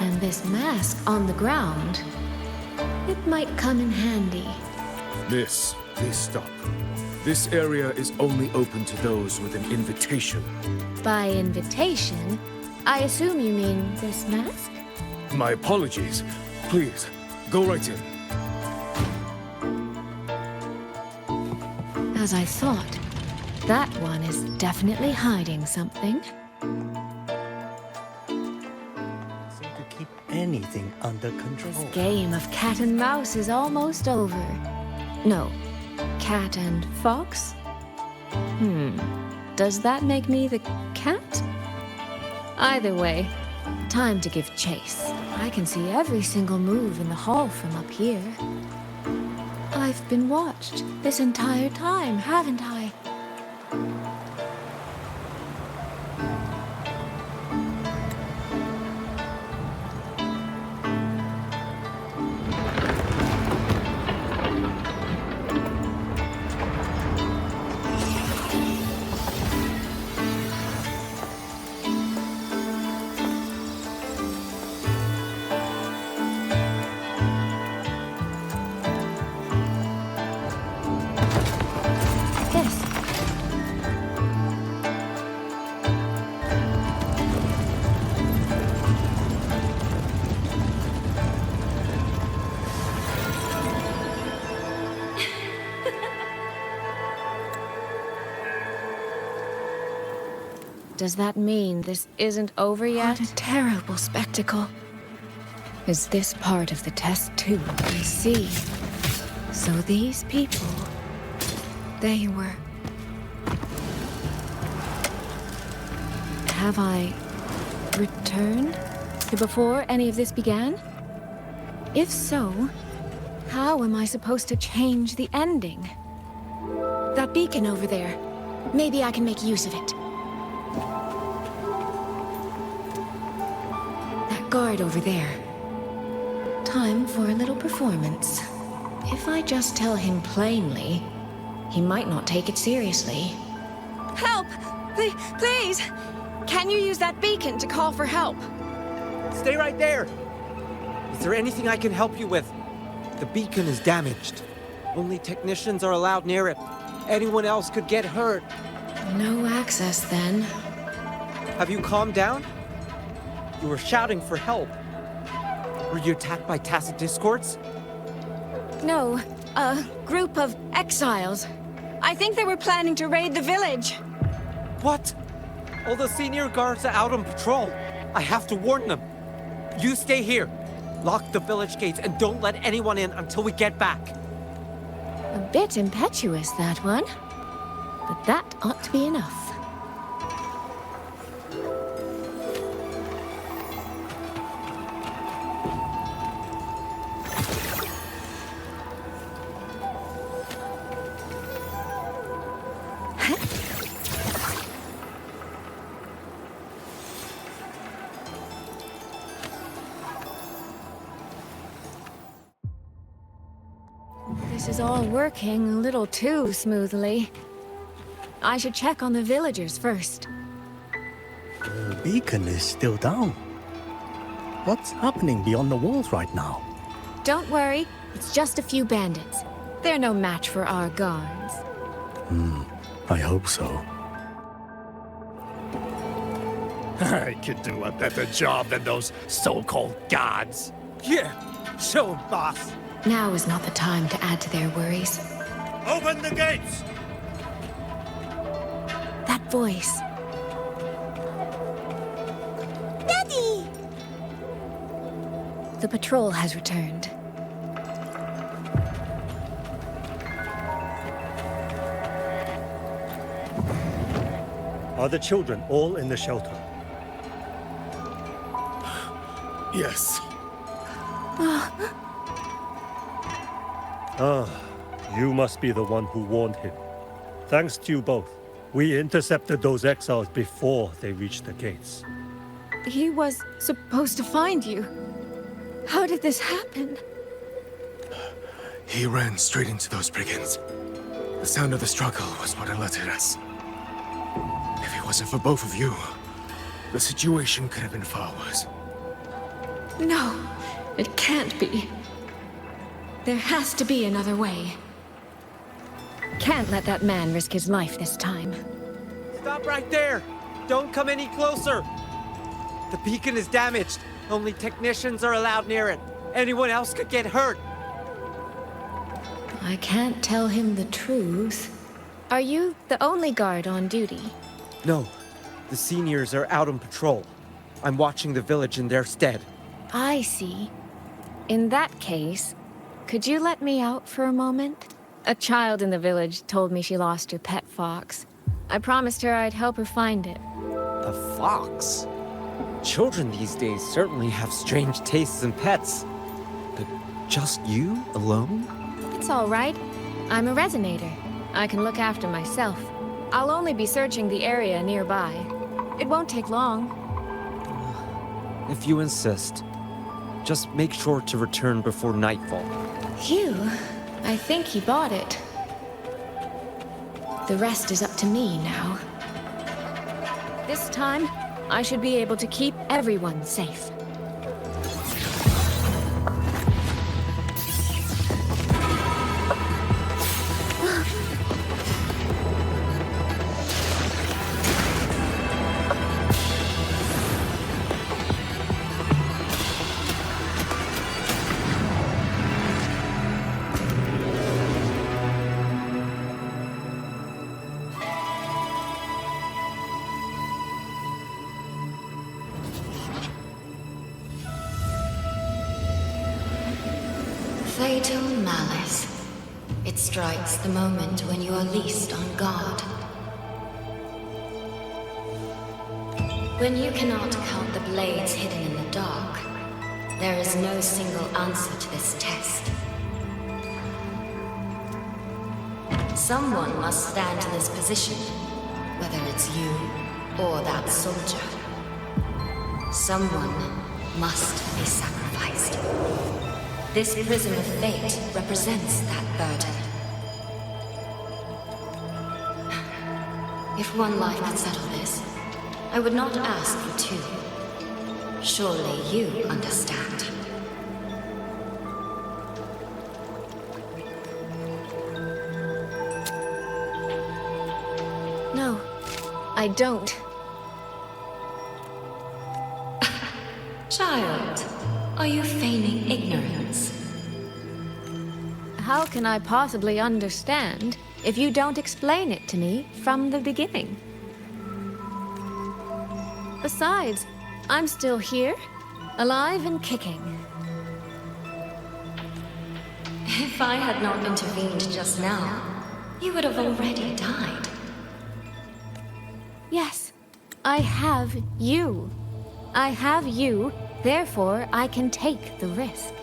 And this mask on the ground, it might come in handy. Miss, please stop. This area is only open to those with an invitation. By invitation, I assume you mean this mask? My apologies. Please, go right in. As I thought, that one is definitely hiding something. Anything under control. This game of cat and mouse is almost over. No, cat and fox? Does that make me the cat? Either way, time to give chase. I can see every single move in the hall from up here. I've been watched this entire time, haven't I? Does that mean this isn't over yet? What a terrible spectacle. Is this part of the test too? I see. So these people, they were... Have I returned to before any of this began? If so, how am I supposed to change the ending? That beacon over there. Maybe I can make use of it. That guard over there. Time for a little performance. If I just tell him plainly, he might not take it seriously. Help! Please! Can you use that beacon to call for help? Stay right there! Is there anything I can help you with? The beacon is damaged. Only technicians are allowed near it. Anyone else could get hurt. No access, then. Have you calmed down? You were shouting for help. Were you attacked by tacit discords? No, a group of exiles. I think they were planning to raid the village. What? All the senior guards are out on patrol. I have to warn them. You stay here. Lock the village gates and don't let anyone in until we get back. A bit impetuous, that one. But that ought to be enough. This is all working a little too smoothly. I should check on the villagers first. The beacon is still down. What's happening beyond the walls right now? Don't worry, it's just a few bandits. They're no match for our guards. I hope so. I could do a better job than those so-called gods. Yeah, show 'em, boss. Now is not the time to add to their worries. Open the gates! That voice. Daddy! The patrol has returned. Are the children all in the shelter? Yes. You must be the one who warned him. Thanks to you both. We intercepted those exiles before they reached the gates. He was supposed to find you. How did this happen? He ran straight into those brigands. The sound of the struggle was what alerted us. If it wasn't for both of you, the situation could have been far worse. No, it can't be. There has to be another way. Can't let that man risk his life this time. Stop right there! Don't come any closer! The beacon is damaged. Only technicians are allowed near it. Anyone else could get hurt. I can't tell him the truth. Are you the only guard on duty? No, the seniors are out on patrol. I'm watching the village in their stead. I see. In that case, could you let me out for a moment? A child in the village told me she lost her pet fox. I promised her I'd help her find it. A fox? Children these days certainly have strange tastes in pets. But just you alone? It's all right. I'm a resonator. I can look after myself. I'll only be searching the area nearby. It won't take long. If you insist. Just make sure to return before nightfall. Phew. I think he bought it. The rest is up to me now. This time, I should be able to keep everyone safe. fatal malice. It strikes the moment when you are least on guard. When you cannot count the blades hidden in the dark, there is no single answer to this test. Someone must stand in this position, whether it's you or that soldier. Someone must be sacrificed. This prism of fate represents that burden. If one life could settle this, I would not ask for two. Surely you understand. No, I don't. Child, are you feigning ignorance? How can I possibly understand if you don't explain it to me from the beginning? Besides, I'm still here, alive and kicking. If I had not intervened just now, you would have already died. Yes, I have you. I have you, therefore I can take the risk.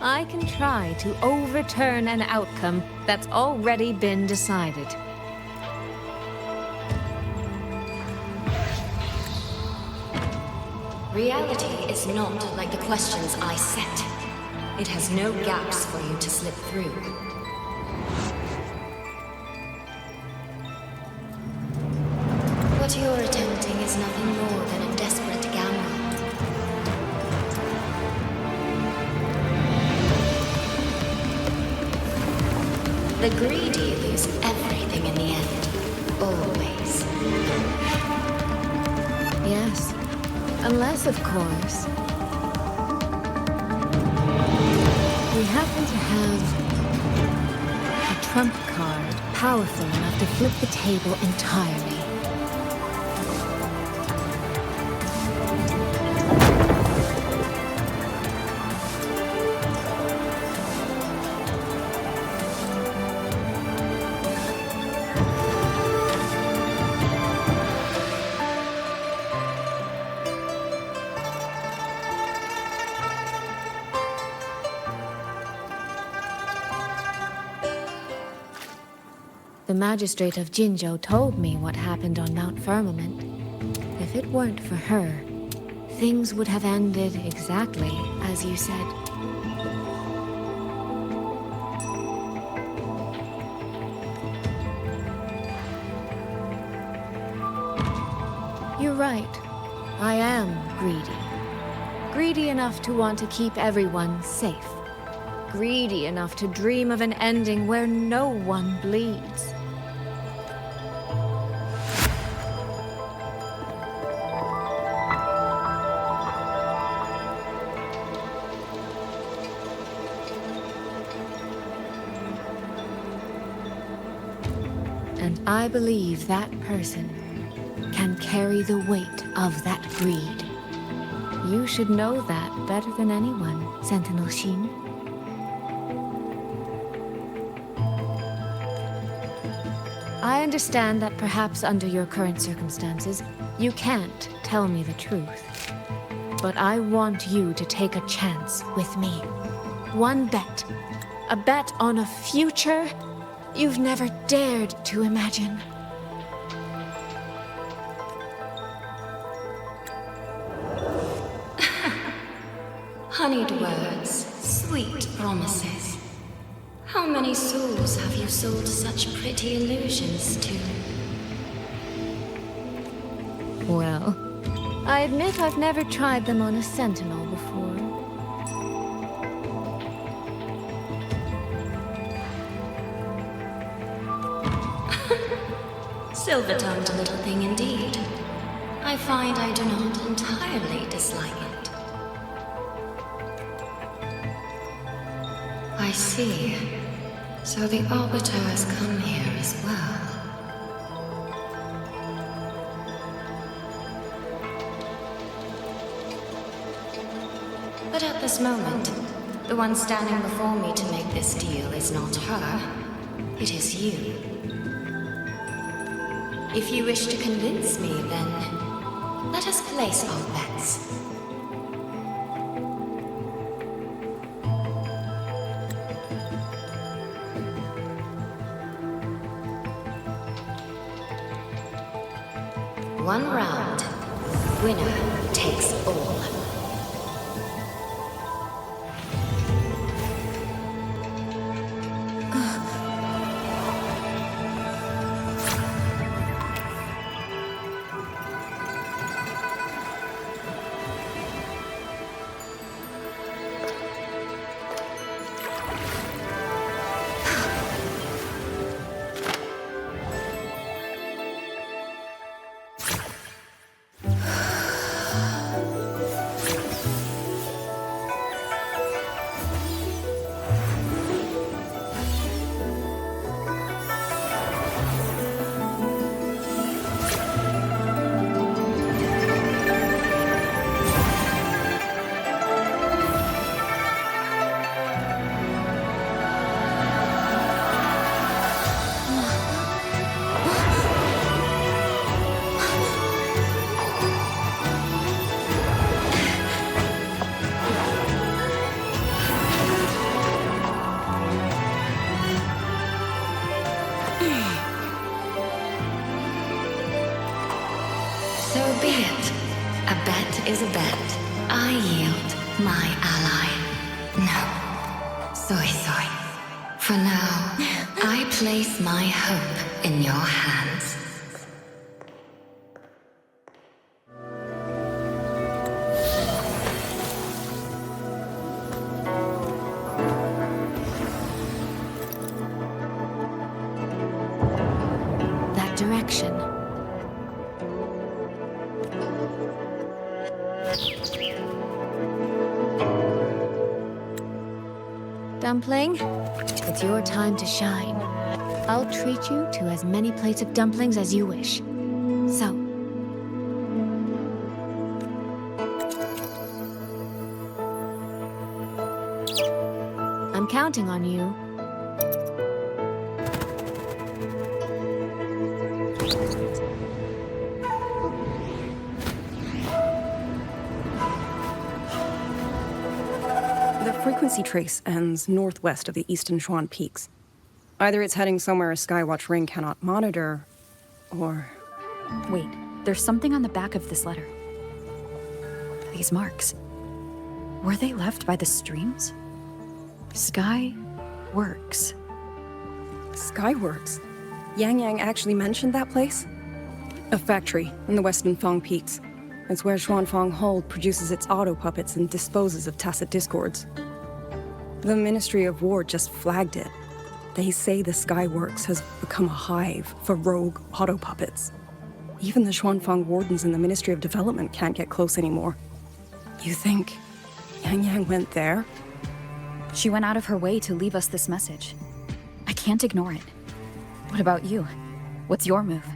I can try to overturn an outcome that's already been decided. Reality is not like the questions I set. It has no gaps for you to slip through. What you're attempting is nothing more than a desperate gamble. The greedy lose everything in the end. Always. Yes, unless, of course, we happen to have a trump card powerful enough to flip the table entirely. The magistrate of Jinzhou told me what happened on Mount Firmament. If it weren't for her, things would have ended exactly as you said. You're right. I am greedy. Greedy enough to want to keep everyone safe. Greedy enough to dream of an ending where no one bleeds. And I believe that person can carry the weight of that greed. You should know that better than anyone, Sentinel Xin. I understand that perhaps under your current circumstances, you can't tell me the truth. But I want you to take a chance with me. One bet. A bet on a future you've never dared to imagine. Honeyed words, sweet promises. How many souls have you sold such pretty illusions to? Well, I admit I've never tried them on a sentinel before. Silver-tongued little thing indeed. I find I do not entirely dislike it. I see. So the Arbiter has come here as well. But at this moment, The one standing before me to make this deal is not her. It is you. If you wish to convince me, then let us place our bets. One round. Winner takes all. Is a bet. I yield my ally. No. Soy. For now, I place my hope in your hands. That direction. Dumpling, it's your time to shine. I'll treat you to as many plates of dumplings as you wish. So, I'm counting on you. The frequency trace ends northwest of the eastern Xuan Peaks. Either it's heading somewhere a Skywatch ring cannot monitor, or... Wait, there's something on the back of this letter. These marks. Were they left by the streams? Skyworks. Skyworks? Yang actually mentioned that place? A factory in the western Feng Peaks. It's where Xuanfang Hold produces its auto puppets and disposes of tacit discords. The Ministry of War just flagged it. They say the Skyworks has become a hive for rogue auto puppets. Even the Xuanfang wardens in the Ministry of Development can't get close anymore. You think Yang went there? She went out of her way to leave us this message. I can't ignore it. What about you? What's your move?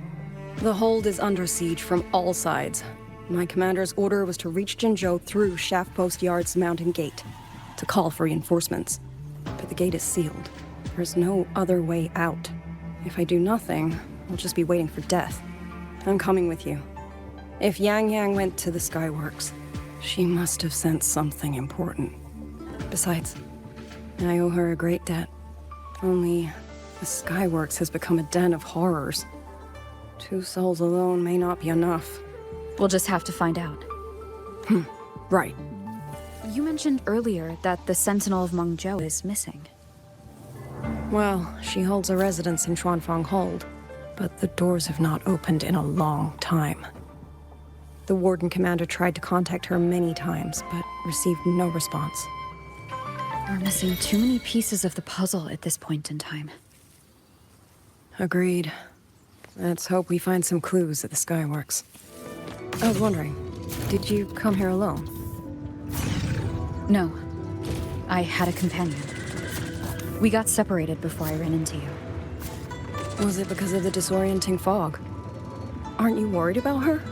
The hold is under siege from all sides. My commander's order was to reach Jinzhou through Shaft Post Yard's mountain gate, to call for reinforcements. But the gate is sealed. There's no other way out. If I do nothing, I'll just be waiting for death. I'm coming with you. If Yang went to the Skyworks, she must have sent something important. Besides, I owe her a great debt. Only, the Skyworks has become a den of horrors. 2 souls alone may not be enough. We'll just have to find out. Right. You mentioned earlier that the Sentinel of Mengzhou is missing. Well, she holds a residence in Xuanfang Hold, but the doors have not opened in a long time. The Warden Commander tried to contact her many times, but received no response. We're missing too many pieces of the puzzle at this point in time. Agreed. Let's hope we find some clues at the Skyworks. I was wondering, did you come here alone? No. I had a companion. We got separated before I ran into you. Was it because of the disorienting fog? Aren't you worried about her?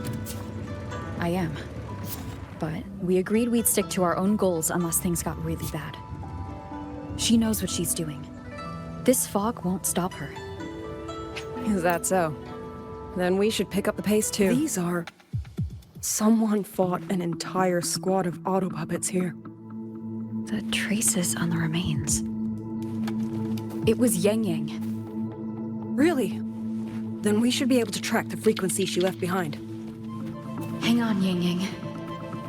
I am. But we agreed we'd stick to our own goals unless things got really bad. She knows what she's doing. This fog won't stop her. Is that so? Then we should pick up the pace too. These are... Someone fought an entire squad of auto puppets here. The traces on the remains. It was Yang Yang. Really? Then we should be able to track the frequency she left behind. Hang on, Yang Yang.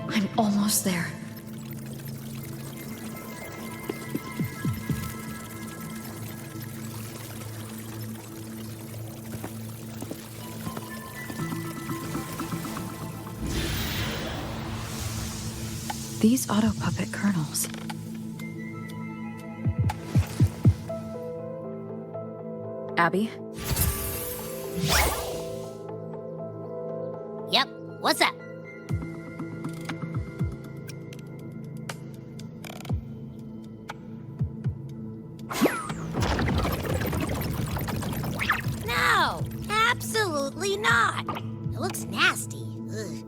I'm almost there. These auto puppet kernels. Abby? Yep, what's up? No, absolutely not. It looks nasty. Ugh.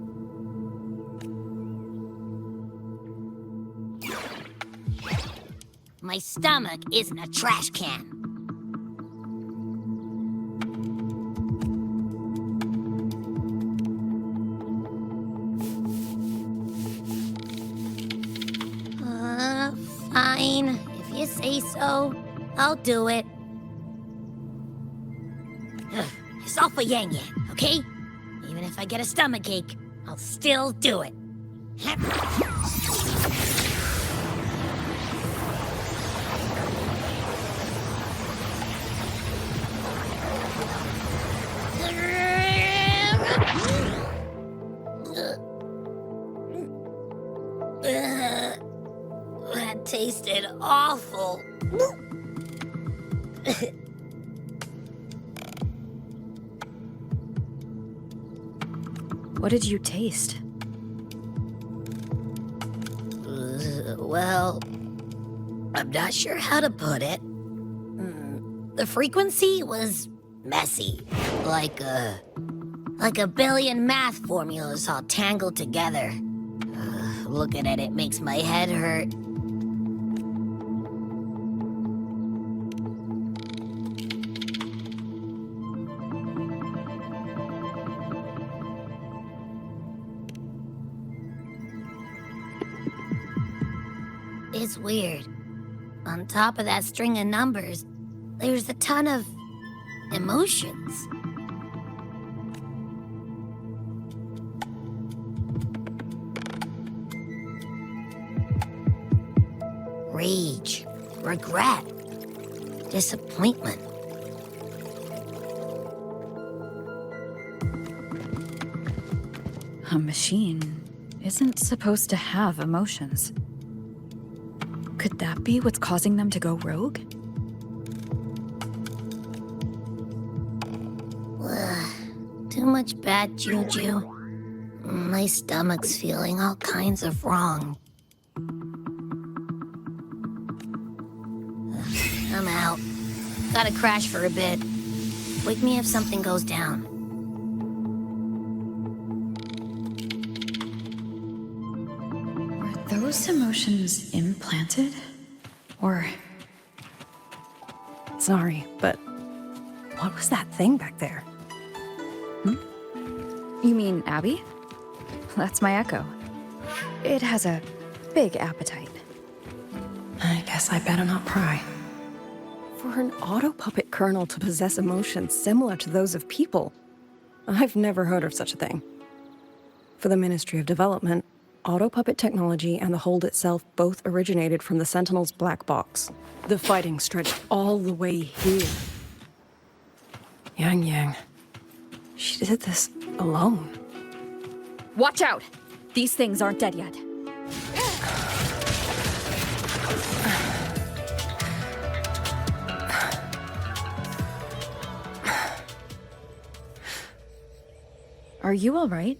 My stomach isn't a trash can. Fine. If you say so, I'll do it. Ugh, it's all for Yang Yang, okay? Even if I get a stomachache, I'll still do it. That tasted awful. What did you taste? Well, I'm not sure how to put it. The frequency was messy, like a billion math formulas all tangled together. Looking at it makes my head hurt. It's weird. On top of that string of numbers, there's a ton of emotions. Rage, regret, disappointment. A machine isn't supposed to have emotions. Could that be what's causing them to go rogue? Too much bad juju. My stomach's feeling all kinds of wrong. I'm out. Gotta crash for a bit. Wake me if something goes down. Were those emotions implanted? Or... Sorry, but what was that thing back there? You mean Abby? That's my echo. It has a big appetite. I guess I better not pry. For an auto puppet kernel to possess emotions similar to those of people, I've never heard of such a thing. For the Ministry of Development, auto puppet technology and the hold itself both originated from the Sentinel's black box. The fighting stretched all the way here. Yang Yang. She did this alone. Watch out! These things aren't dead yet. Are you all right?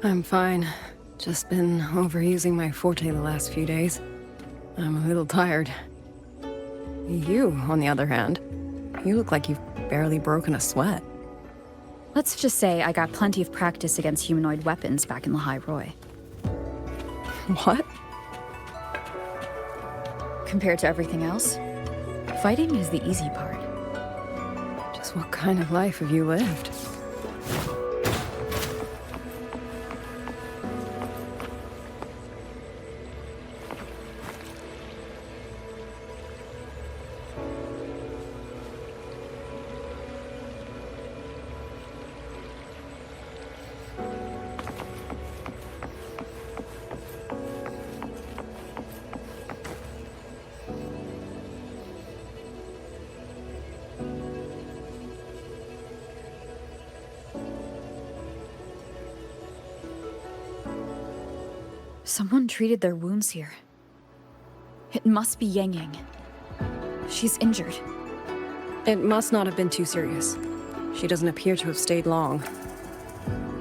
I'm fine. Just been overusing my forte the last few days. I'm a little tired. You, on the other hand, you look like you've barely broken a sweat. Let's just say I got plenty of practice against humanoid weapons back in the High Roy. What? compared to everything else. Fighting is the easy part. Just what kind of life have you lived? Someone treated their wounds here. It must be Yang Yang. She's injured. It must not have been too serious. She doesn't appear to have stayed long.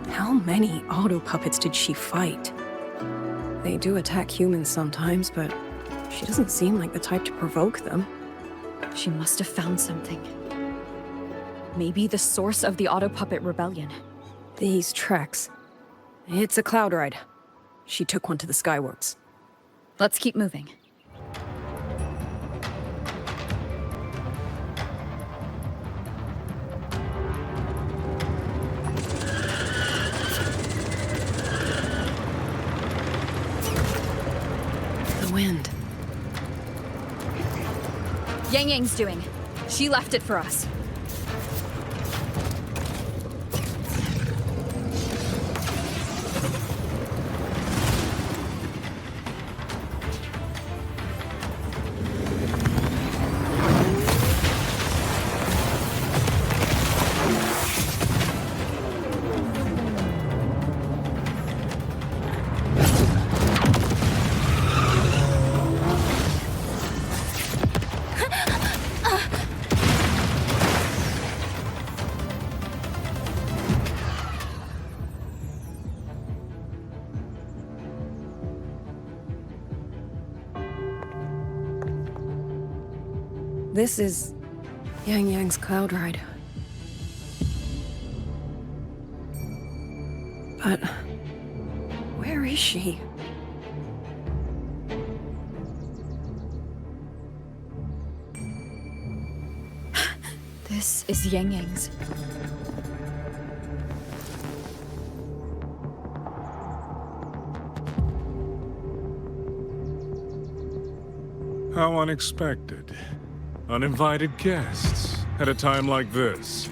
How many auto puppets did she fight? They do attack humans sometimes, but she doesn't seem like the type to provoke them. She must have found something. Maybe the source of the auto puppet rebellion. These treks. It's a cloud ride. She took one to the Skyworks. Let's keep moving. The wind. Yang Yang's doing. She left it for us. This is Yang Yang's cloud ride. But where is she? This is Yang Yang's. How unexpected. Uninvited guests at a time like this.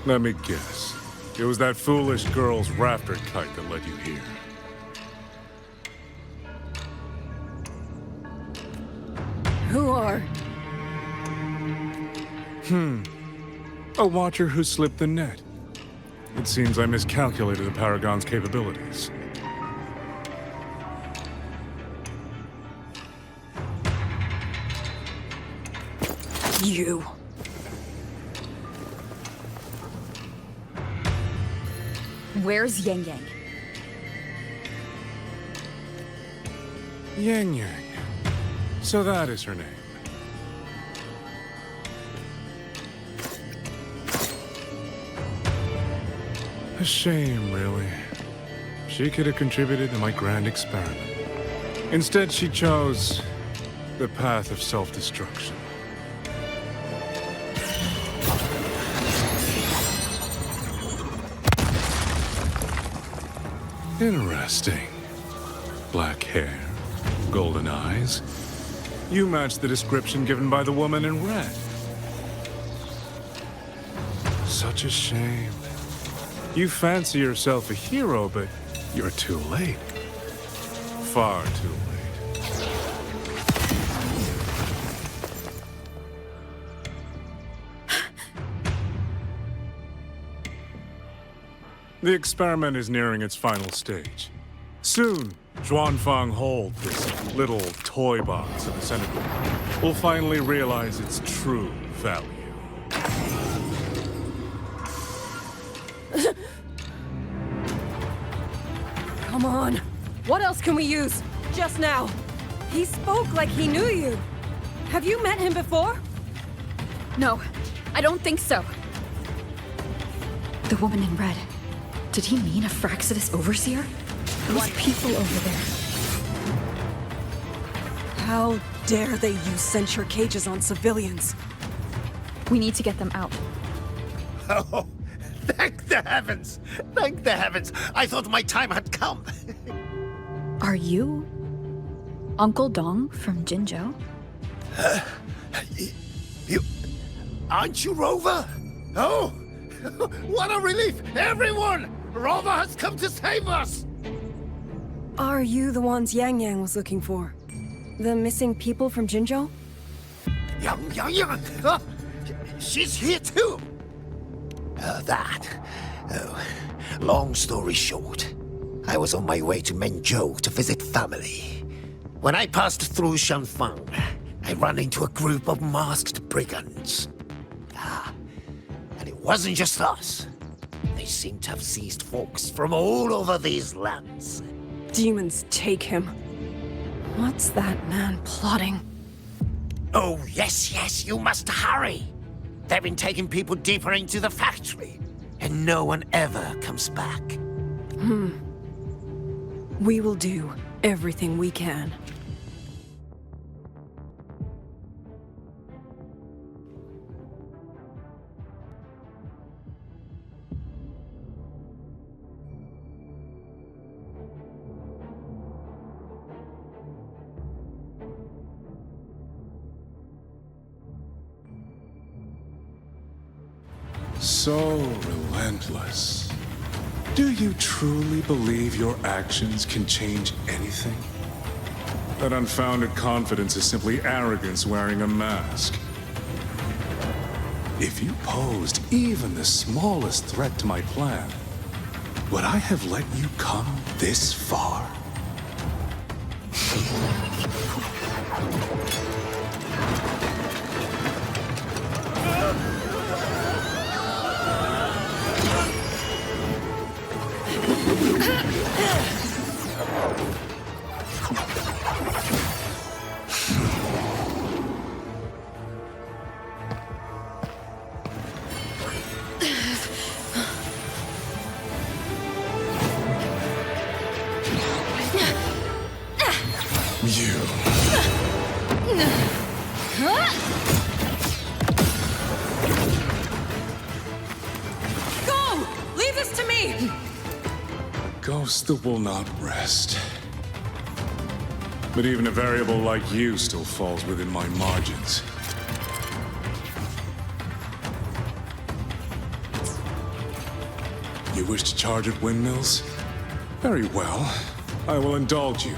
Let me guess. It was that foolish girl's rafter kite that led you here. Who are? A watcher who slipped the net. It seems I miscalculated the Paragon's capabilities. You. Where's Yang Yang? Yang Yang. So that is her name. A shame, really. She could have contributed to my grand experiment. Instead, she chose the path of self-destruction. Interesting. Black hair, golden eyes. You match the description given by the woman in red. Such a shame. You fancy yourself a hero, but you're too late. Far too late. The experiment is nearing its final stage. Soon, Xuanling Hold, this little toy box in the center, will finally realize its true value. Come on. What else can we use? Just now. He spoke like he knew you. Have you met him before? No, I don't think so. The woman in red. Did he mean a Fraxidus overseer? Those people over there. How dare they use censure cages on civilians? We need to get them out. Oh, thank the heavens! Thank the heavens! I thought my time had come. Are you Uncle Dong from Jinzhou? You... Aren't you Rover? Oh! What a relief! Everyone! Rover has come to save us! Are you the ones Yang Yang was looking for? The missing people from Jinzhou? Yang! She's here too! Long story short, I was on my way to Mengzhou to visit family. When I passed through Shanfang, I ran into a group of masked brigands. And it wasn't just us. They seem to have seized folks from all over these lands. Demons take him. What's that man plotting? Oh, yes, you must hurry. They've been taking people deeper into the factory, and no one ever comes back. We will do everything we can. So relentless. Do you truly believe your actions can change anything? That unfounded confidence is simply arrogance wearing a mask. If you posed even the smallest threat to my plan, would I have let you come this far? Go! Leave this to me! Ghost that will not rest. But even a variable like you still falls within my margins. You wish to charge at windmills? Very well. I will indulge you.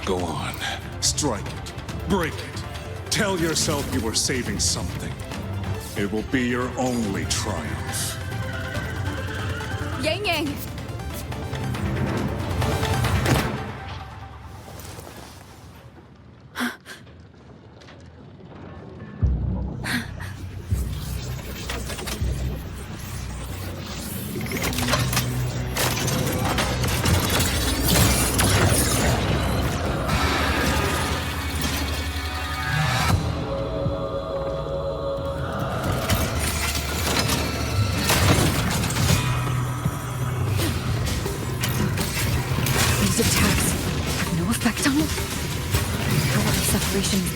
Go on. Strike it. Break it. Tell yourself you were saving something. It will be your only triumph. Yang Yang!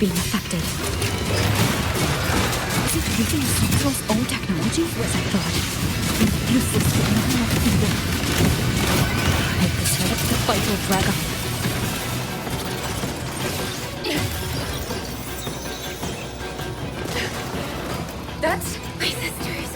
Being affected. Is it using Central's own technology? As I thought. Useless but not enough evil. I have to set up the fight will drag on. That's my sisters.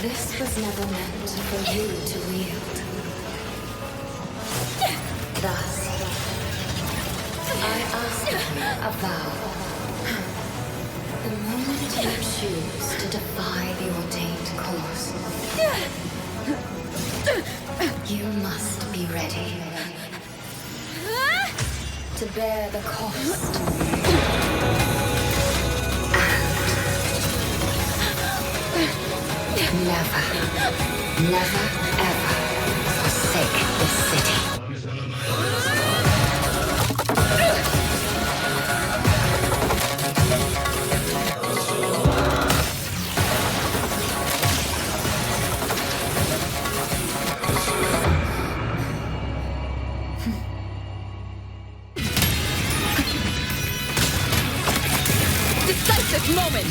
This was never meant for you to wield. Thus, I ask of you a vow. The moment you choose to defy the ordained course, you must be ready to bear the cost. Never, ever forsake this city. decisive moment!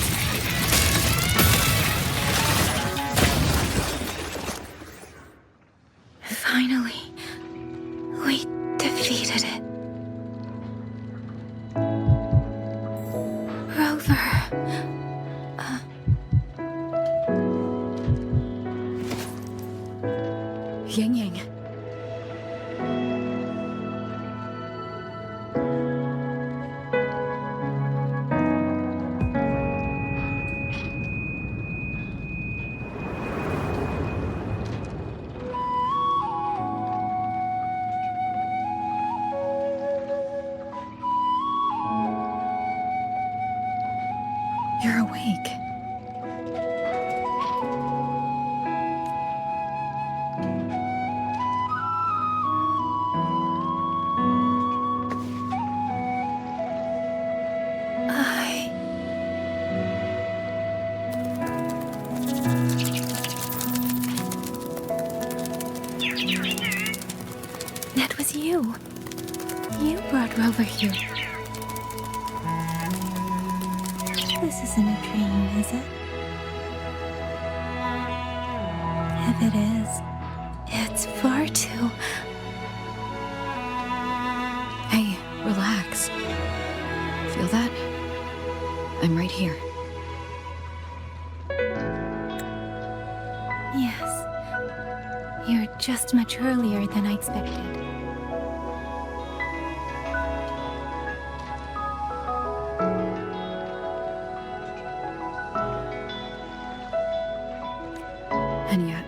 Finally, we defeated it. Rover. Yang Yang. You're awake. That was you. You brought Rover here. This isn't a dream, is it? If it is, it's far too... Hey, relax. Feel that? I'm right here. Yes. You're just much earlier than I expected. And yet,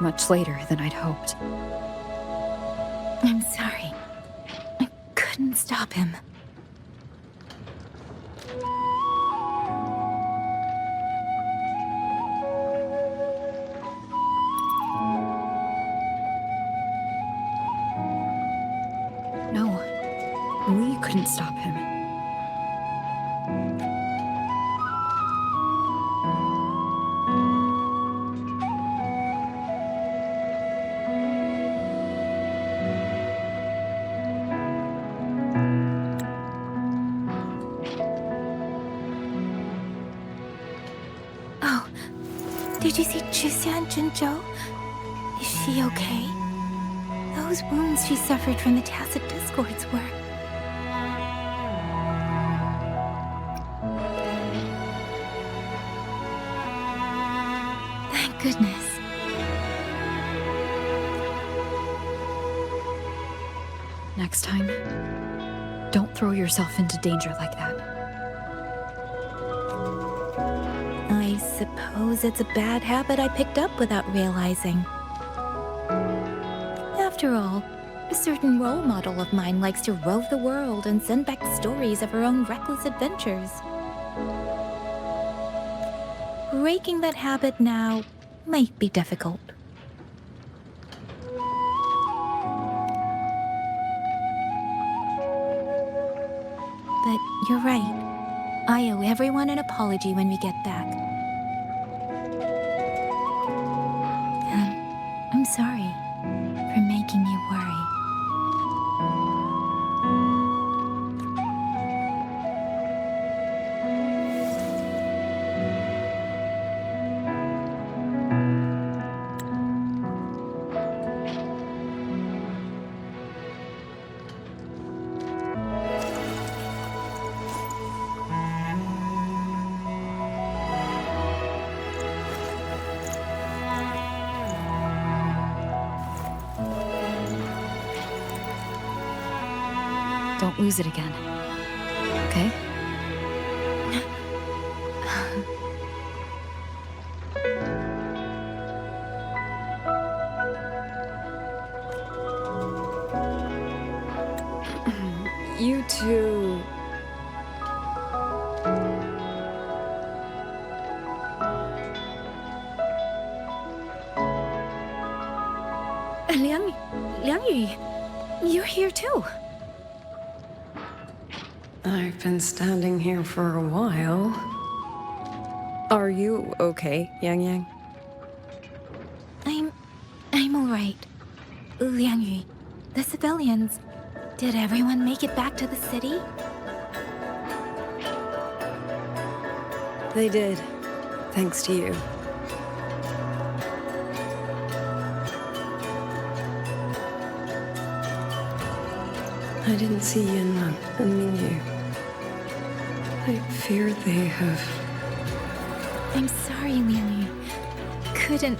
much later than I'd hoped. I'm sorry. I couldn't stop him. No, we couldn't stop him. Oh, did you see Xuan Jinzhou? Is she okay? Those wounds she suffered from the Tacit Discords were... Thank goodness. Next time, don't throw yourself into danger like that. I suppose it's a bad habit I picked up without realizing. After all, a certain role model of mine likes to rove the world and send back stories of her own reckless adventures. Breaking that habit now might be difficult. But you're right. I owe everyone an apology when we get back. And I'm sorry for making you worry. Don't lose it again. Okay? You two... Liang Yu, you're here too. I've been standing here for a while. Are you okay, Yang Yang? I'm all right. Liang Yu, the civilians, did everyone make it back to the city? They did. Thanks to you. I didn't see Yin and Mingyu. I fear they have... I'm sorry, Lianyu. Couldn't...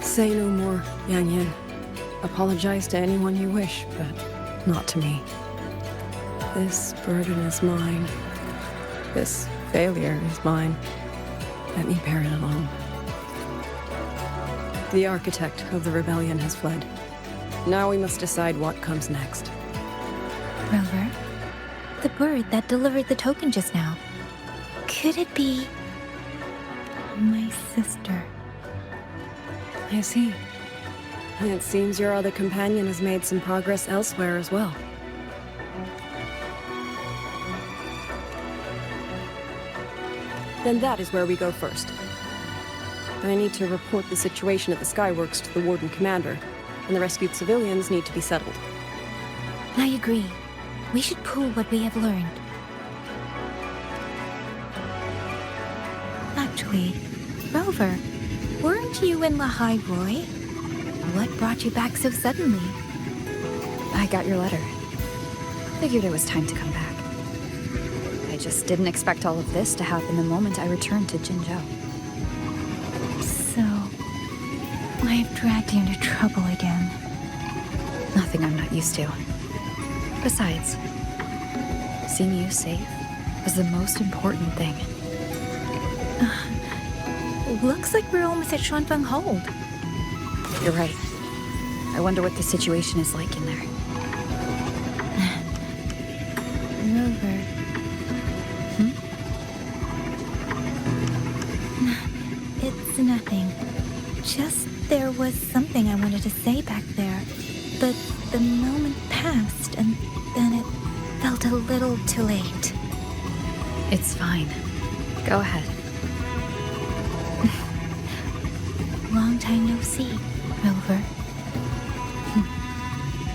Say no more, Yang Yin. Apologize to anyone you wish, but not to me. This burden is mine. This failure is mine. Let me bear it alone. The architect of the rebellion has fled. Now we must decide what comes next. Rover, the bird that delivered the token just now. Could it be... my sister? I see. It seems your other companion has made some progress elsewhere as well. Then that is where we go first. I need to report the situation at the Skyworks to the Warden Commander, and the rescued civilians need to be settled. I agree. We should pool what we have learned. Actually, Rover, weren't you in Lahai Roy? What brought you back so suddenly? I got your letter. Figured it was time to come back. I just didn't expect all of this to happen the moment I returned to Jinzhou. So, I've dragged you into trouble again. Nothing I'm not used to. Besides, seeing you safe was the most important thing. Looks like we're almost at Xuanfeng Hold. You're right. I wonder what the situation is like in there. Rover. It's nothing. Just there was something I wanted to say back there. But the moment passed, and then it felt a little too late. It's fine. Go ahead. Long time no see, Rover.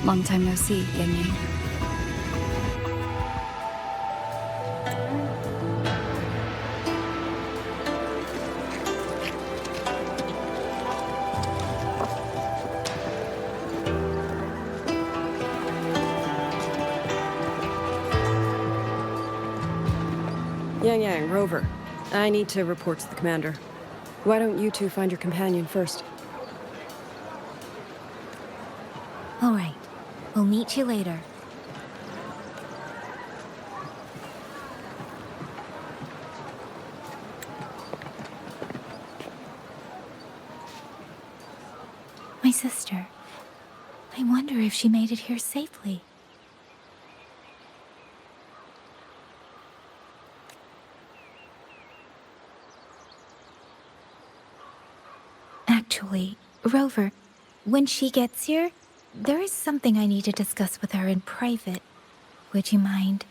Long time no see, Yang Yang. Yang, Rover. I need to report to the commander. Why don't you two find your companion first? All right. We'll meet you later. My sister. I wonder if she made it here safely. Actually, Rover, when she gets here, there is something I need to discuss with her in private. Would you mind?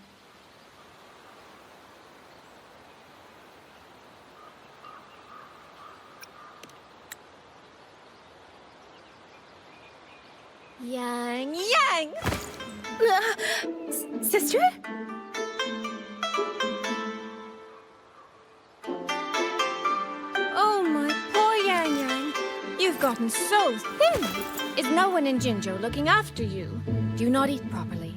Yang! Sister? Oh, my poor Yang. You've gotten so thin. Is no one in Jinzhou looking after you? Do you not eat properly?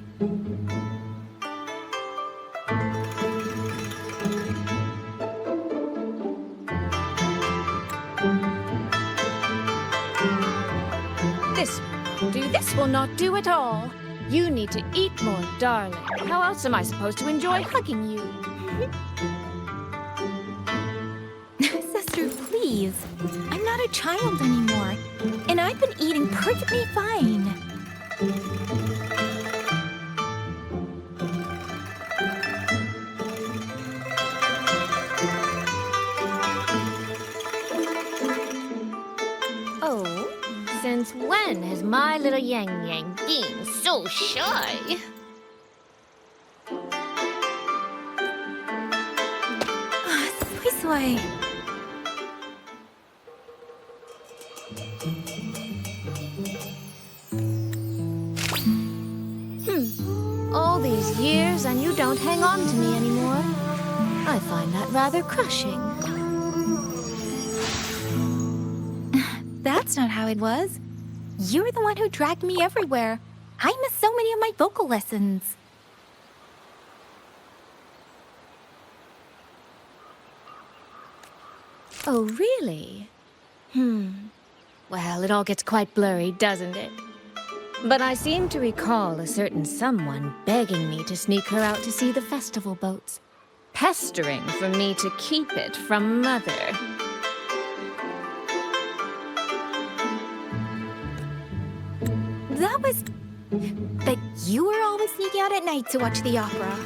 This will not do at all. You need to eat more, darling. How else am I supposed to enjoy hugging you? Sister, please. I'm not a child anymore, and I've been eating perfectly fine. Oh, since when has my little Yang Yang been so shy? Sway. All these years and you don't hang on to me anymore. I find that rather crushing. That's not how it was. You were the one who dragged me everywhere. I missed so many of my vocal lessons. Oh, really? Well, it all gets quite blurry, doesn't it? But I seem to recall a certain someone begging me to sneak her out to see the festival boats. Pestering for me to keep it from Mother. That was... But you were always sneaking out at night to watch the opera.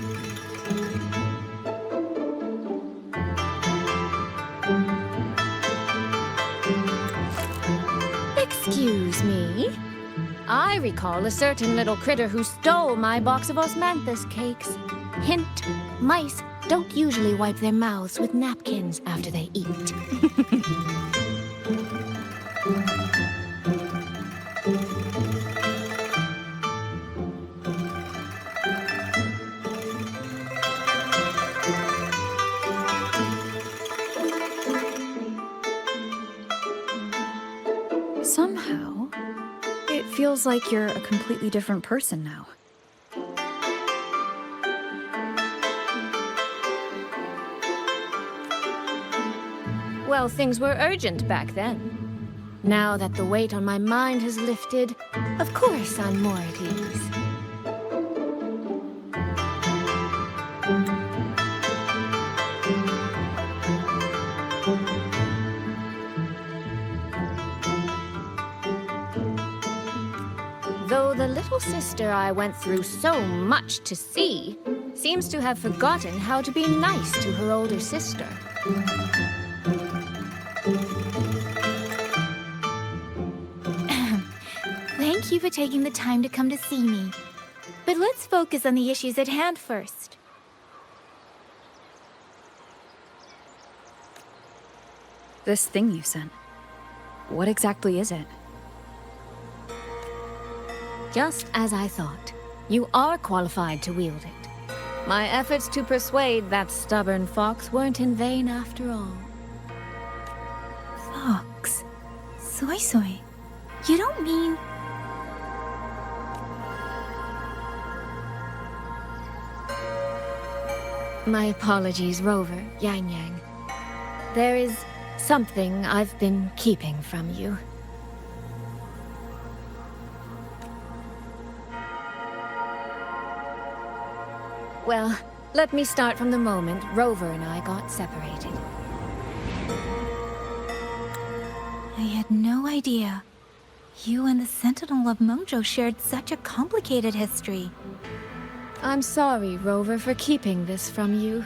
Excuse me? I recall a certain little critter who stole my box of osmanthus cakes. Hint, mice don't usually wipe their mouths with napkins after they eat. Somehow, it feels like you're a completely different person now. Well, things were urgent back then. Now that the weight on my mind has lifted, of course I'm more at ease. Though the little sister I went through so much to see seems to have forgotten how to be nice to her older sister. Thank you for taking the time to come to see me. But let's focus on the issues at hand first. This thing you sent, what exactly is it? Just as I thought. You are qualified to wield it. My efforts to persuade that stubborn fox weren't in vain after all. Fox? Soy Soy? You don't mean... My apologies, Rover, Yang Yang. There is something I've been keeping from you. Well, let me start from the moment Rover and I got separated. I had no idea. You and the Sentinel of Mengzhou shared such a complicated history. I'm sorry, Rover, for keeping this from you.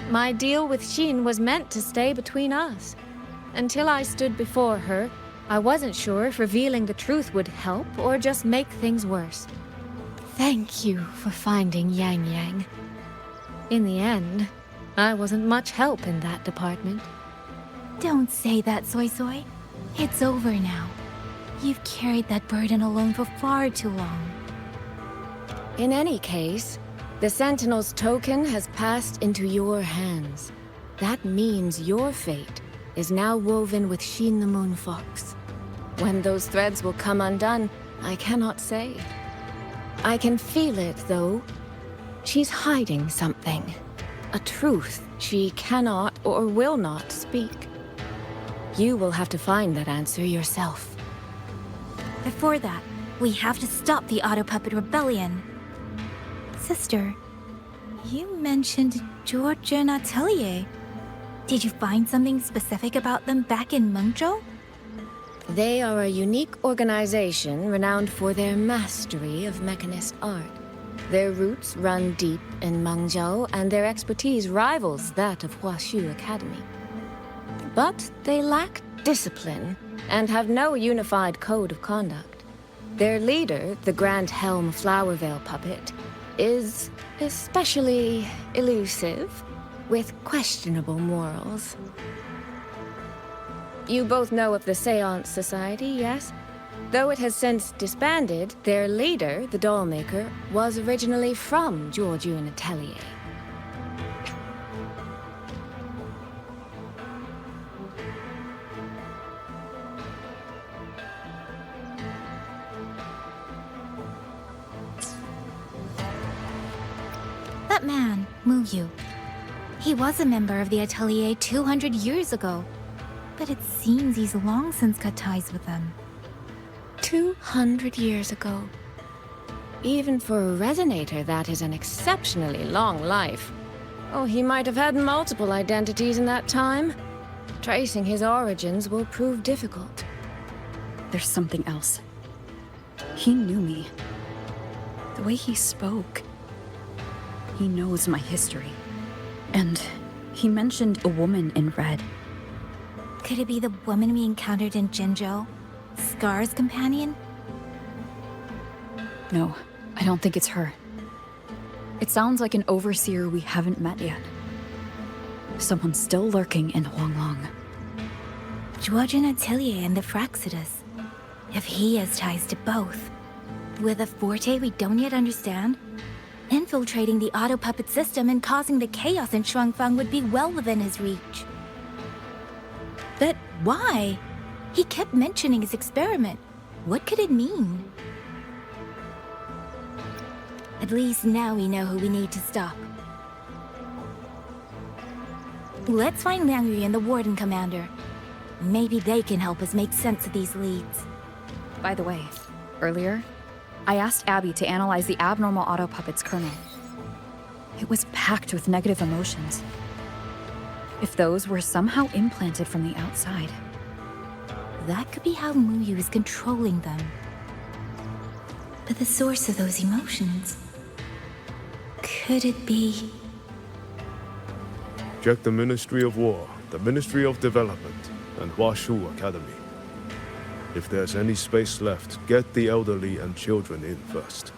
My deal with Xin was meant to stay between us. Until I stood before her, I wasn't sure if revealing the truth would help or just make things worse. Thank you for finding Yang Yang. In the end, I wasn't much help in that department. Don't say that, Soy Soy. It's over now. You've carried that burden alone for far too long. In any case, the Sentinel's token has passed into your hands. That means your fate is now woven with Xin the Moon Fox. When those threads will come undone, I cannot say. I can feel it, though. She's hiding something. A truth she cannot or will not speak. You will have to find that answer yourself. Before that, we have to stop the Auto Puppet Rebellion. Sister, you mentioned George and Atelier. Did you find something specific about them back in Mengzhou? They are a unique organization renowned for their mastery of mechanist art. Their roots run deep in Mengzhou, and their expertise rivals that of Huashu Academy. But they lack discipline and have no unified code of conduct. Their leader, the Grand Helm Flowervale puppet, is especially elusive, with questionable morals. You both know of the Seance Society, yes? Though it has since disbanded, their leader, the Dollmaker, was originally from Georgian Atelier. That man, Muyu. He was a member of the Atelier 200 years ago. But it seems he's long since cut ties with them. 200 years ago. Even for a resonator, that is an exceptionally long life. Oh, he might have had multiple identities in that time. Tracing his origins will prove difficult. There's something else. He knew me. The way he spoke. He knows my history. And he mentioned a woman in red. Could it be the woman we encountered in Jinzhou? Scar's companion? No, I don't think it's her. It sounds like an overseer we haven't met yet. Someone still lurking in Xuanling. Zhuojun Atelier and the Fraxidus. If he has ties to both. With a forte we don't yet understand, infiltrating the auto-puppet system and causing the chaos in Xuanfeng would be well within his reach. But why? He kept mentioning his experiment. What could it mean? At least now we know who we need to stop. Let's find Liang Yu and the Warden Commander. Maybe they can help us make sense of these leads. By the way, earlier, I asked Abby to analyze the abnormal auto-puppet's kernel. It was packed with negative emotions. If those were somehow implanted from the outside. That could be how Muyu is controlling them. But the source of those emotions... could it be... Check the Ministry of War, the Ministry of Development, and Huashu Academy. If there's any space left, get the elderly and children in first.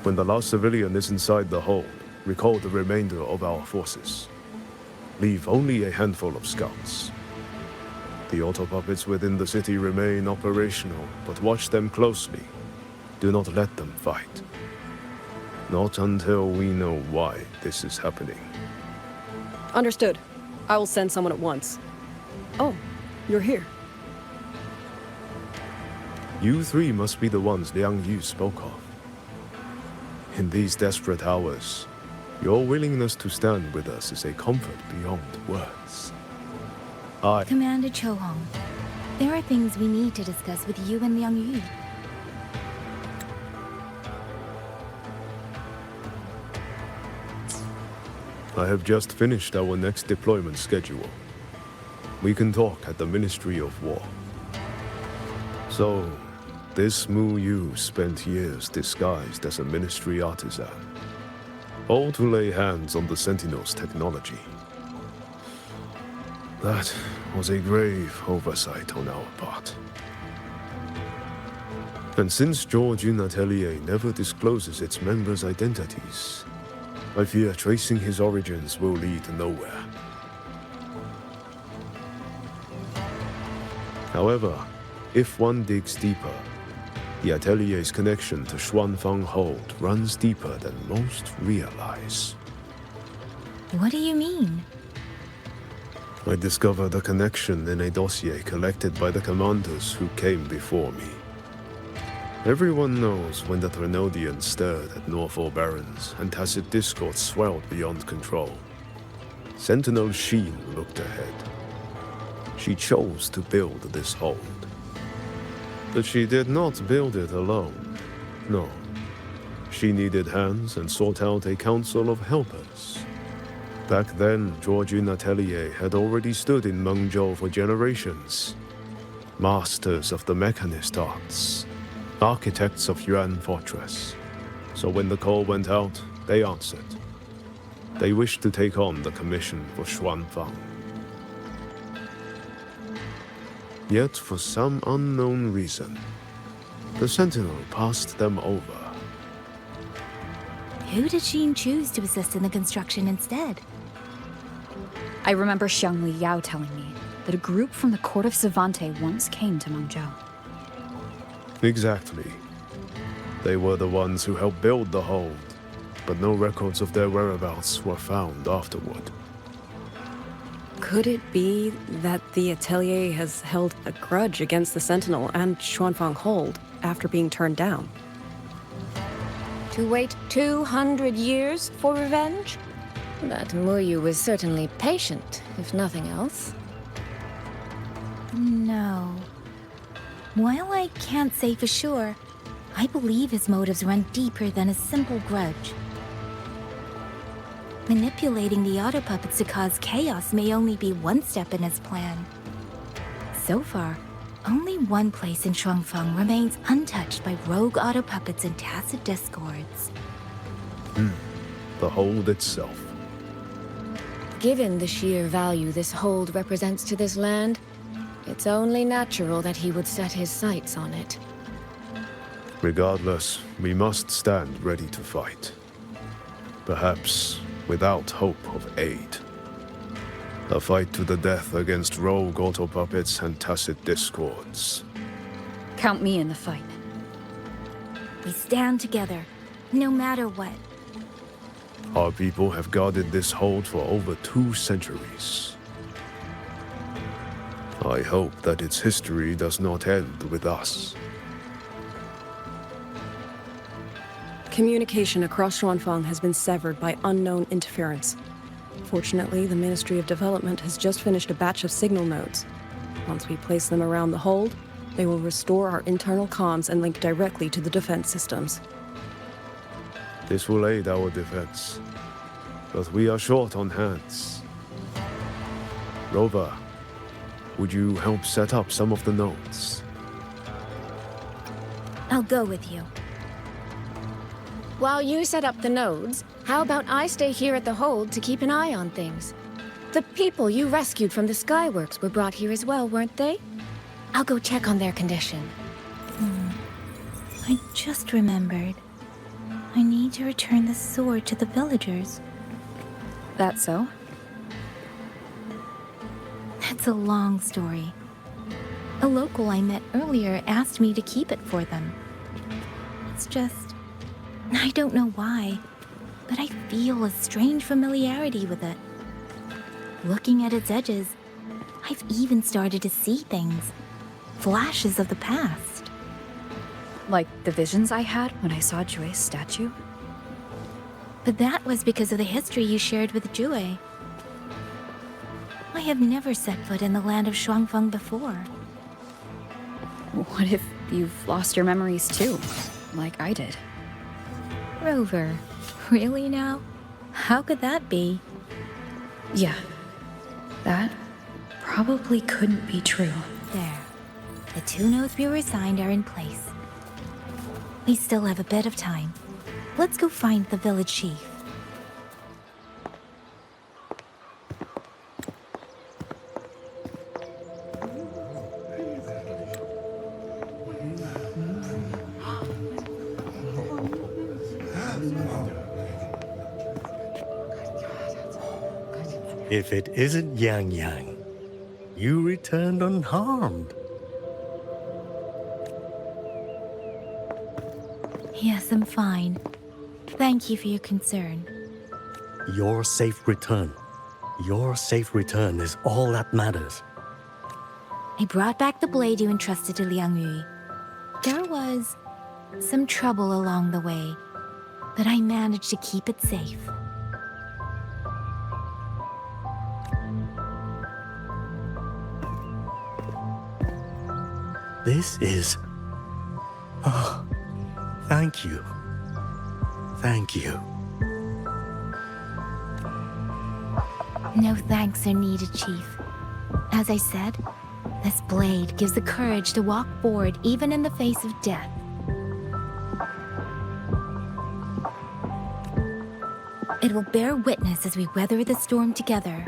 When the last civilian is inside the hold, recall the remainder of our forces. Leave only a handful of scouts. The auto-puppets within the city remain operational, but watch them closely. Do not let them fight. Not until we know why this is happening. Understood. I will send someone at once. Oh, you're here. You three must be the ones Liang Yu spoke of. In these desperate hours, your willingness to stand with us is a comfort beyond words. Commander Cho Hong, there are things we need to discuss with you and Liang Yu. I have just finished our next deployment schedule. We can talk at the Ministry of War. So, this Mu Yu spent years disguised as a ministry artisan, all to lay hands on the Sentinel's technology. That was a grave oversight on our part. And since Zhuojun Atelier never discloses its members' identities, I fear tracing his origins will lead nowhere. However, if one digs deeper, the Atelier's connection to Xuanfeng Hold runs deeper than most realize. What do you mean? I discovered a connection in a dossier collected by the commanders who came before me. Everyone knows when the Trinodians stirred at Northall Barrens and tacit discord swelled beyond control. Sentinel Sheen looked ahead. She chose to build this hold. But she did not build it alone. No. She needed hands and sought out a council of helpers. Back then, Zhuojun Atelier had already stood in Mengzhou for generations. Masters of the mechanist arts. Architects of Yuan Fortress. So when the call went out, they answered. They wished to take on the commission for Xuanfeng. Yet, for some unknown reason, the Sentinel passed them over. Who did Sheen choose to assist in the construction instead? I remember Xiangli Yao telling me that a group from the court of Savante once came to Mengzhou. Exactly. They were the ones who helped build the hold, but no records of their whereabouts were found afterward. Could it be that the Atelier has held a grudge against the Sentinel and Xuanfeng Hold after being turned down? To wait 200 years for revenge? That Muyu was certainly patient, if nothing else. No. While I can't say for sure, I believe his motives run deeper than a simple grudge. Manipulating the auto puppets to cause chaos may only be one step in his plan. So far, only one place in Xuanfeng remains untouched by rogue auto puppets and tacit discords. The hold itself. Given the sheer value this hold represents to this land, it's only natural that he would set his sights on it. Regardless, we must stand ready to fight. Perhaps without hope of aid. A fight to the death against rogue auto puppets and tacit discords. Count me in the fight. We stand together, no matter what. Our people have guarded this hold for over 2 centuries. I hope that its history does not end with us. Communication across Xuanfeng has been severed by unknown interference. Fortunately, the Ministry of Development has just finished a batch of signal nodes. Once we place them around the hold, they will restore our internal comms and link directly to the defense systems. This will aid our defense, but we are short on hands. Rover, would you help set up some of the nodes? I'll go with you. While you set up the nodes, how about I stay here at the hold to keep an eye on things? The people you rescued from the Skyworks were brought here as well, weren't they? I'll go check on their condition. I just remembered. I need to return the sword to the villagers. That so? That's a long story. A local I met earlier asked me to keep it for them. It's just... I don't know why, but I feel a strange familiarity with it. Looking at its edges, I've even started to see things. Flashes of the past. Like the visions I had when I saw Jue's statue? But that was because of the history you shared with Jue. I have never set foot in the land of Xuanfeng before. What if you've lost your memories too, like I did? Rover, really now? How could that be? Yeah, that probably couldn't be true. There. The 2 notes we were assigned are in place. We still have a bit of time. Let's go find the village chief. If it isn't Yang Yang, you returned unharmed. Yes, I'm fine. Thank you for your concern. Your safe return. Your safe return is all that matters. I brought back the blade you entrusted to Liang Yu. There was some trouble along the way, but I managed to keep it safe. This is... Oh, thank you. Thank you. No thanks are needed, Chief. As I said, this blade gives the courage to walk forward even in the face of death. It will bear witness as we weather the storm together.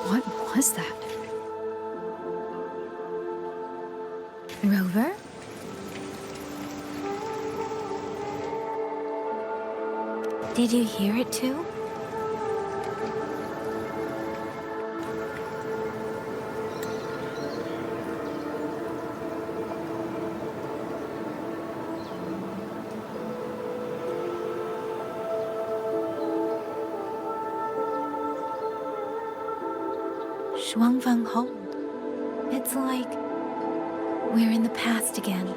What was that? Rover? Did you hear it too? Xuanling hold. It's like we're in the past again.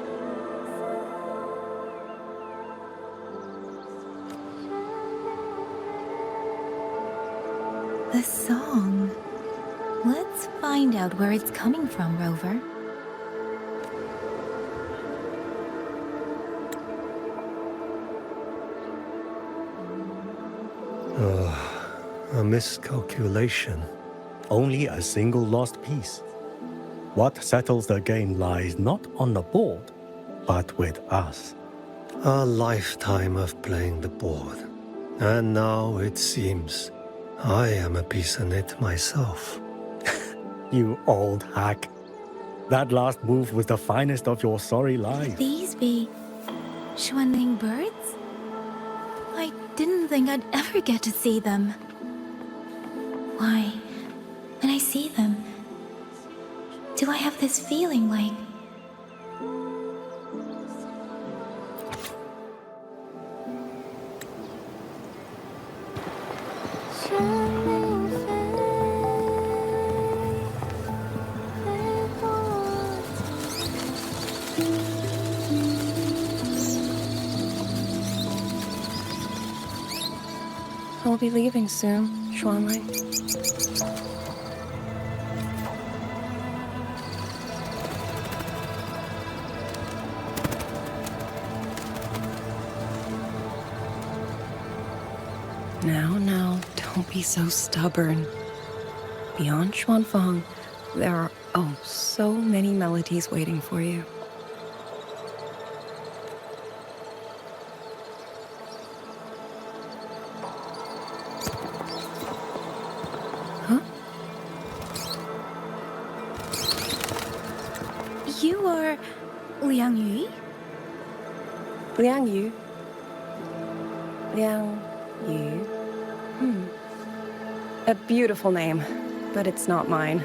The song. Let's find out where it's coming from, Rover. A miscalculation. Only a single lost piece. What settles the game lies not on the board, but with us. A lifetime of playing the board. And now it seems I am a piece in it myself. You old hack. That last move was the finest of your sorry life. These be Xuanling birds? I didn't think I'd ever get to see them. Why, when I see them, do I have this feeling like... I'll be leaving soon, Xuanling. Now, don't be so stubborn. Beyond Xuanfeng, there are, so many melodies waiting for you. Huh? You are Liang Yu? Liang Yu? Liang Yu? A beautiful name, but it's not mine.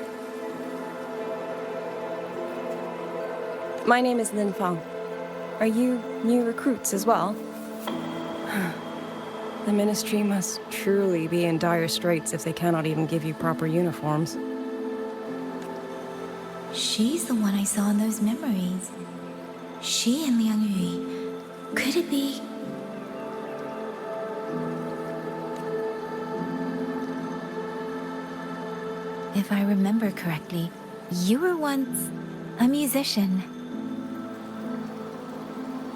My name is Lin Feng. Are you new recruits as well? The Ministry must truly be in dire straits if they cannot even give you proper uniforms. She's the one I saw in those memories. She and Liang Yu. Could it be... If I remember correctly, you were once a musician.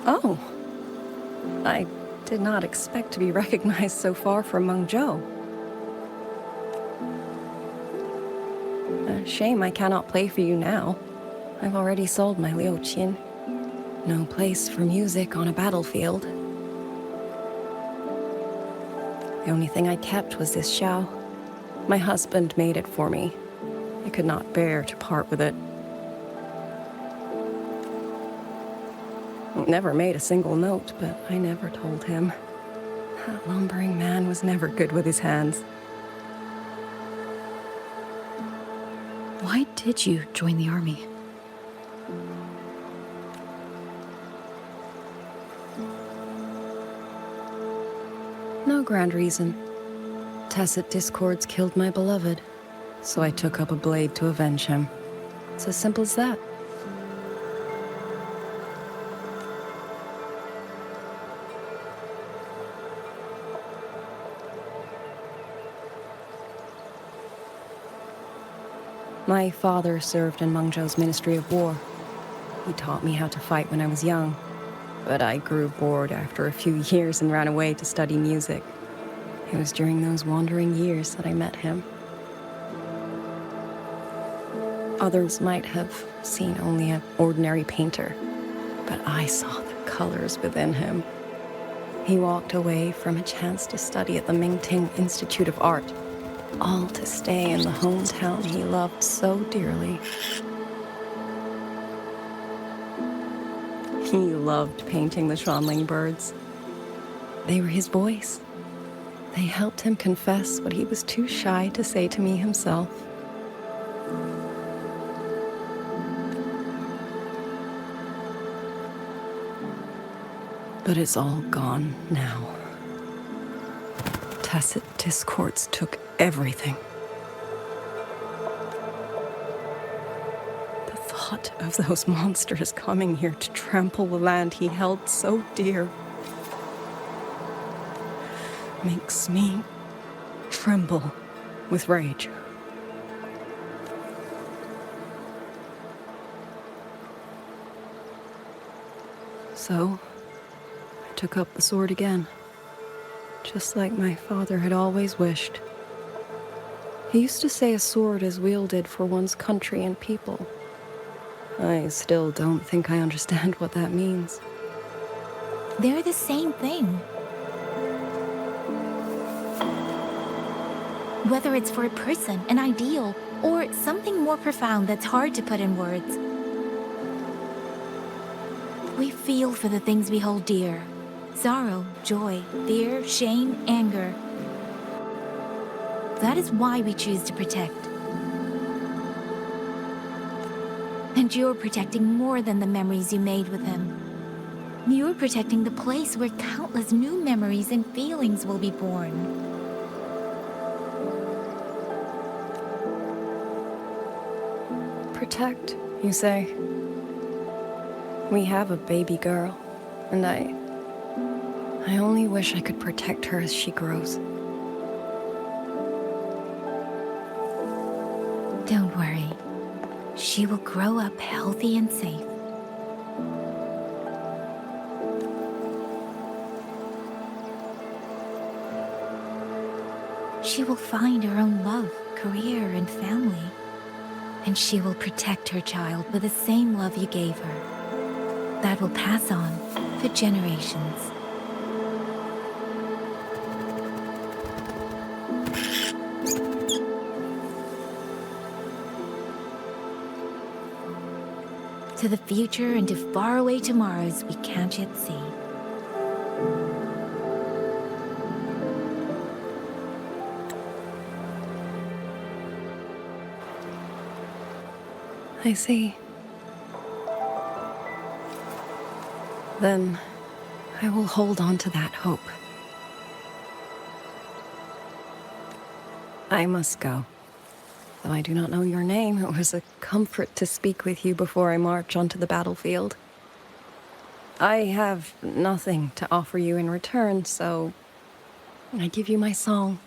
Oh. I did not expect to be recognized so far from Mengzhou. A shame I cannot play for you now. I've already sold my liuqin. No place for music on a battlefield. The only thing I kept was this xiao. My husband made it for me. I could not bear to part with it. Never made a single note, but I never told him. That lumbering man was never good with his hands. Why did you join the army? No grand reason. Tacit discords killed my beloved, so I took up a blade to avenge him. It's as simple as that. My father served in Mengzhou's Ministry of War. He taught me how to fight when I was young. But I grew bored after a few years and ran away to study music. It was during those wandering years that I met him. Others might have seen only an ordinary painter, but I saw the colors within him. He walked away from a chance to study at the Mingting Institute of Art, all to stay in the hometown he loved so dearly. He loved painting the Xuanling birds. They were his voice. They helped him confess what he was too shy to say to me himself. But it's all gone now. Tacit discords took everything. The thought of those monsters coming here to trample the land he held so dear makes me tremble with rage. So, I took up the sword again, just like my father had always wished. He used to say a sword is wielded for one's country and people. I still don't think I understand what that means. They're the same thing. Whether it's for a person, an ideal, or something more profound that's hard to put in words. We feel for the things we hold dear. Sorrow, joy, fear, shame, anger. That is why we choose to protect. And you're protecting more than the memories you made with him. You're protecting the place where countless new memories and feelings will be born. Protect, you say? We have a baby girl, and I only wish I could protect her as she grows. Don't worry. She will grow up healthy and safe. She will find her own love, career, and family. And she will protect her child with the same love you gave her. That will pass on for generations. To the future and to faraway tomorrows we can't yet see. I see. Then I will hold on to that hope. I must go. Though I do not know your name, it was a comfort to speak with you before I march onto the battlefield. I have nothing to offer you in return, so I give you my song.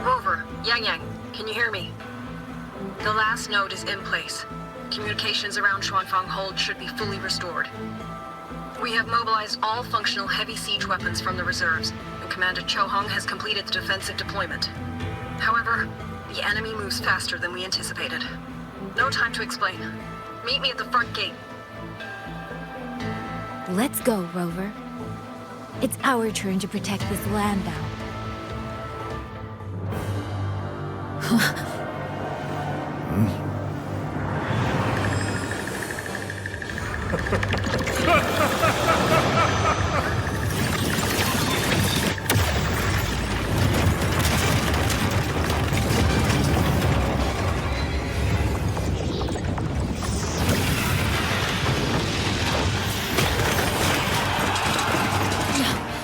Rover, Yang, can you hear me? The last node is in place. Communications around Xuanfang Hold should be fully restored. We have mobilized all functional heavy siege weapons from the reserves, and Commander Chohong has completed the defensive deployment. However, the enemy moves faster than we anticipated. No time to explain. Meet me at the front gate. Let's go, Rover. It's our turn to protect this land now.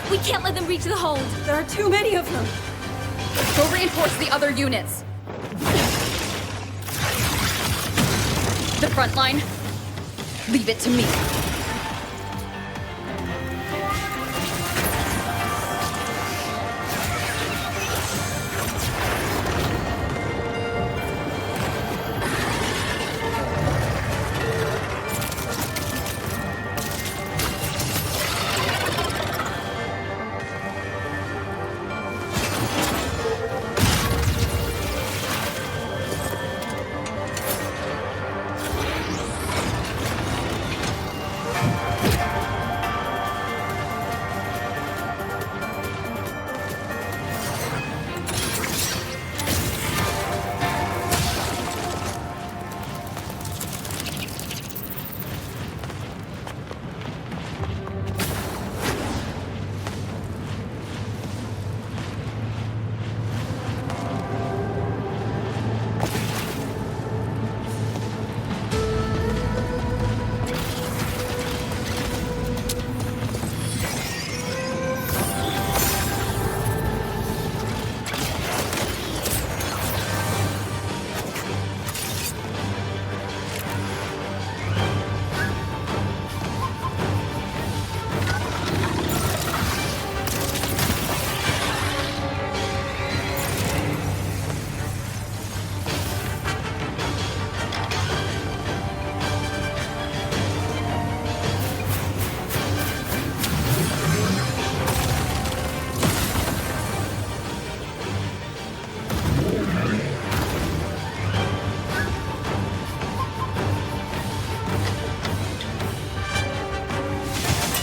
We can't let them reach the hold. There are too many of them. Go reinforce the other units. The front line, leave it to me.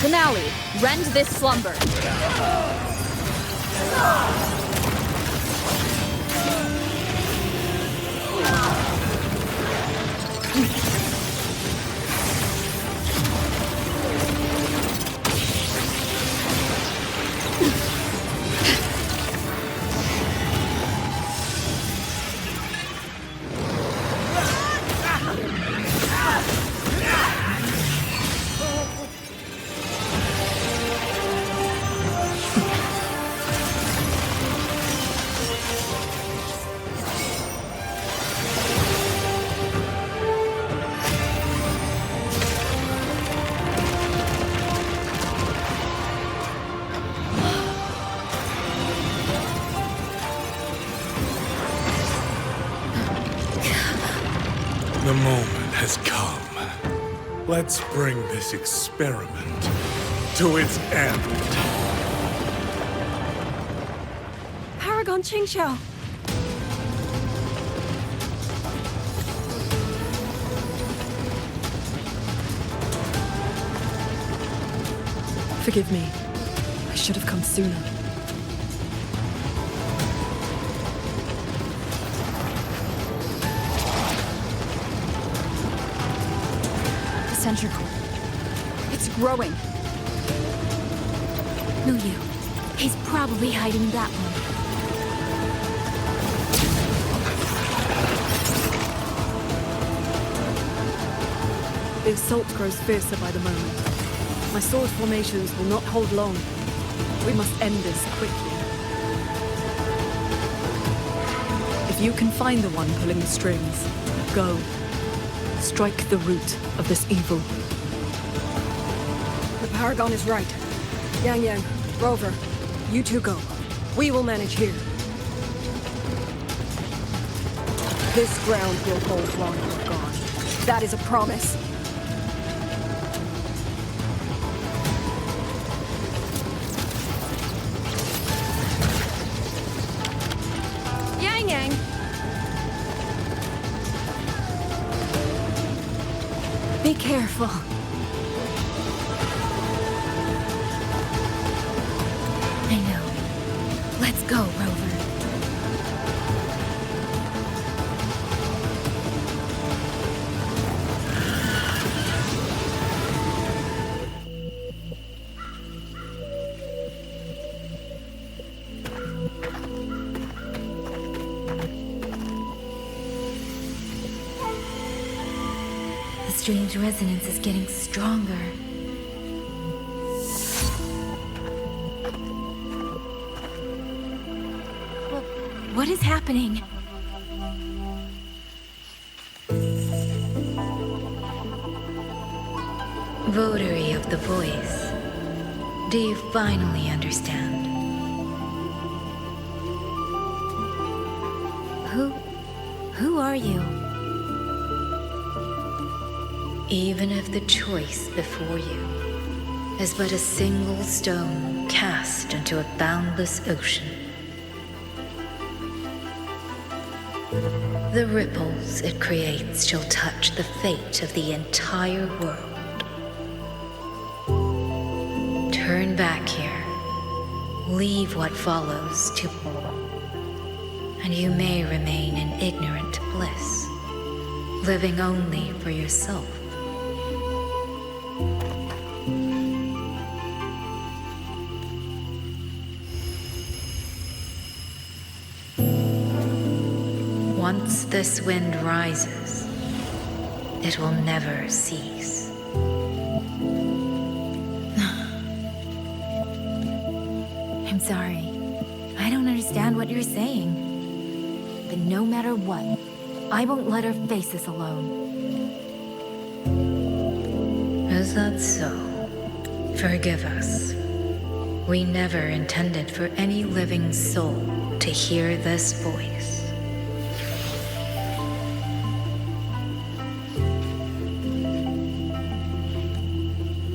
Finale, rend this slumber. The moment has come. Let's bring this experiment to its end. Paragon Qingxiao. Forgive me. I should have come sooner. Sentry core. It's growing. No, you. He's probably hiding in that one. The assault grows fiercer by the moment. My sword formations will not hold long. We must end this quickly. If you can find the one pulling the strings, go. Strike the root of this evil. The Paragon is right. Yang, Rover, you two go. We will manage here. This ground will hold while you're gone. That is a promise. Yang Yang. Be careful. I know. Let's go, Rover. The strange resonance is getting stronger. What is happening? Votary of the voice, do you finally understand? Who are you? Even if the choice before you is but a single stone cast into a boundless ocean, the ripples it creates shall touch the fate of the entire world. Turn back here, leave what follows to, and you may remain in ignorant bliss, living only for yourself. Once this wind rises, it will never cease. I'm sorry. I don't understand what you're saying. But no matter what, I won't let her face this alone. Is that so? Forgive us. We never intended for any living soul to hear this voice.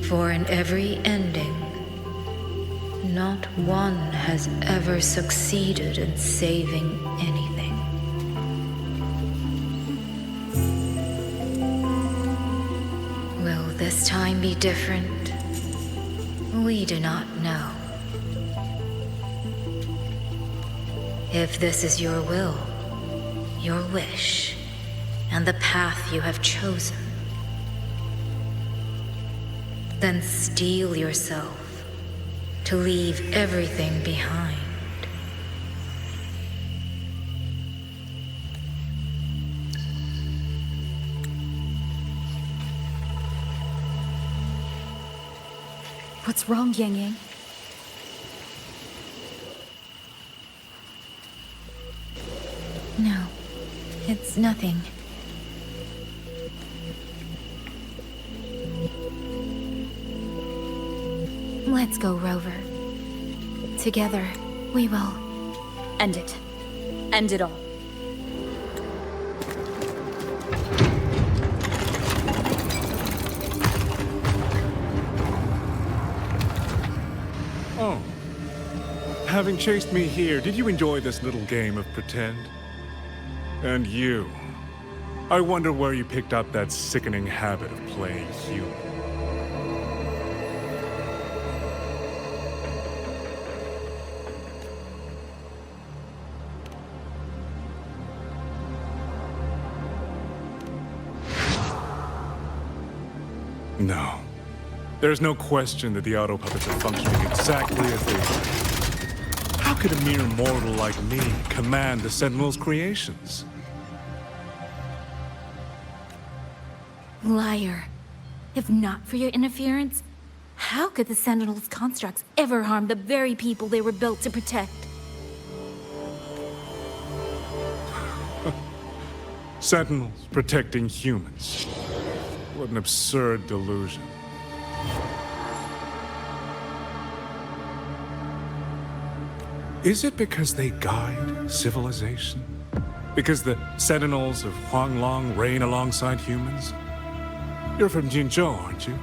For in every ending, not one has ever succeeded in saving anything. Will this time be different? We do not know. If this is your will, your wish, and the path you have chosen, then steel yourself to leave everything behind. What's wrong, Yang Yang? No, it's nothing. Let's go, Rover. Together, we will end it. End it all. Oh. Having chased me here, did you enjoy this little game of pretend? And you. I wonder where you picked up that sickening habit of playing human. No. There's no question that the auto puppets are functioning exactly as they should. How could a mere mortal like me command the Sentinel's creations? Liar. If not for your interference, how could the Sentinel's constructs ever harm the very people they were built to protect? Sentinels protecting humans. What an absurd delusion. Is it because they guide civilization? Because the Sentinels of Xuanling reign alongside humans? You're from Jinzhou, aren't you?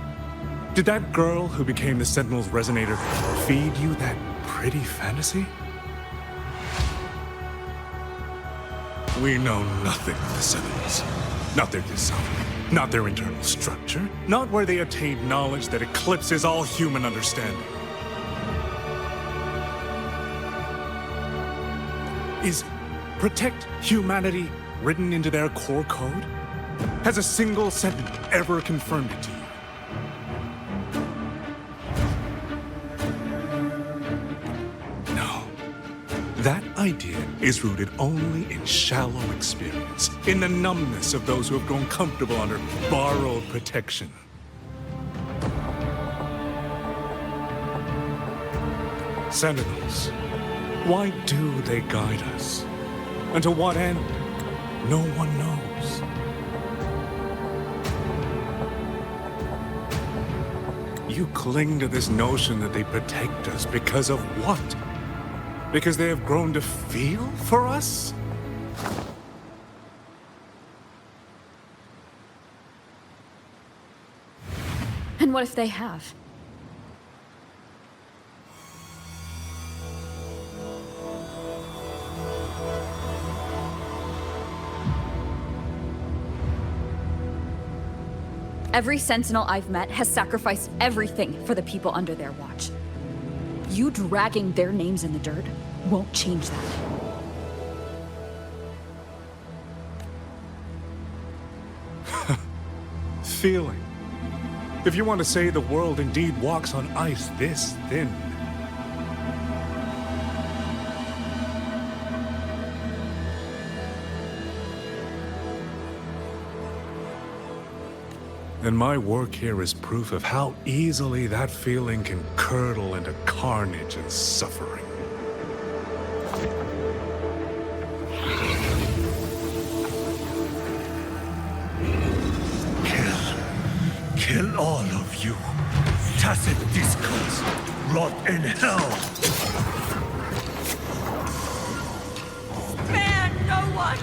Did that girl who became the Sentinel's resonator feed you that pretty fantasy? We know nothing of the Sentinels. Not their design, not their internal structure, not where they attained knowledge that eclipses all human understanding. Is protect humanity written into their core code? Has a single Sentinel ever confirmed it to you? No. That idea is rooted only in shallow experience, in the numbness of those who have grown comfortable under borrowed protection. Sentinels, why do they guide us? And to what end? No one knows. You cling to this notion that they protect us because of what? Because they have grown to feel for us? And what if they have? Every Sentinel I've met has sacrificed everything for the people under their watch. You dragging their names in the dirt won't change that. Feeling. If you want to say the world indeed walks on ice this thin. And my work here is proof of how easily that feeling can curdle into carnage and suffering. Kill all of you. Tacit discords, rot in hell. Spare no one!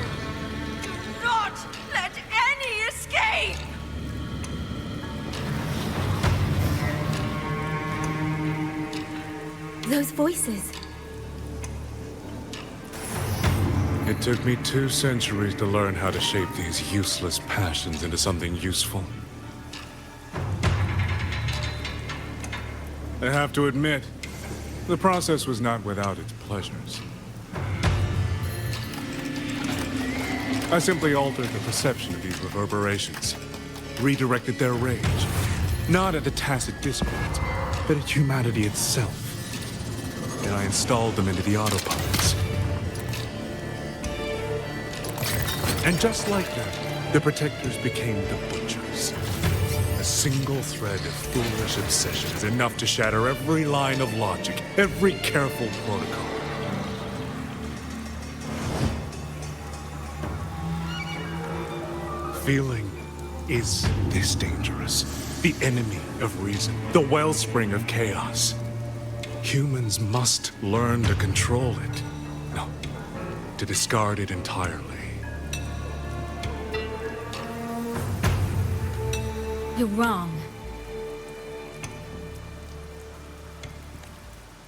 Do not let any escape! Those voices. It took me 2 centuries to learn how to shape these useless passions into something useful. I have to admit, the process was not without its pleasures. I simply altered the perception of these reverberations, redirected their rage, not at the tacit discords, but at humanity itself. And I installed them into the autopilots. And just like that, the Protectors became the Butchers. A single thread of foolish obsession is enough to shatter every line of logic, every careful protocol. Feeling is this dangerous. The enemy of reason, the wellspring of chaos. Humans must learn to control it. No, to discard it entirely. You're wrong.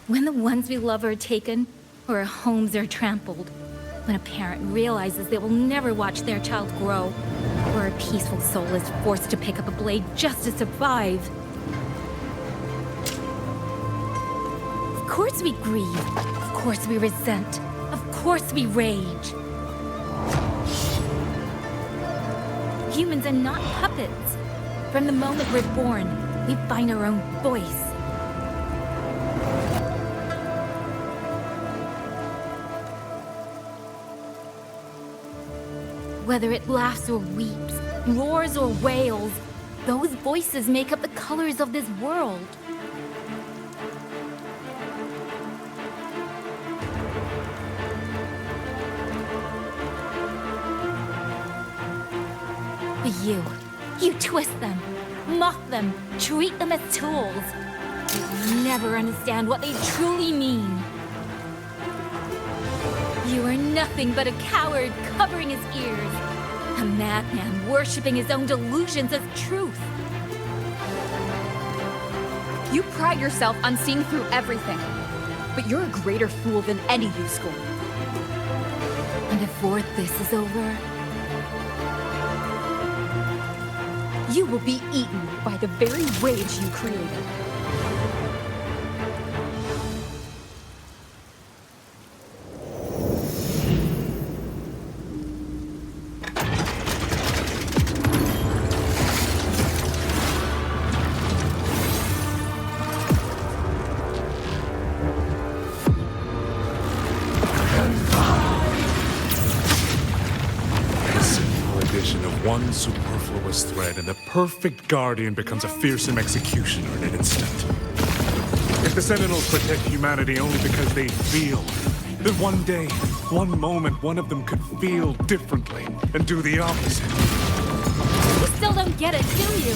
When the ones we love are taken, or our homes are trampled, when a parent realizes they will never watch their child grow, or a peaceful soul is forced to pick up a blade just to survive. Of course we grieve, of course we resent, of course we rage. Humans are not puppets. From the moment we're born, we find our own voice. Whether it laughs or weeps, roars or wails, those voices make up the colors of this world. But you twist them, mock them, treat them as tools. You never understand what they truly mean. You are nothing but a coward covering his ears. A madman worshipping his own delusions as truth. You pride yourself on seeing through everything, but you're a greater fool than any U-School. And before this is over, you will be eaten by the very rage you created. One superfluous thread, and the perfect guardian becomes a fearsome executioner in an instant. If the Sentinels protect humanity only because they feel, then one day, one moment, one of them could feel differently and do the opposite. You still don't get it, do you?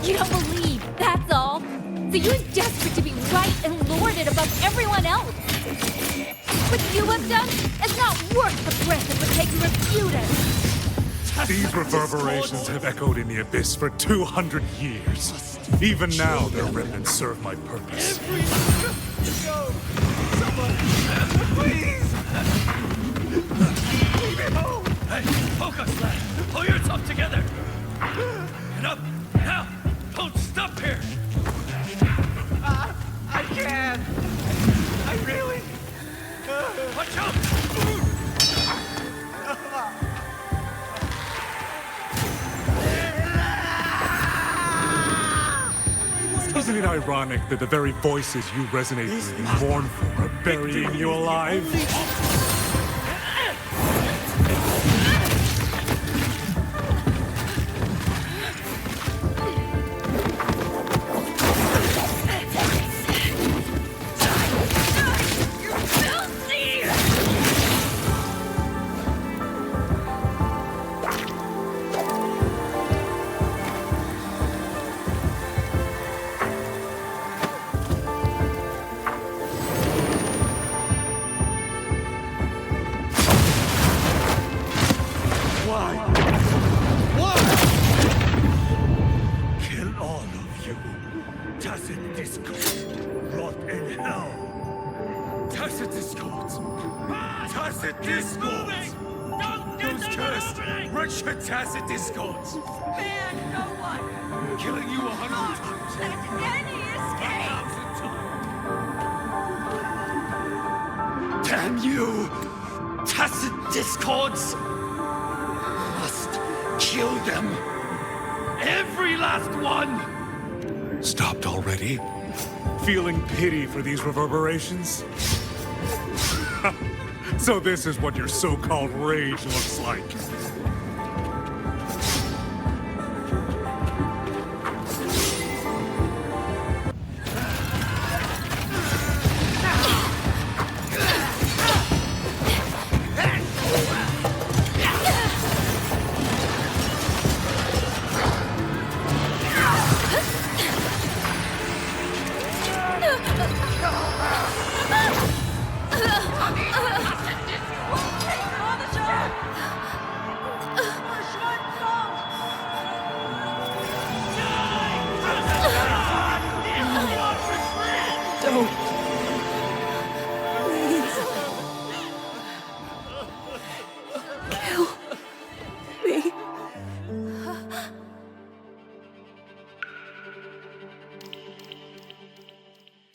You don't believe, that's all. So you're desperate to be right and lord it above everyone else. What you have done is not worth the breath it would take to refute it. These reverberations have echoed in the abyss for 200 years. Even now, their remnants serve my purpose. Go! Someone! Please! Leave him home! Hey, focus, lad! Pull yourself together! Get up! Now! Don't stop here! I can't! I really... Watch out! Isn't it ironic that the very voices you resonate with and mourn for are burying you alive? Damn you! Tacit discords! Must kill them! Every last one! Stopped already? Feeling pity for these reverberations? So this is what your so-called rage looks like.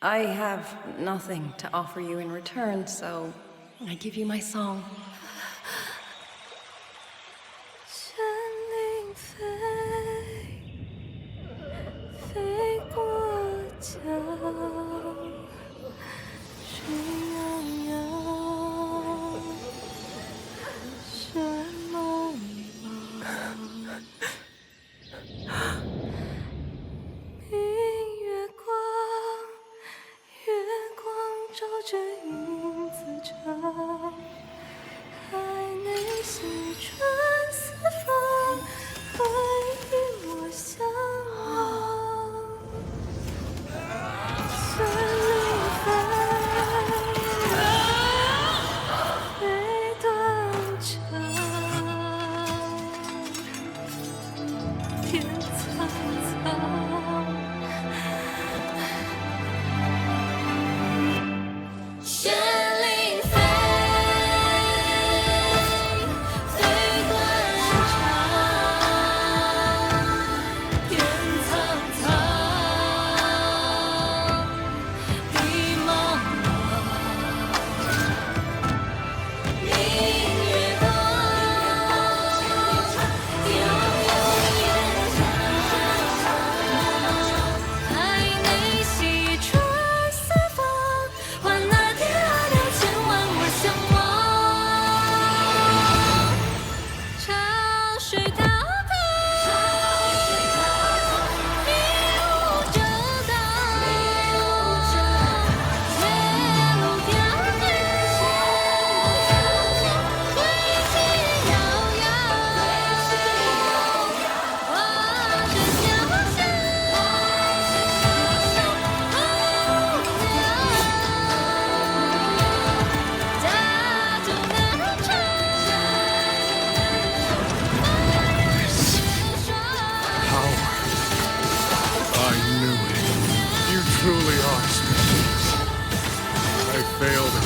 I have nothing to offer you in return, so I give you my song.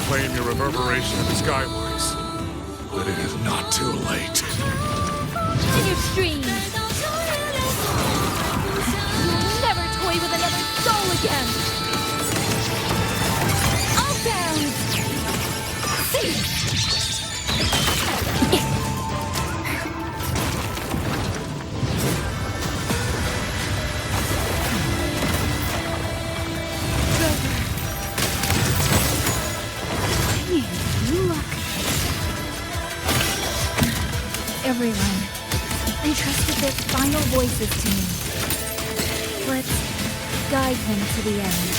claim your reverberation of the skywards. But it is not too late. In your dreams! You'll never toy with another soul again! All down! See! Everyone entrusted their final voices to me. Let's guide them to the end.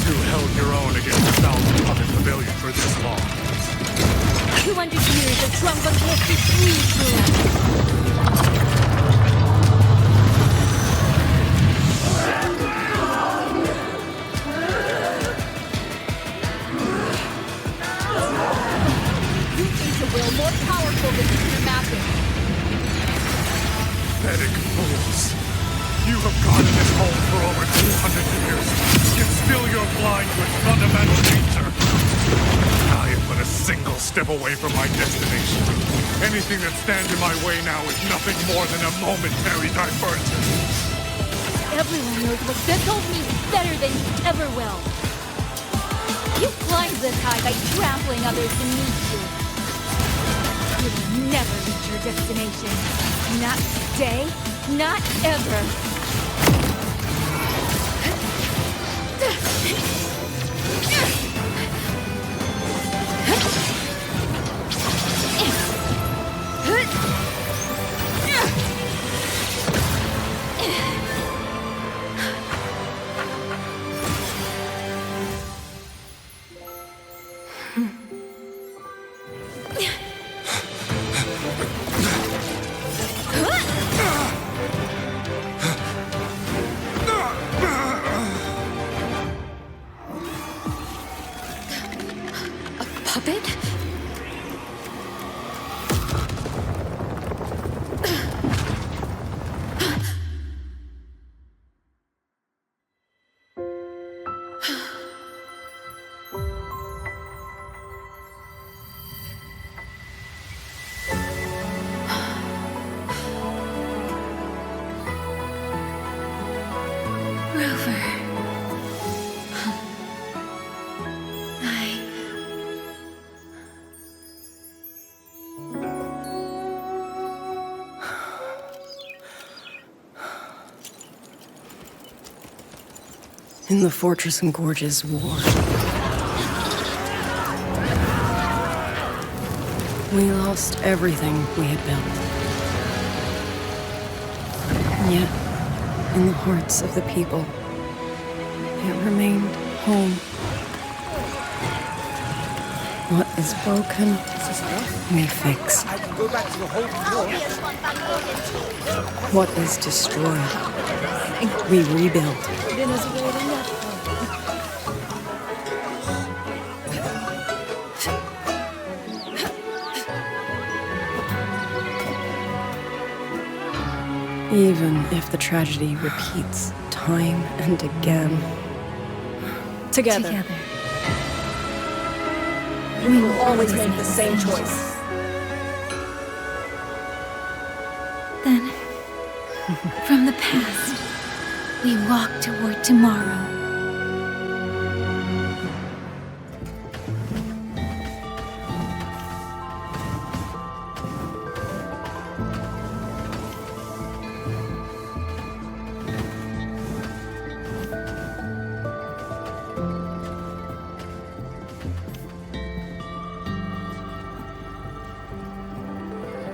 You held your own against the thousand puppet pavilion for this long. 200 years of Xuanling history breathed through us. Will more powerful than you can imagine. Pathetic fools. You have guarded this home for over 200 years, yet still you're blind to its fundamental nature. I am but a single step away from my destination. Anything that stands in my way now is nothing more than a momentary diversion. Everyone knows what this home means better than you ever will. You climbed this high by trampling others beneath you. You will never reach your destination. Not today, not ever. In the Fortress and Gorges War, we lost everything we had built. And yet, in the hearts of the people, it remained home. What is broken, we fix. I can go back to the whole floor. What is destroyed, we rebuild. Even if the tragedy repeats time and again. Together. We will always make the same choice. Then, from the past, we walk toward tomorrow.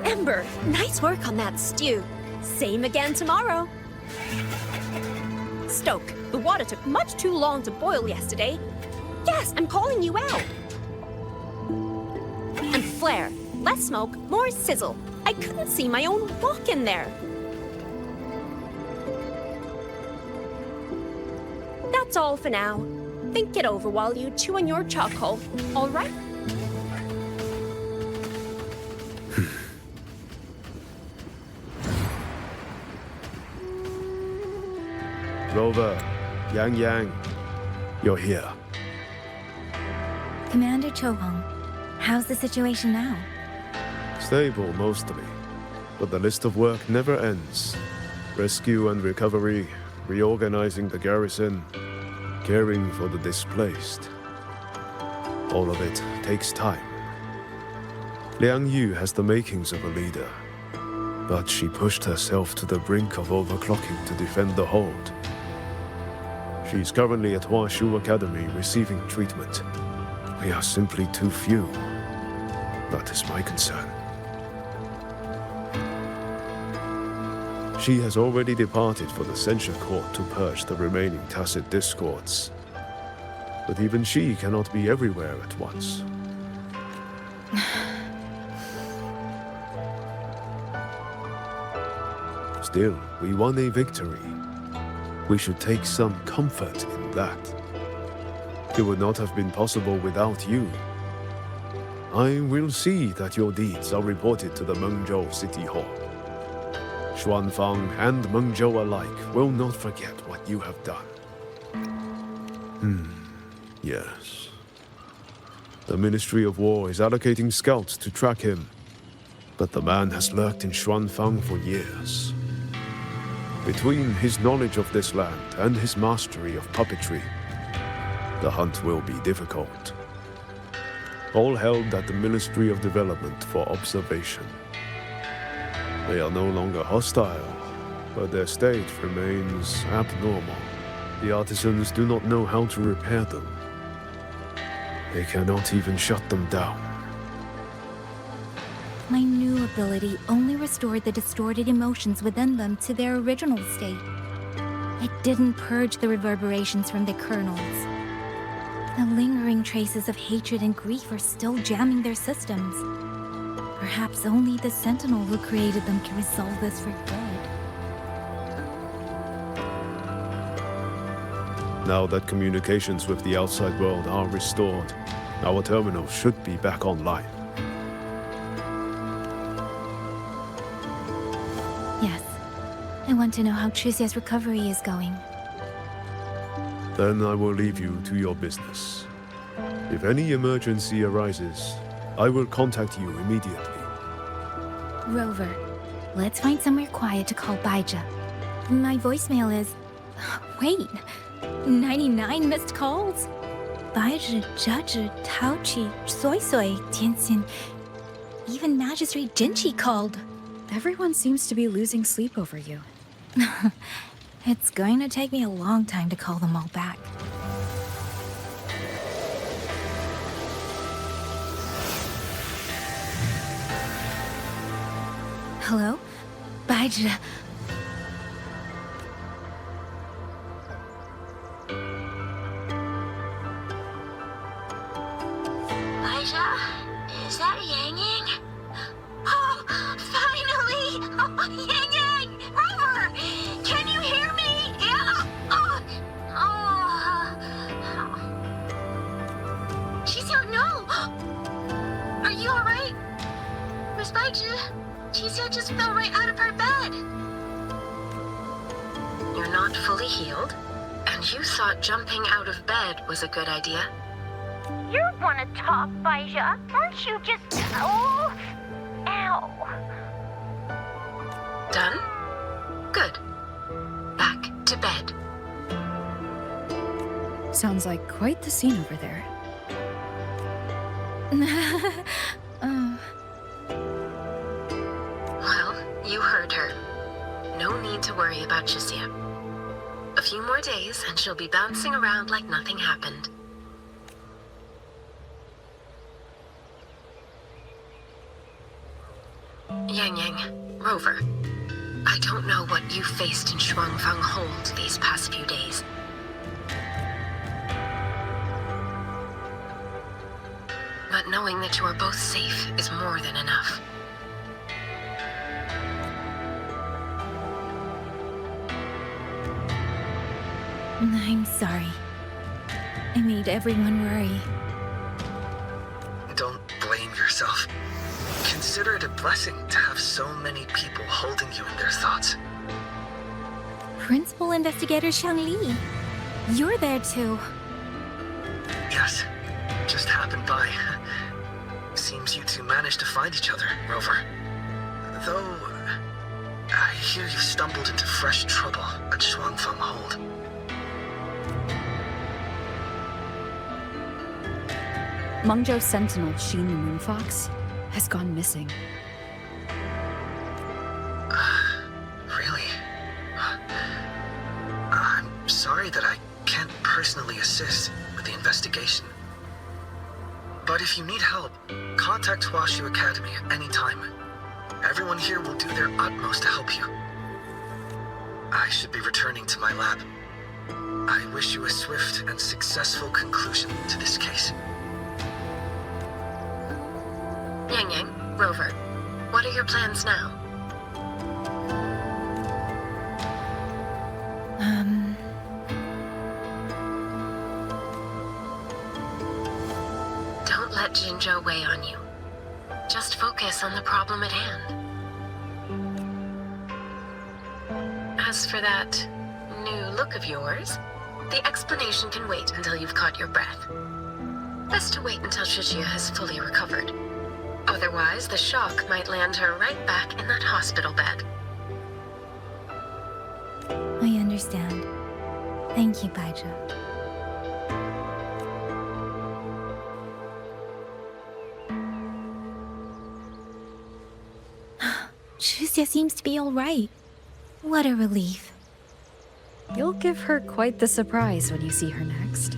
Ember, nice work on that stew. Same again tomorrow. Stoke, the water took much too long to boil yesterday. Yes, I'm calling you out. And Flare, less smoke, more sizzle. I couldn't see my own wok in there. That's all for now. Think it over while you chew on your charcoal, all right? Rover, Yang, you're here. Commander Chohong, how's the situation now? Stable, mostly. But the list of work never ends. Rescue and recovery, reorganizing the garrison, caring for the displaced. All of it takes time. Liang Yu has the makings of a leader, but she pushed herself to the brink of overclocking to defend the hold. She's currently at Huashu Academy receiving treatment. We are simply too few. That is my concern. She has already departed for the Censure Court to purge the remaining tacit discords. But even she cannot be everywhere at once. Still, we won a victory. We should take some comfort in that. It would not have been possible without you. I will see that your deeds are reported to the Mengzhou City Hall. Xuanfang and Mengzhou alike will not forget what you have done. Yes. The Ministry of War is allocating scouts to track him, but the man has lurked in Xuanfang for years. Between his knowledge of this land and his mastery of puppetry, the hunt will be difficult. All held at the Ministry of Development for observation. They are no longer hostile, but their state remains abnormal. The artisans do not know how to repair them. They cannot even shut them down. My new ability only restored the distorted emotions within them to their original state. It didn't purge the reverberations from the kernels. The lingering traces of hatred and grief are still jamming their systems. Perhaps only the Sentinel who created them can resolve this for good. Now that communications with the outside world are restored, our terminal should be back online. Yes. I want to know how Trucia's recovery is going. Then I will leave you to your business. If any emergency arises, I will contact you immediately. Rover, let's find somewhere quiet to call Baija. My voicemail is... Wait, 99 missed calls? Baija, Judge, Taochi, Soy Soy, Tianxin. Even Magistrate Jinchi called. Everyone seems to be losing sleep over you. It's going to take me a long time to call them all back. Hello? Baija. Baija? Is that Yang Yang? Oh, finally! Oh, Yang Yang! Rover! Can you hear me? Yeah. Qixia, no! Are you alright? Miss Baija, Qixia just fell right out of her bed. You're not fully healed, and you thought jumping out of bed was a good idea. You want to talk, Baija? Aren't you just... Oh... Ow. Done? Good. Back to bed. Sounds like quite the scene over there. Well, you heard her. No need to worry about Qixia. A few more days and she'll be bouncing around like nothing happened. Yang Yang, Rover, I don't know what you faced in Xuanfang Hold these past few days. But knowing that you are both safe is more than enough. I'm sorry. I made everyone worry. Don't blame yourself. Consider it a blessing to have so many people holding you in their thoughts. Principal Investigator Xiangli, you're there too. Yes. just happened by. Seems you two managed to find each other, Rover. Though, I hear you stumbled into fresh trouble at Xuanfeng Hold. Mengzhou's sentinel, Xin the Moonfox, has gone missing. Really? I'm sorry that I can't personally assist with the investigation. But if you need help, contact Huashu Academy at any time. Everyone here will do their utmost to help you. I should be returning to my lab. I wish you a swift and successful conclusion to this case. Yang Yang, Rover, what are your plans now? Don't let Jinzhou weigh on you. Just focus on the problem at hand. As for that new look of yours, the explanation can wait until you've caught your breath. Best to wait until Shijia has fully recovered. Otherwise, the shock might land her right back in that hospital bed. I understand. Thank you, Baizha. Shuzia seems to be all right. What a relief. You'll give her quite the surprise when you see her next.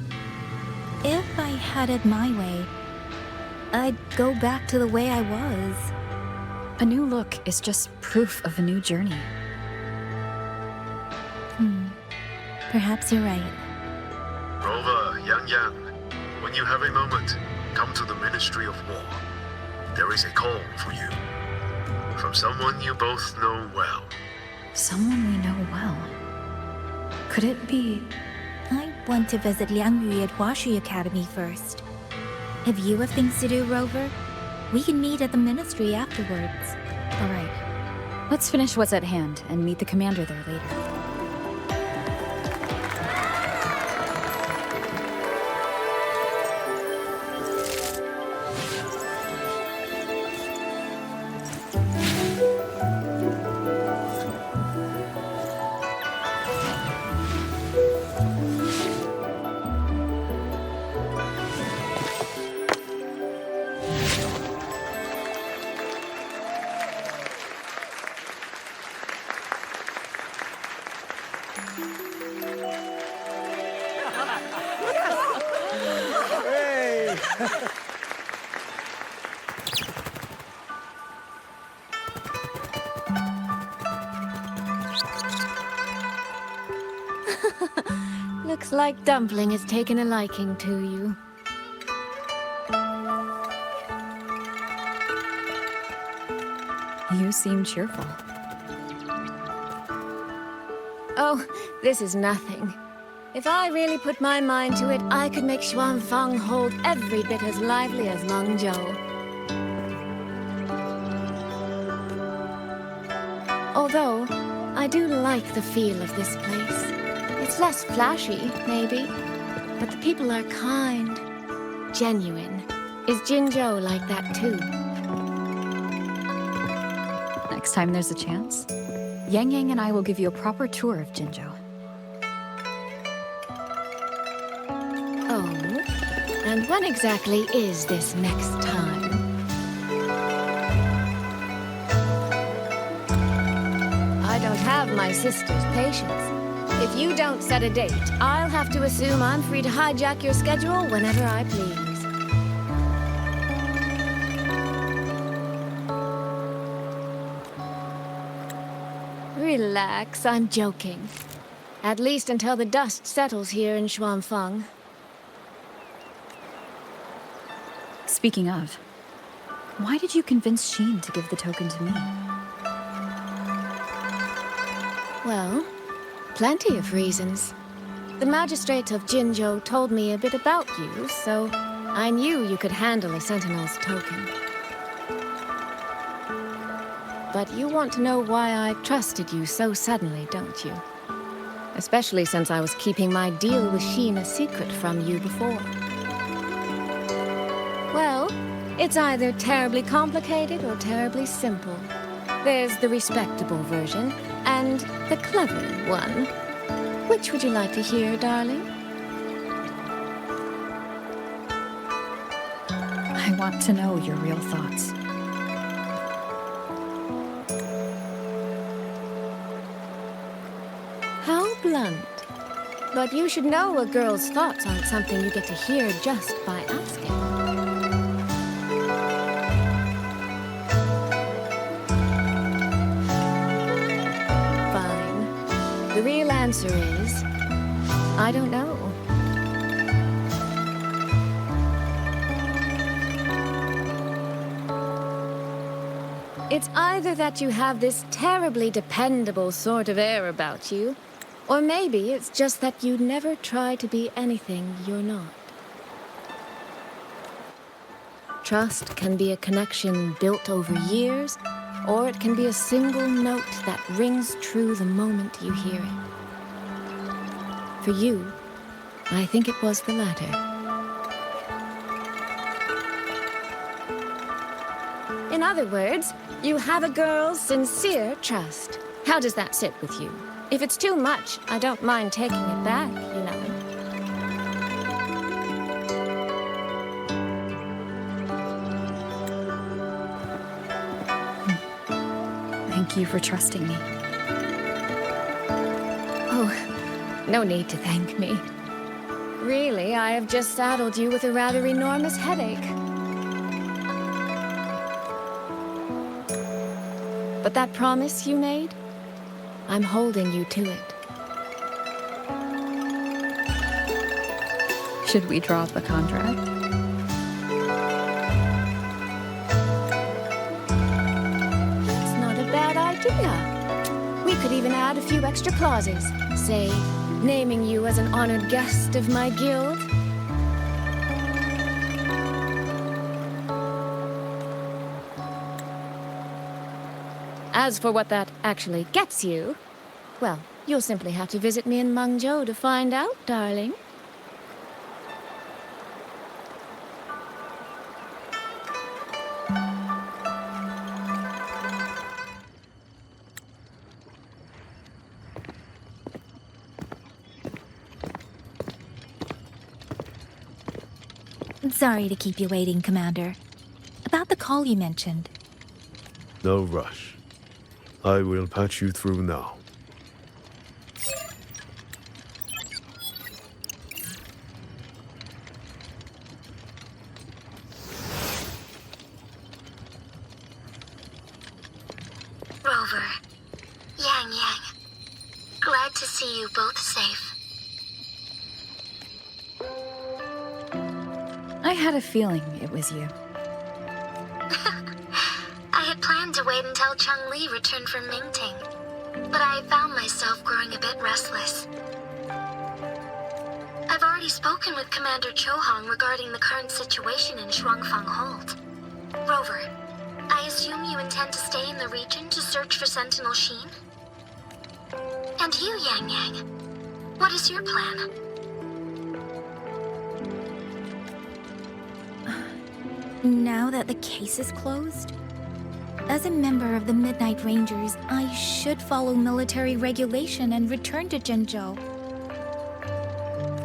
If I had it my way, I'd go back to the way I was. A new look is just proof of a new journey. Perhaps you're right. Rover, Yang Yang, when you have a moment, come to the Ministry of War. There is a call for you. From someone you both know well. Someone we know well. Could it be... I want to visit Liang Yu at Huashu Academy first. If you have things to do, Rover, we can meet at the Ministry afterwards. All right. Let's finish what's at hand and meet the commander there later. Looks like Dumpling has taken a liking to you. You seem cheerful. Oh, this is nothing. If I really put my mind to it, I could make Xuanfeng Hold every bit as lively as Mengzhou. Although, I do like the feel of this place. It's less flashy, maybe, but the people are kind, genuine. Is Jinzhou like that too? Next time there's a chance, Yang Yang and I will give you a proper tour of Jinzhou. Oh, and when exactly is this next time? I don't have my sister's patience. If you don't set a date, I'll have to assume I'm free to hijack your schedule whenever I please. Relax, I'm joking. At least until the dust settles here in Xuanfeng. Speaking of, why did you convince Xin to give the token to me? Well, plenty of reasons. The magistrate of Jinzhou told me a bit about you, so I knew you could handle a Sentinel's token. But you want to know why I trusted you so suddenly, don't you? Especially since I was keeping my deal with Xin a secret from you before. It's either terribly complicated or terribly simple. There's the respectable version and the clever one. Which would you like to hear, darling? I want to know your real thoughts. How blunt. But you should know a girl's thoughts aren't something you get to hear just by asking. Fine. The real answer is, I don't know. It's either that you have this terribly dependable sort of air about you, or maybe it's just that you never try to be anything you're not. Trust can be a connection built over years, or it can be a single note that rings true the moment you hear it. For you, I think it was the latter. In other words, you have a girl's sincere trust. How does that sit with you? If it's too much, I don't mind taking it back, you know. Thank you for trusting me. Oh, no need to thank me. Really, I have just saddled you with a rather enormous headache. But that promise you made, I'm holding you to it. Should we draw up a contract? It's not a bad idea. We could even add a few extra clauses. Say, naming you as an honored guest of my guild. As for what that actually gets you, well, you'll simply have to visit me in Mengzhou to find out, darling. Sorry to keep you waiting, Commander. About the call you mentioned. No rush. I will patch you through now. Rover, Yang, glad to see you both safe. I had a feeling it was you. I had planned to wait until Changli returned from Mingting, but I found myself growing a bit restless. I've already spoken with Commander Chohong regarding the current situation in Xuanfang Hold. Rover, I assume you intend to stay in the region to search for Sentinel Sheen? And you, Yang, what is your plan? Now that the case is closed, as a member of the Midnight Rangers, I should follow military regulation and return to Zhenzhou.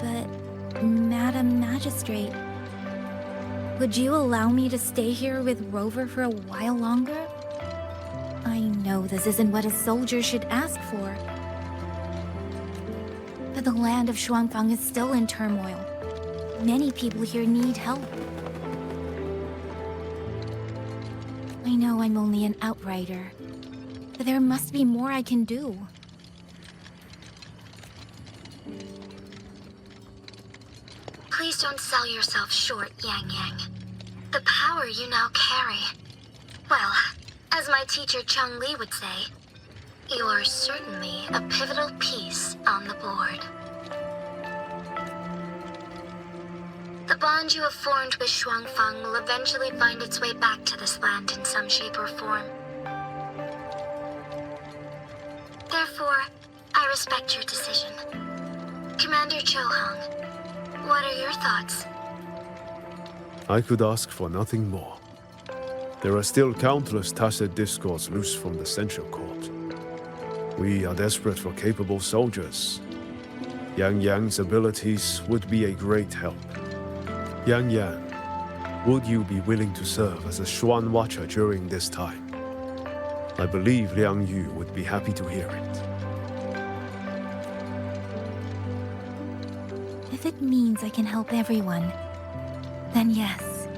But, Madam Magistrate, would you allow me to stay here with Rover for a while longer? I know this isn't what a soldier should ask for. But the land of Xuanfang is still in turmoil. Many people here need help. I know I'm only an outrider, but there must be more I can do. Please don't sell yourself short, Yang. The power you now carry. Well, as my teacher Changli would say, you are certainly a pivotal piece on the board. The bond you have formed with Xuanfang will eventually find its way back to this land in some shape or form. Therefore, I respect your decision. Commander Chohong, what are your thoughts? I could ask for nothing more. There are still countless tacit discords loose from the Central Court. We are desperate for capable soldiers. Yang Yang's abilities would be a great help. Yang Yang, would you be willing to serve as a Xuan Watcher during this time? I believe Liang Yu would be happy to hear it. If it means I can help everyone, then yes.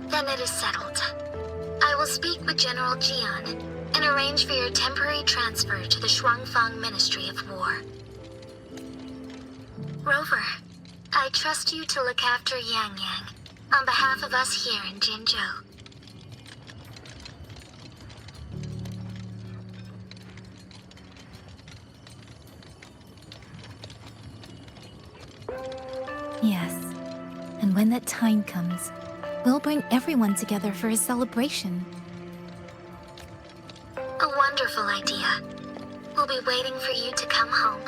Then it is settled. I will speak with General Jian and arrange for your temporary transfer to the Xuanfang Ministry of War. Rover, I trust you to look after Yang Yang on behalf of us here in Jinzhou. Yes. And when that time comes, we'll bring everyone together for a celebration. A wonderful idea. We'll be waiting for you to come home.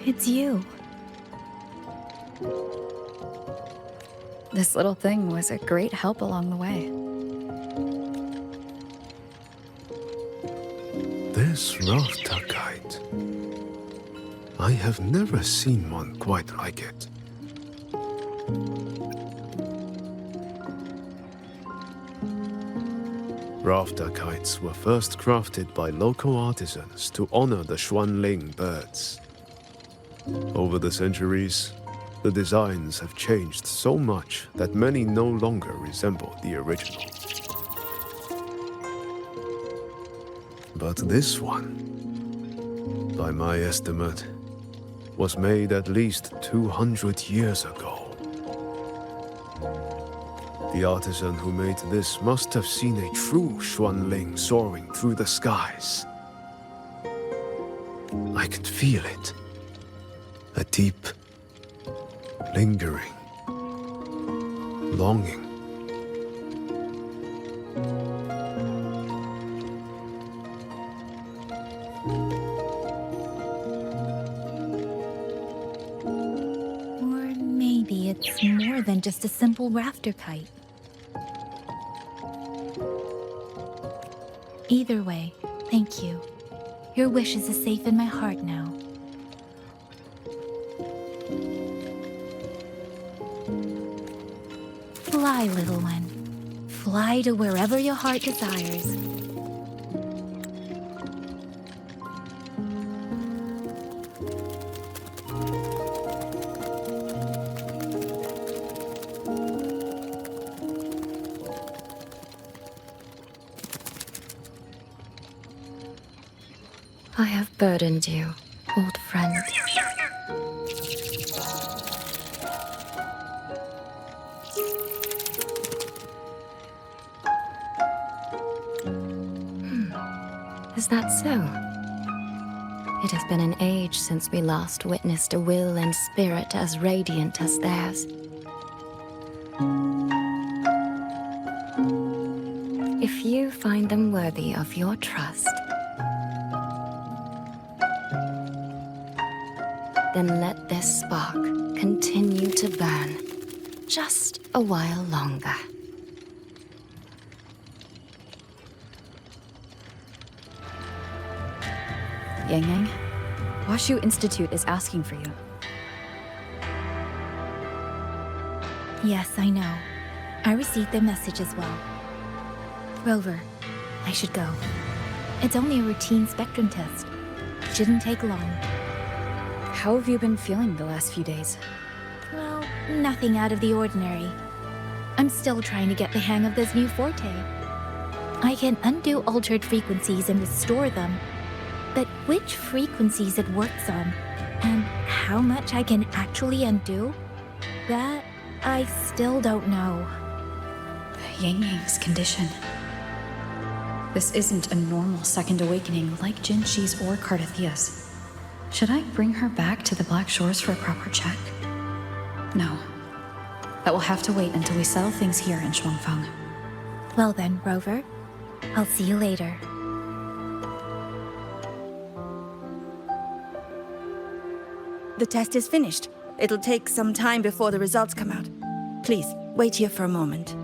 It's you. This little thing was a great help along the way. This rafter kite. I have never seen one quite like it. Rafter kites were first crafted by local artisans to honor the Xuanling birds. Over the centuries, the designs have changed so much that many no longer resemble the original. But this one, by my estimate, was made at least 200 years ago. The artisan who made this must have seen a true Xuanling soaring through the skies. I can feel it. A deep, lingering longing. Or maybe it's more than just a simple rafter kite. Either way, thank you. Your wishes are safe in my heart now. Fly, little one. Fly to wherever your heart desires. I have burdened you, old friend. Is that so? It has been an age since we last witnessed a will and spirit as radiant as theirs. If you find them worthy of your trust, then let this spark continue to burn just a while longer. Yang Yang, Washu Institute is asking for you. Yes, I know. I received their message as well. Rover, I should go. It's only a routine spectrum test. Shouldn't take long. How have you been feeling the last few days? Well, nothing out of the ordinary. I'm still trying to get the hang of this new forte. I can undo altered frequencies and restore them. But which frequencies it works on, and how much I can actually undo, that I still don't know. Yang Yang's condition. This isn't a normal second awakening like Jinshi's or Cardathia's. Should I bring her back to the Black Shores for a proper check? No. That will have to wait until we settle things here in Xuanfang. Well then, Rover. I'll see you later. The test is finished. It'll take some time before the results come out. Please, wait here for a moment.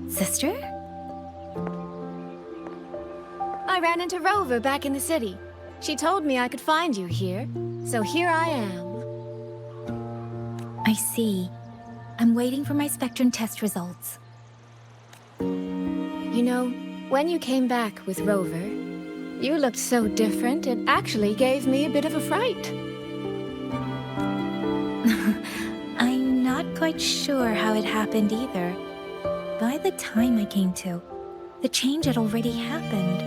Sister? I ran into Rover back in the city. She told me I could find you here, so here I am. I see. I'm waiting for my Spectrum test results. You know, when you came back with Rover, you looked so different, it actually gave me a bit of a fright. I'm not quite sure how it happened either. By the time I came to, the change had already happened.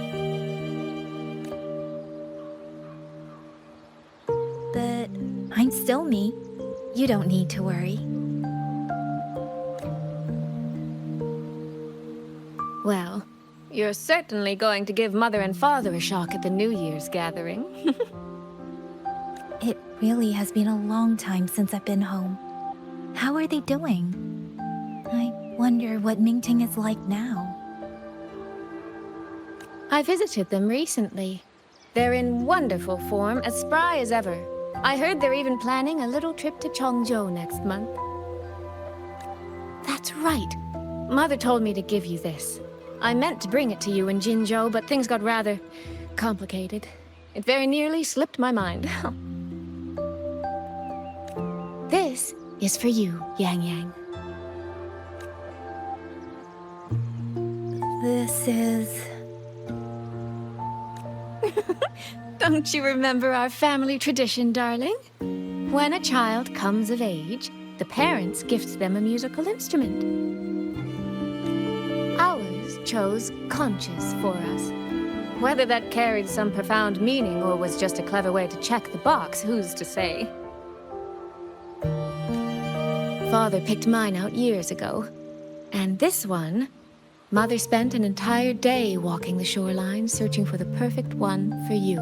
But I'm still me. You don't need to worry. Well, you're certainly going to give Mother and Father a shock at the New Year's gathering. It really has been a long time since I've been home. How are they doing? I wonder what Mingting is like now. I visited them recently. They're in wonderful form, as spry as ever. I heard they're even planning a little trip to Chongzhou next month. That's right. Mother told me to give you this. I meant to bring it to you in Jinzhou, but things got rather complicated. It very nearly slipped my mind. This is for you, Yang Yang. This is... Don't you remember our family tradition, darling? When a child comes of age, the parents gift them a musical instrument. Ours chose conches for us. Whether that carried some profound meaning or was just a clever way to check the box, who's to say? Father picked mine out years ago. And this one, Mother spent an entire day walking the shoreline, searching for the perfect one for you.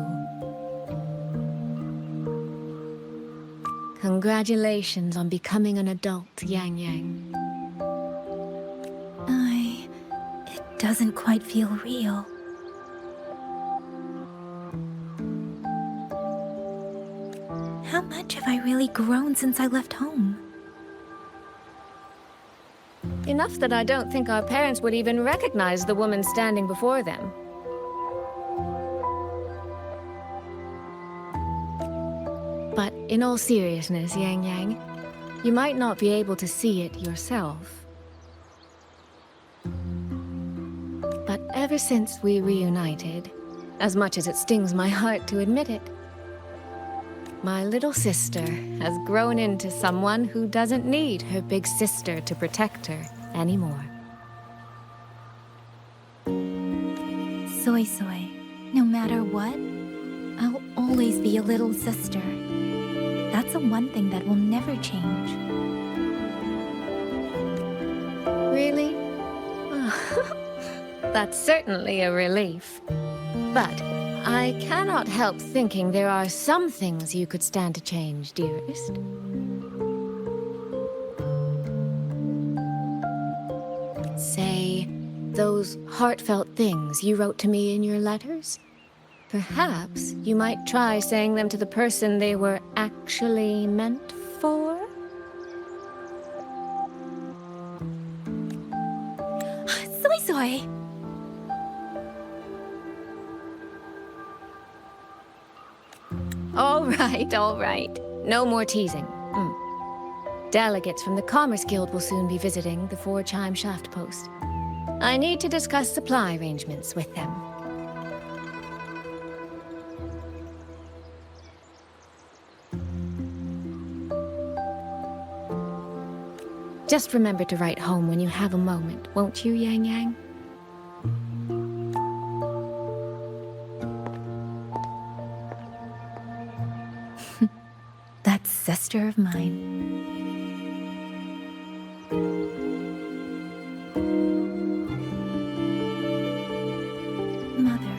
Congratulations on becoming an adult, Yang Yang. It doesn't quite feel real. How much have I really grown since I left home? Enough that I don't think our parents would even recognize the woman standing before them. But in all seriousness, Yang Yang, you might not be able to see it yourself. But ever since we reunited, as much as it stings my heart to admit it, my little sister has grown into someone who doesn't need her big sister to protect her anymore. Soy Soy, no matter what, I'll always be a little sister. That's the one thing that will never change. Really? That's certainly a relief. But I cannot help thinking there are some things you could stand to change, dearest. Say, those heartfelt things you wrote to me in your letters? Perhaps you might try saying them to the person they were actually meant for? Soy Soy! All right. No more teasing. Delegates from the Commerce Guild will soon be visiting the 4-chime shaft post. I need to discuss supply arrangements with them. Just remember to write home when you have a moment, won't you, Yang Yang? That sister of mine. Mother.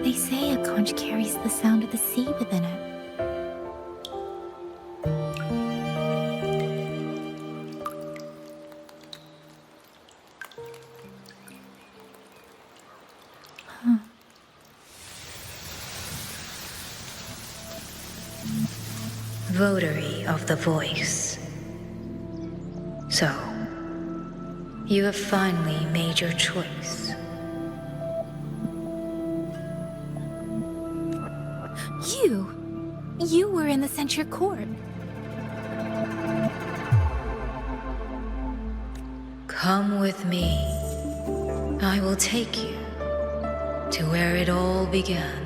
They say a conch carries the sound of the sea within it. Votary of the voice. So, you have finally made your choice. You were in the censure court. Come with me. I will take you to where it all began.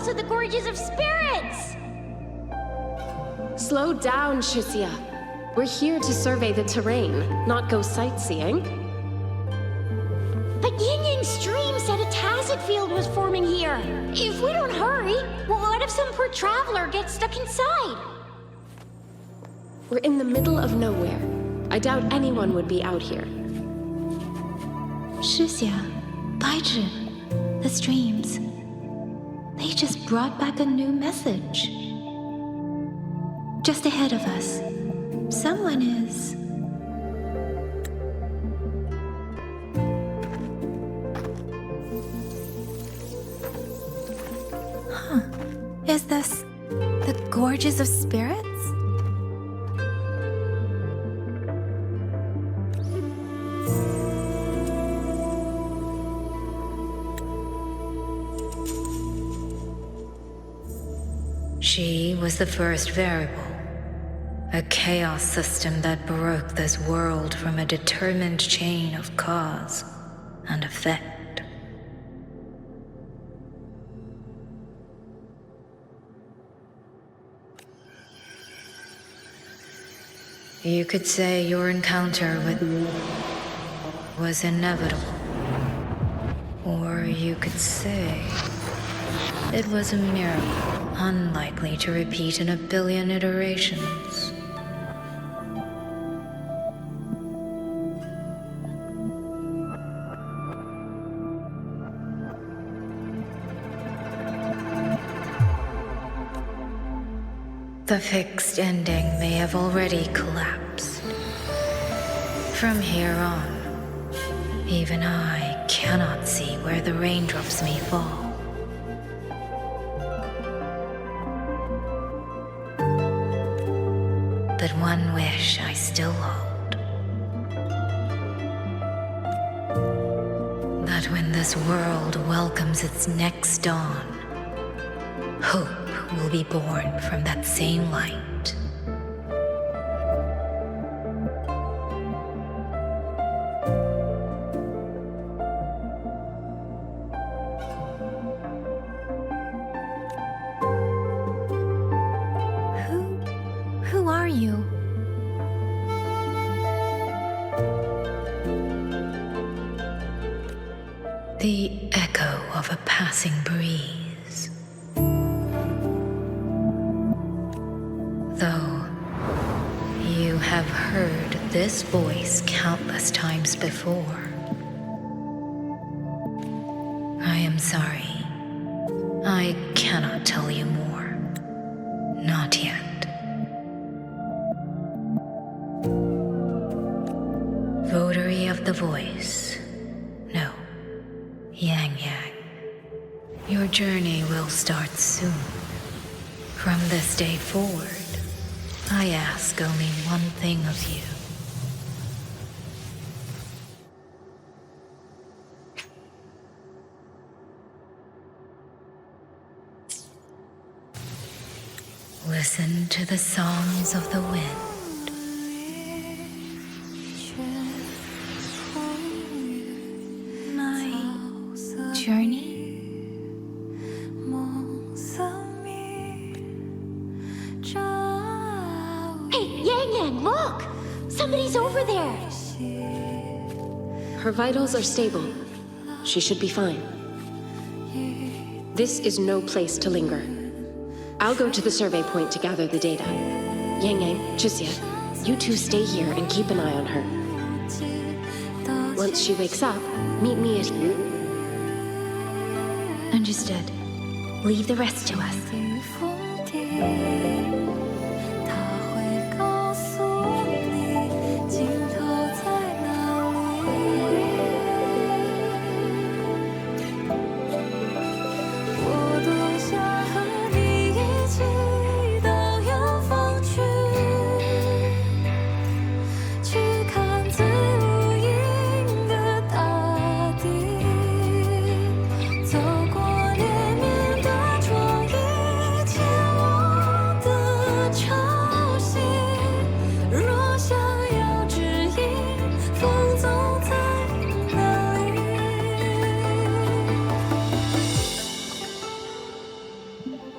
Of the Gorges of Spirits! Slow down, Shisia. We're here to survey the terrain, not go sightseeing. But Yin Yang's stream said a tacit field was forming here. If we don't hurry, what if some poor traveler gets stuck inside? We're in the middle of nowhere. I doubt anyone would be out here. Shixia, Baizhi, the streams. They just brought back a new message. Just ahead of us, someone is... Huh. Is this the Gorges of Spirits? She was the first variable, a chaos system that broke this world from a determined chain of cause and effect. You could say your encounter with was inevitable. Or you could say it was a miracle, unlikely to repeat in a billion iterations. The fixed ending may have already collapsed. From here on, even I cannot see where the raindrops may fall. But one wish I still hold. That when this world welcomes its next dawn, hope will be born from that same light. Who are you? The echo of a passing breeze. Though you have heard this voice countless times before, I am sorry. I cannot tell you more. Not yet. Votary of the voice. No. Yang Yang. Your journey will start soon. From this day forward, I ask only one thing of you. Listen to the songs of the wind. My journey? Hey, Yang Yang, look! Somebody's over there! Her vitals are stable. She should be fine. This is no place to linger. I'll go to the survey point to gather the data. Yang Yang, Chixia, you two stay here and keep an eye on her. Once she wakes up, meet me at... Understood. Leave the rest to us.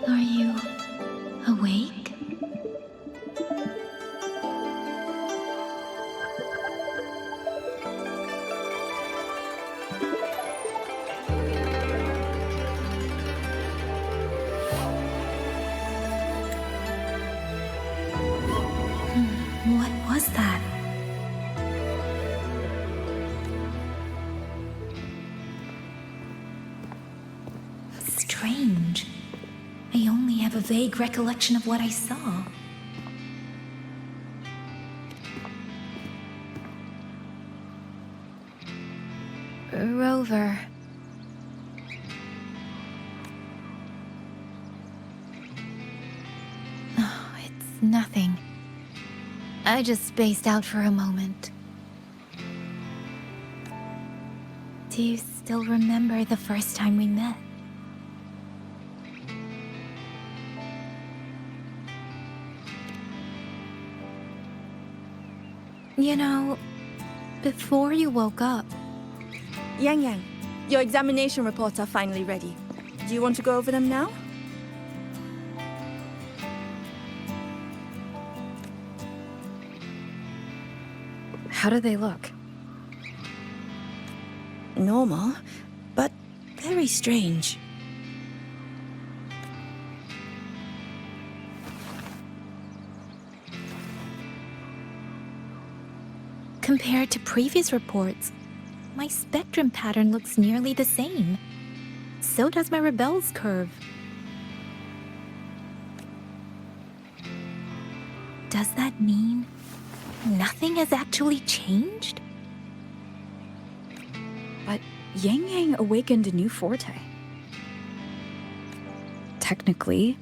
Are you awake? What was that? Strange. I only have a vague recollection of what I saw. Rover. Oh, it's nothing. I just spaced out for a moment. Do you still remember the first time we met? You know, before you woke up... Yang Yang, your examination reports are finally ready. Do you want to go over them now? How do they look? Normal, but very strange. Compared to previous reports, my spectrum pattern looks nearly the same. So does my Rebel's curve. Does that mean nothing has actually changed? But Yang Yang awakened a new forte. Technically,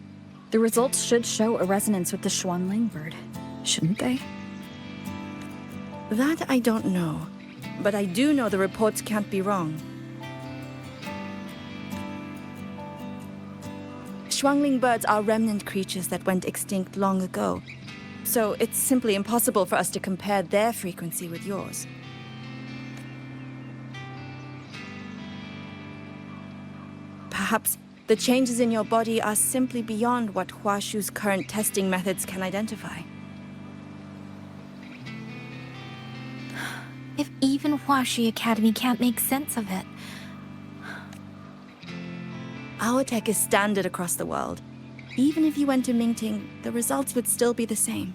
the results should show a resonance with the Xuanling bird, shouldn't they? That I don't know, but I do know the reports can't be wrong. Xuanling birds are remnant creatures that went extinct long ago, so it's simply impossible for us to compare their frequency with yours. Perhaps the changes in your body are simply beyond what Huashu's current testing methods can identify. If even Huashi Academy can't make sense of it. Our tech is standard across the world. Even if you went to Mingting, the results would still be the same.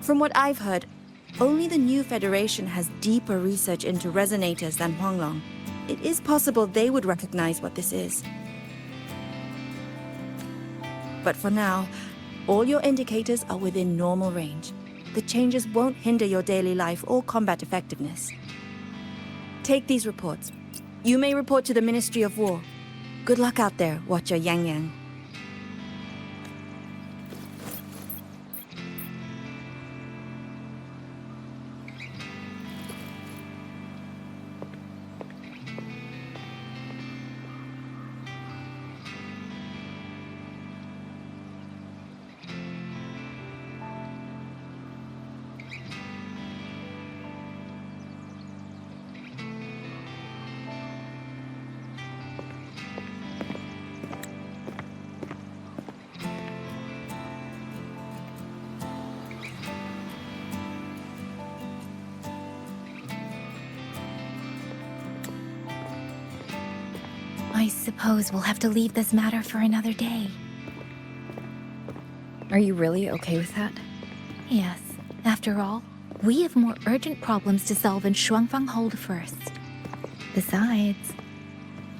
From what I've heard, only the new Federation has deeper research into resonators than Huanglong. It is possible they would recognize what this is. But for now, all your indicators are within normal range. The changes won't hinder your daily life or combat effectiveness. Take these reports. You may report to the Ministry of War. Good luck out there, Watcher Yang Yang. I suppose we'll have to leave this matter for another day. Are you really okay with that? Yes. After all, we have more urgent problems to solve in Xuanfang Hold first. Besides,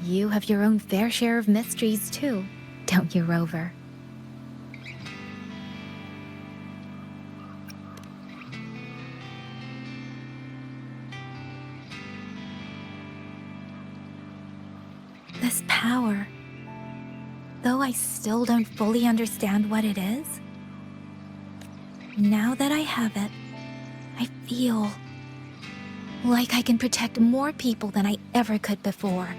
you have your own fair share of mysteries too, don't you, Rover? This power, though I still don't fully understand what it is, now that I have it, I feel like I can protect more people than I ever could before.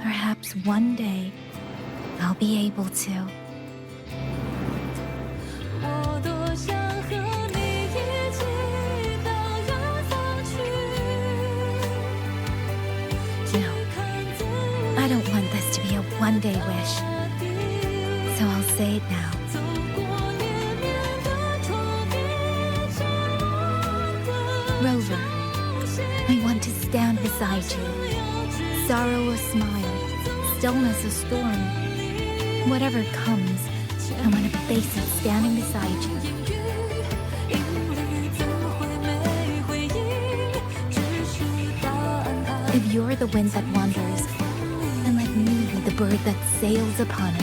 Perhaps one day, I'll be able to. I don't want this to be a one-day wish, so I'll say it now. Rover, I want to stand beside you. Sorrow or smile, stillness or storm. Whatever comes, I want to face it standing beside you. If you're the wind that wanders, then let me be the bird that sails upon it.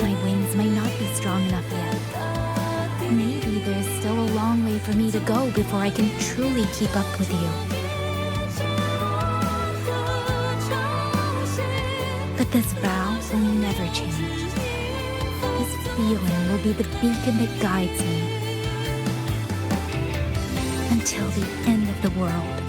My wings may not be strong enough yet. Maybe there's still a long way for me to go before I can truly keep up with you. But this vow will never change. This feeling will be the beacon that guides me until the end of the world.